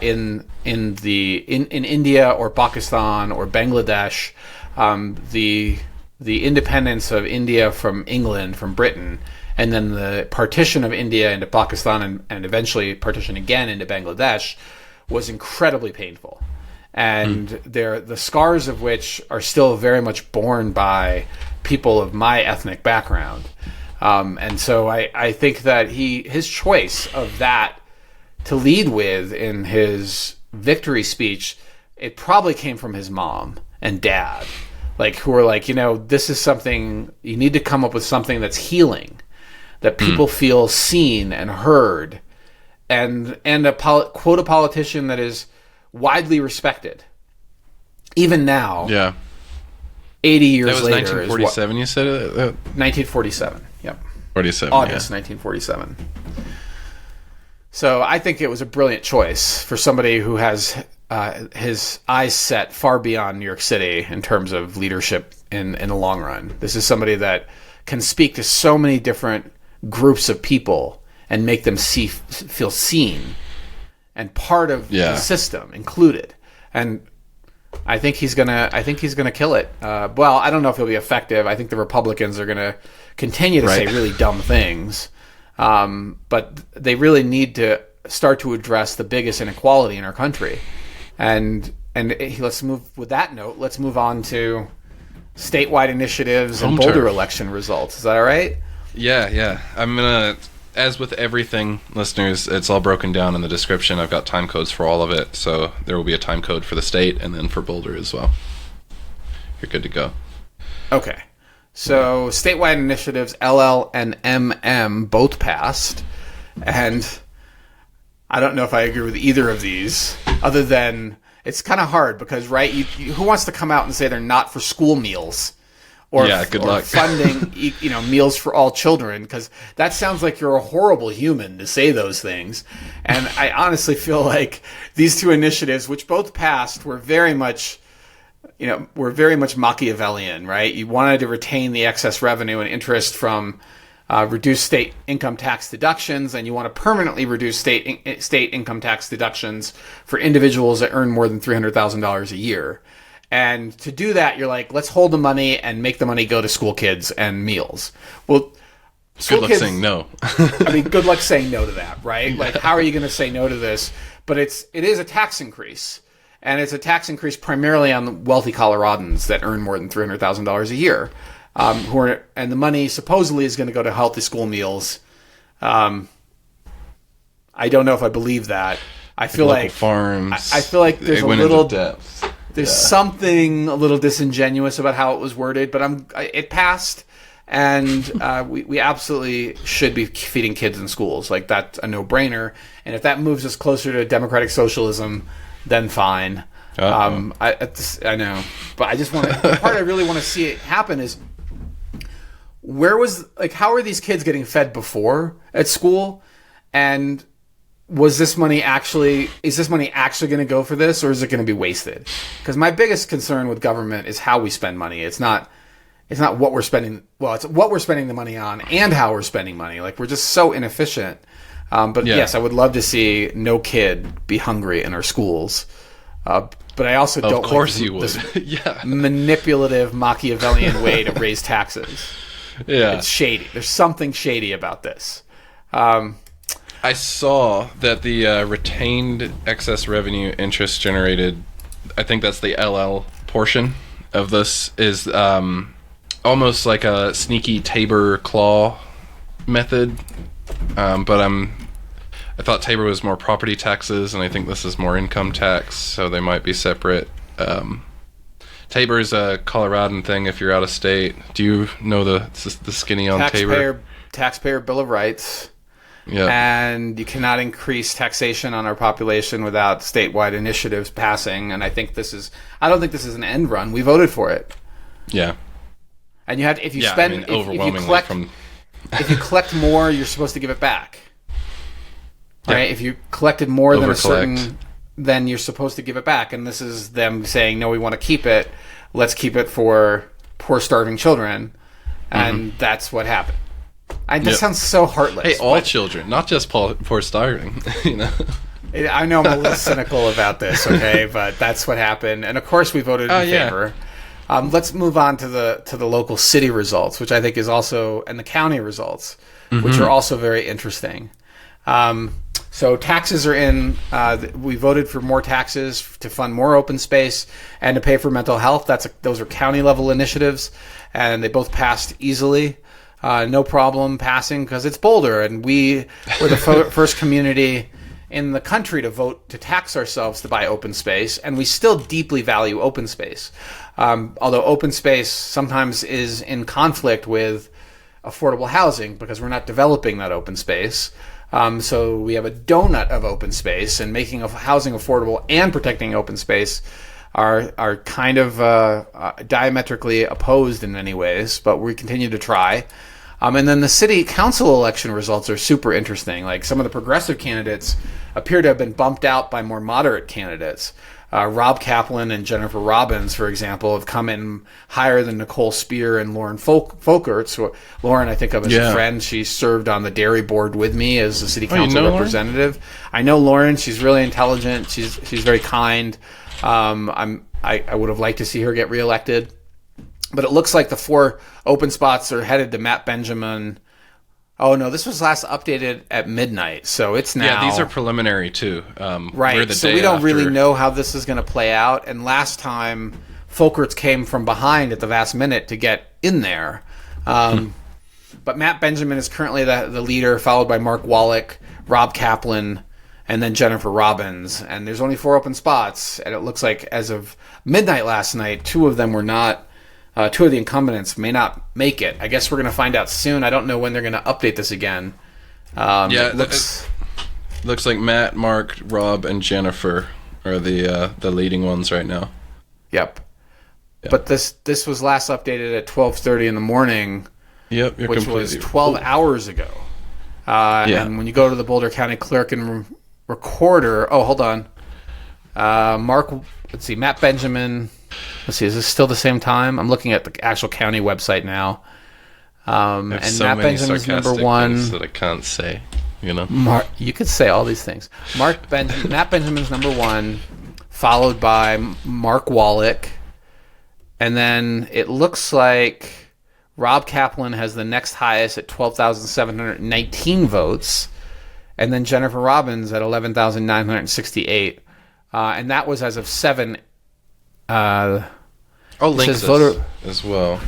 in India or Pakistan or Bangladesh. The independence of India from England, from Britain, and then the partition of India into Pakistan and eventually partition again into Bangladesh was incredibly painful. And the scars of which are still very much borne by people of my ethnic background. And so I think that his choice of that to lead with in his victory speech, it probably came from his mom and dad, like, who were like, you know, this is something, you need to come up with something that's healing, that people feel seen and heard, and quote a politician that is widely respected. Even now, 80 years later. That was 1947, you said? 1947, yep. 47, August 1947. So I think it was a brilliant choice for somebody who has his eyes set far beyond New York City in terms of leadership in the long run. This is somebody that can speak to so many different groups of people and make them feel seen and part of the system included. And I think he's gonna kill it. Well, I don't know if he'll be effective. I think the Republicans are gonna continue to say really dumb things, but they really need to start to address the biggest inequality in our country. And let's move with that note. Let's move on to statewide initiatives and Boulder election results. Is that all right? Yeah. I'm gonna. As with everything, listeners, it's all broken down in the description. I've got time codes for all of it, so there will be a time code for the state and then for Boulder as well. You're good to go. Okay. So statewide initiatives, LL and MM, both passed. And I don't know if I agree with either of these, other than it's kind of hard because, right, who wants to come out and say they're not for school meals? Or, good luck. Funding, meals for all children, because that sounds like you're a horrible human to say those things. And I honestly feel like these two initiatives, which both passed, were very much Machiavellian, right? You wanted to retain the excess revenue and interest from reduced state income tax deductions, and you want to permanently reduce state income tax deductions for individuals that earn more than $300,000 a year. And to do that, you're like, let's hold the money and make the money go to school kids and meals. Well, good luck saying no. Good luck saying no to that, right? Yeah. Like, how are you going to say no to this? But it is a tax increase. And it's a tax increase primarily on wealthy Coloradans that earn more than $300,000 a year. And the money supposedly is going to go to healthy school meals. I don't know if I believe that. I feel like farms. I feel like there's a little depth. There's something a little disingenuous about how it was worded, but it passed, and we absolutely should be feeding kids in schools. Like, that's a no-brainer. And if that moves us closer to democratic socialism, then fine. I know, but I just want to. The part I really want to see it happen is how are these kids getting fed before at school, and is this money actually going to go for this, or is it going to be wasted? Because my biggest concern with government is how we spend money. It's not what we're spending. Well, it's what we're spending the money on and how we're spending money. Like, we're just so inefficient. Yes, I would love to see no kid be hungry in our schools. But I also don't. Of course, like you would. this manipulative Machiavellian way to raise taxes. Yeah, it's shady. There's something shady about this. I saw that the retained excess revenue interest generated, I think that's the LL portion of this, is almost like a sneaky Tabor claw method. But I thought Tabor was more property taxes, and I think this is more income tax, so they might be separate. Tabor is a Coloradan thing if you're out of state. Do you know the skinny on Tabor? Taxpayer Bill of Rights. Yeah. And you cannot increase taxation on our population without statewide initiatives passing. And I don't think this is an end run. We voted for it. Yeah. And you have to, if you collect more, you're supposed to give it back. Yeah. Right? If you collected more than a certain, then you're supposed to give it back. And this is them saying, no, we want to keep it. Let's keep it for poor, starving children. And that's what happened. This sounds so heartless. Hey, all children, not just poor starving. I know I'm a little cynical about this, okay, but that's what happened, and of course we voted in favor. Let's move on to the local city results, which I think is also, and the county results, which are also very interesting. So taxes are in. We voted for more taxes to fund more open space and to pay for mental health. Those are county level initiatives, and they both passed easily. No problem passing because it's Boulder, and we were the first community in the country to vote to tax ourselves to buy open space, and we still deeply value open space. Although open space sometimes is in conflict with affordable housing because we're not developing that open space. So we have a donut of open space, and making housing affordable and protecting open space are kind of diametrically opposed in many ways, but we continue to try. And then the city council election results are super interesting. Like, some of the progressive candidates appear to have been bumped out by more moderate candidates. Rob Kaplan and Jennifer Robbins, for example, have come in higher than Nicole Spear and Lauren Folkerts. So Lauren, I think of as a friend. She served on the dairy board with me as a city council representative. Lauren? I know Lauren. She's really intelligent. She's very kind. I would have liked to see her get reelected. But it looks like the 4 open spots are headed to Matt Benjamin. Oh, no, this was last updated at midnight, so it's now... Yeah, these are preliminary, too. Right, so we don't really know how this is going to play out. And last time, Folkerts came from behind at the last minute to get in there. But Matt Benjamin is currently the leader, followed by Mark Wallach, Rob Kaplan, and then Jennifer Robbins. And there's only 4 open spots, and it looks like as of midnight last night, 2 of them were not... 2 of the incumbents may not make it. I guess we're going to find out soon. I don't know when they're going to update this again. Yeah, it looks. looks like Matt, Mark, Rob, and Jennifer are the leading ones right now. Yep. But this was last updated at 12:30 in the morning. Yep, you're which was 12 hours ago. And when you go to the Boulder County Clerk and Recorder, hold on. Mark, let's see, Matt Benjamin. Let's see, is this still the same time? I'm looking at the actual county website now. And Matt Benjamin's number one. That I can't say, you know. You could say all these things. Matt Benjamin's number one, followed by Mark Wallach, and then it looks like Rob Kaplan has the next highest at 12,719 votes, and then Jennifer Robbins at 11,968, and that was as of 7. I'll link this as well.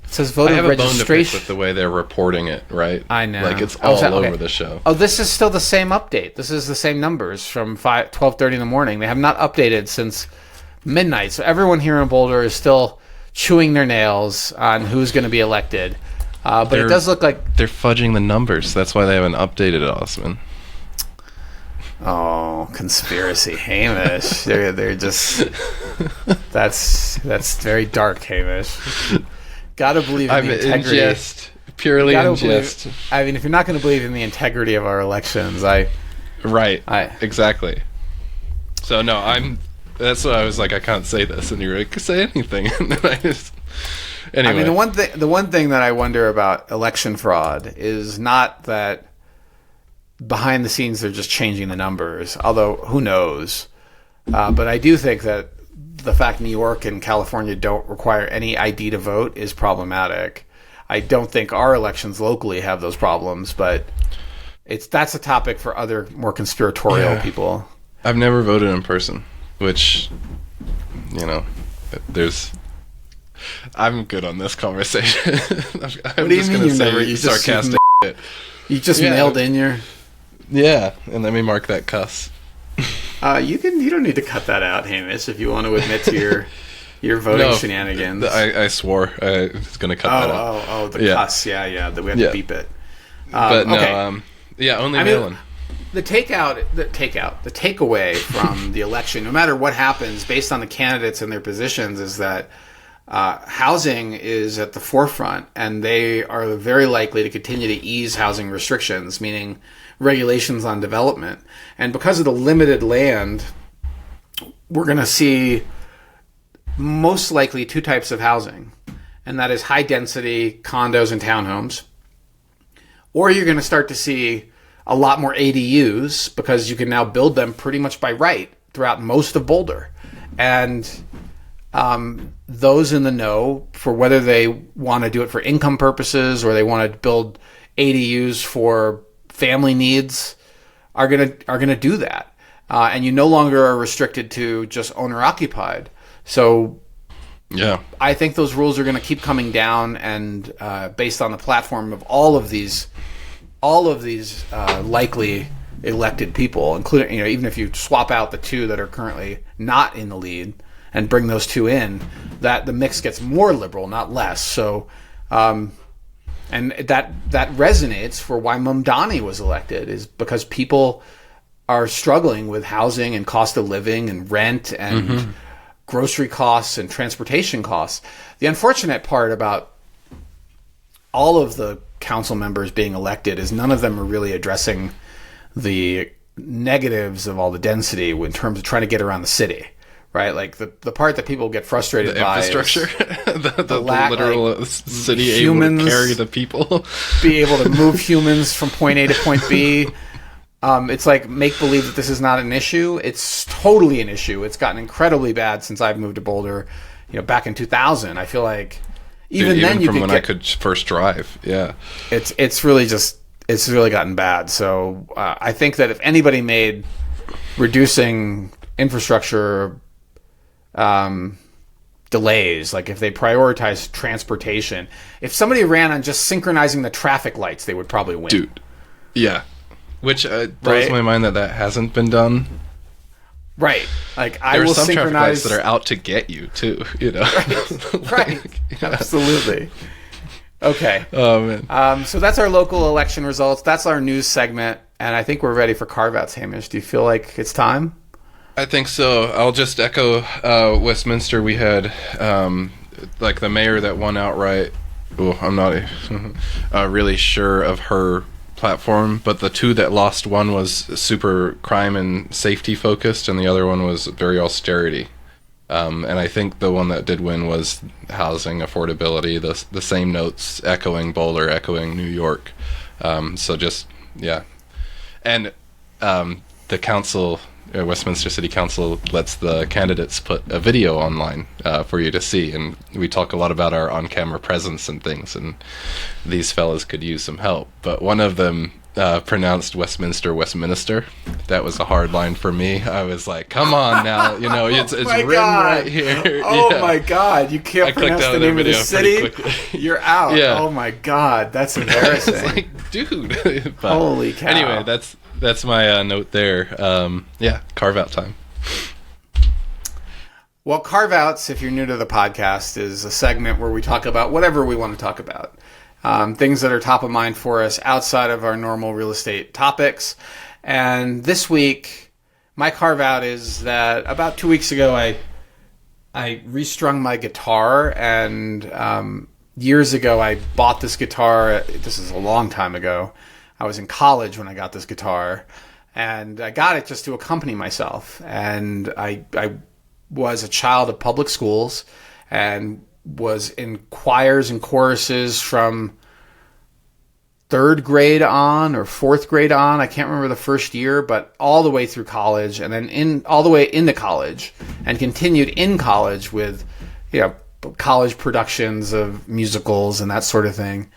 It says voter registration. I have a bone to pick with the way they're reporting it, right? I know. Like, it's all over the show. Oh, this is still the same update. This is the same numbers from 12:30 in the morning. They have not updated since midnight. So everyone here in Boulder is still chewing their nails on who's going to be elected. But it does look like they're fudging the numbers. That's why they haven't updated it, Osman. Oh, conspiracy, Hamish. They're just that's very dark, Hamish. Gotta believe in the integrity. In jest. Purely in jest. I mean, if you're not going to believe in the integrity of our elections, exactly. So no, that's why I was like, I can't say this, and you're like, say anything, and then I just. Anyway, I mean, the one thing that I wonder about election fraud is not that behind the scenes they're just changing the numbers, although who knows. But I do think that the fact New York and California don't require any ID to vote is problematic. I don't think our elections locally have those problems, but that's a topic for other more conspiratorial people. I've never voted in person, which, you know, I'm good on this conversation. What do you mean you've never? You sarcastic shit. You just mailed in your. Yeah, and let me mark that cuss. You don't need to cut that out, Hamish, if you want to admit to your voting shenanigans. I swore I was going to cut that out. The cuss, that we have to beep it. But okay. No, only mail-in. The takeaway from the election, no matter what happens, based on the candidates and their positions, is that housing is at the forefront, and they are very likely to continue to ease housing restrictions, meaning regulations on development. And because of the limited land, we're going to see most likely two types of housing, and that is high density condos and townhomes, or you're going to start to see a lot more ADUs because you can now build them pretty much by right throughout most of Boulder. And those in the know for whether they want to do it for income purposes or they want to build ADUs for family needs are gonna do that, and you no longer are restricted to just owner occupied. So, I think those rules are going to keep coming down, and based on the platform of all of these likely elected people, including even if you swap out the two that are currently not in the lead and bring those two in, that the mix gets more liberal, not less. So. And that resonates for why Mamdani was elected, is because people are struggling with housing and cost of living and rent and grocery costs and transportation costs. The unfortunate part about all of the council members being elected is none of them are really addressing the negatives of all the density in terms of trying to get around the city. Right, like the part that people get frustrated by infrastructure, the literal city humans, able to carry the people, be able to move humans from point A to point B. It's like make believe that this is not an issue. It's totally an issue. It's gotten incredibly bad since I've moved to Boulder. Back in 2000, I feel like even then you from could when I could first drive. Yeah, it's really gotten bad. So I think that if anybody made reducing infrastructure delays, like if they prioritize transportation, if somebody ran on just synchronizing the traffic lights, they would probably win. Dude, yeah, which blows my mind that hasn't been done. Right, like there are some traffic lights that are out to get you too. Right. Absolutely. Okay. Oh man. So that's our local election results. That's our news segment, and I think we're ready for Carveouts, Hamish. Do you feel like it's time? I think so. I'll just echo Westminster. We had like the mayor that won outright. Oh, I'm not really sure of her platform, but the two that lost, one was super crime and safety focused, and the other one was very austerity. And I think the one that did win was housing affordability. The same notes echoing Boulder, echoing New York. So just yeah, and the council. Westminster City Council lets the candidates put a video online for you to see, and we talk a lot about our on-camera presence and things, and these fellas could use some help. But one of them pronounced Westminster Westminster. That was a hard line for me. I was like, come on now, it's written right here. Oh my God, you can't pronounce the name of the city? You're out. Yeah. Oh my God, that's embarrassing. It's like, dude. But holy cow. Anyway, that's my note there. Carve-out time. Well, Carveouts, if you're new to the podcast, is a segment where we talk about whatever we want to talk about. Things that are top of mind for us outside of our normal real estate topics. And this week, my carve-out is that about 2 weeks ago, I restrung my guitar, and years ago, I bought this guitar. This is a long time ago. I was in college when I got this guitar, and I got it just to accompany myself. And I was a child of public schools and was in choirs and choruses from third grade on or fourth grade on. I can't remember the first year, but all the way through college, and then all the way into college, and continued in college with, college productions of musicals and that sort of thing.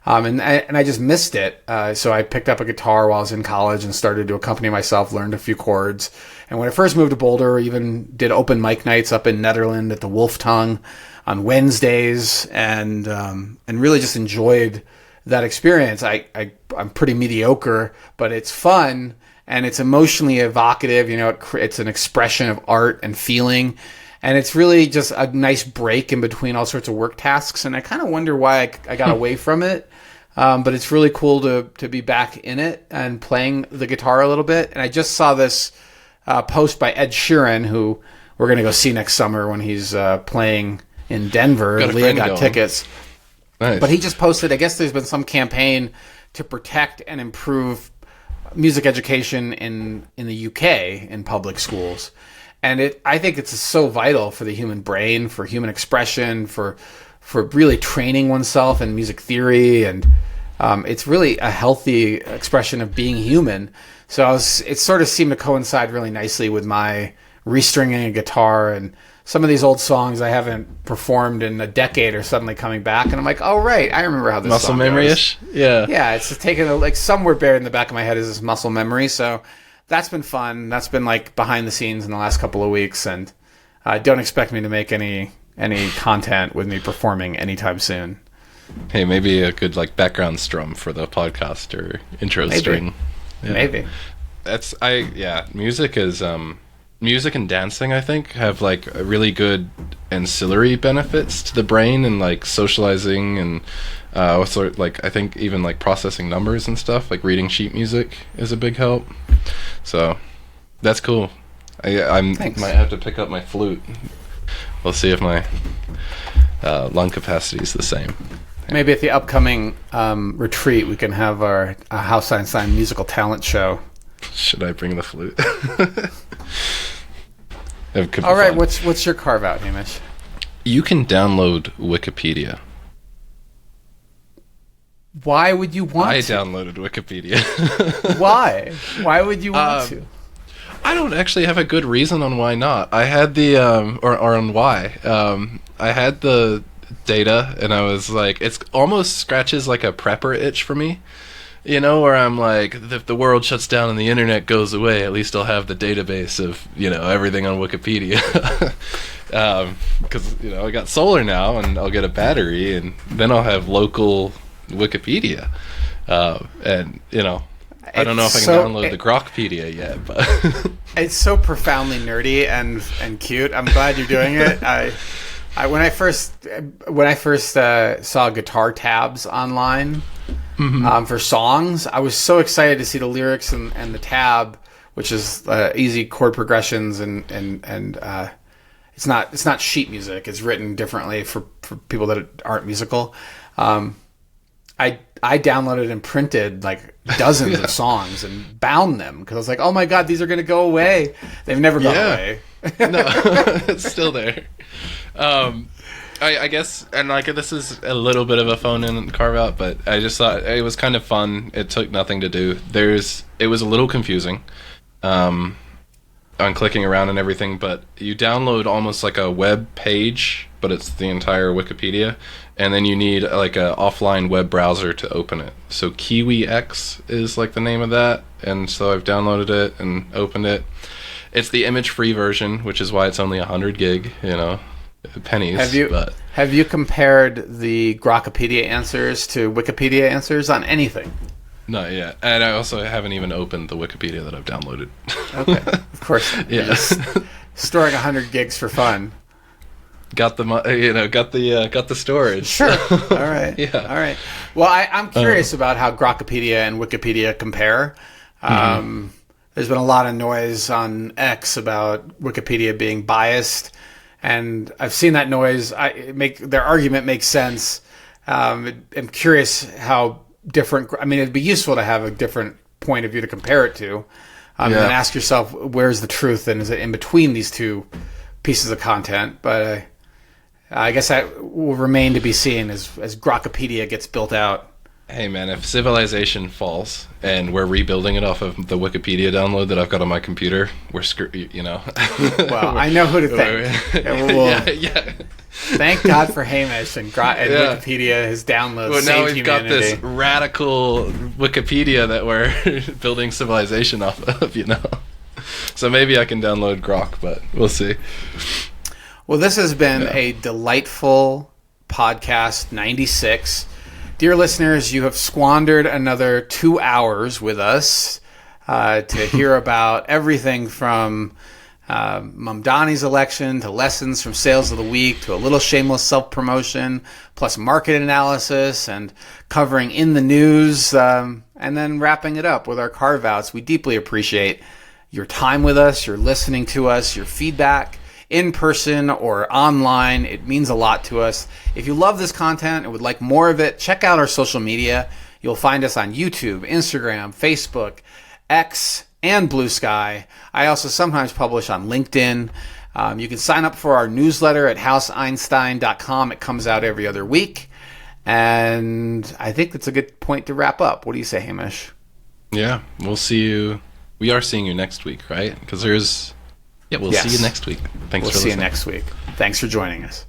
And I just missed it. So I picked up a guitar while I was in college and started to accompany myself, learned a few chords. And when I first moved to Boulder, even did open mic nights up in Netherland at the Wolf Tongue on Wednesdays, and really just enjoyed that experience. I'm pretty mediocre, but it's fun and it's emotionally evocative. It's an expression of art and feeling. And it's really just a nice break in between all sorts of work tasks. And I kind of wonder why I got away from it. But it's really cool to be back in it and playing the guitar a little bit. And I just saw this post by Ed Sheeran, who we're going to go see next summer when he's playing in Denver. Leah got tickets. Nice. But he just posted, I guess there's been some campaign to protect and improve music education in the UK in public schools. And I think it's so vital for the human brain, for human expression, for really training oneself in music theory, and it's really a healthy expression of being human. So it sort of seemed to coincide really nicely with my restringing a guitar, and some of these old songs I haven't performed in a decade are suddenly coming back, and I'm like, oh right, I remember how this muscle song memory-ish. goes. Yeah, it's just taken somewhere buried in the back of my head is this muscle memory. So that's been fun. That's been like behind the scenes in the last couple of weeks, and don't expect me to make any content with me performing anytime soon. Hey, maybe a good background strum for the podcast or intro string. Yeah. Maybe. Music is music and dancing, I think, have really good ancillary benefits to the brain, and socializing, and I think even processing numbers and stuff, reading sheet music is a big help. So that's cool. I might have to pick up my flute. We'll see if my lung capacity is the same. Maybe at the upcoming retreat, we can have our House Einstein musical talent show. Should I bring the flute? All right, what's your carve out, Hamish? You can download Wikipedia. Why would you want to? I downloaded Wikipedia. Why? Why would you want to? I don't actually have a good reason on why not. I had the or on why. I had the data, and I was like, it's almost scratches a prepper itch for me. Where I'm like, if the world shuts down and the internet goes away, at least I'll have the database of, everything on Wikipedia. Because, I got solar now, and I'll get a battery, and then I'll have local Wikipedia. And, I don't know if I can download the Grokpedia yet, but... It's so profoundly nerdy and cute. I'm glad you're doing it. When I first saw guitar tabs online for songs, I was so excited to see the lyrics and the tab, which is easy chord progressions and it's not sheet music. It's written differently for people that aren't musical. I downloaded and printed like dozens of songs and bound them because I was like, oh my God, these are going to go away. They've never gone away. No, it's still there. I guess, and like this is a little bit of a phone-in carve-out, but I just thought it was kind of fun. It took nothing to do. It was a little confusing on clicking around and everything, but you download almost like a web page, but it's the entire Wikipedia, and then you need like a offline web browser to open it. So KiwiX is like the name of that, and so I've downloaded it and opened it. It's the image-free version, which is why it's only 100 gig, pennies. Have you compared the Grokpedia answers to Wikipedia answers on anything? Not yet. And I also haven't even opened the Wikipedia that I've downloaded. Okay, of course. Yeah. Storing 100 gigs for fun. Got the storage. Sure. All right. Yeah. All right. Well, I'm curious about how Grokpedia and Wikipedia compare. There's been a lot of noise on X about Wikipedia being biased, and I've seen that noise. Their argument makes sense. I'm curious how different. I mean, it'd be useful to have a different point of view to compare it to, and then ask yourself, where's the truth, and is it in between these two pieces of content? But I guess that will remain to be seen as Grokpedia gets built out. Hey man, if civilization falls and we're rebuilding it off of the Wikipedia download that I've got on my computer, we're screwed, Well, I know who to thank. Yeah. Thank God for Hamish and Wikipedia, his downloads. Well, now we've humanity. got this radical Wikipedia that we're building civilization off of, So maybe I can download Grok, but we'll see. Well, this has been a delightful podcast 96. Dear listeners, you have squandered another 2 hours with us to hear about everything from Mamdani's election to lessons from sales of the week to a little shameless self-promotion plus market analysis and covering in the news and then wrapping it up with our carve-outs. We deeply appreciate your time with us, your listening to us, your feedback. In person or online. It means a lot to us. If you love this content and would like more of it, check out our social media. You'll find us on YouTube, Instagram, Facebook, X, and Blue Sky. I also sometimes publish on LinkedIn. You can sign up for our newsletter at houseeinstein.com. It comes out every other week. And I think that's a good point to wrap up. What do you say, Hamish? Yeah, we'll see you. We are seeing you next week, right? Because we'll see you next week. Thanks for listening. We'll see you next week. Thanks for joining us.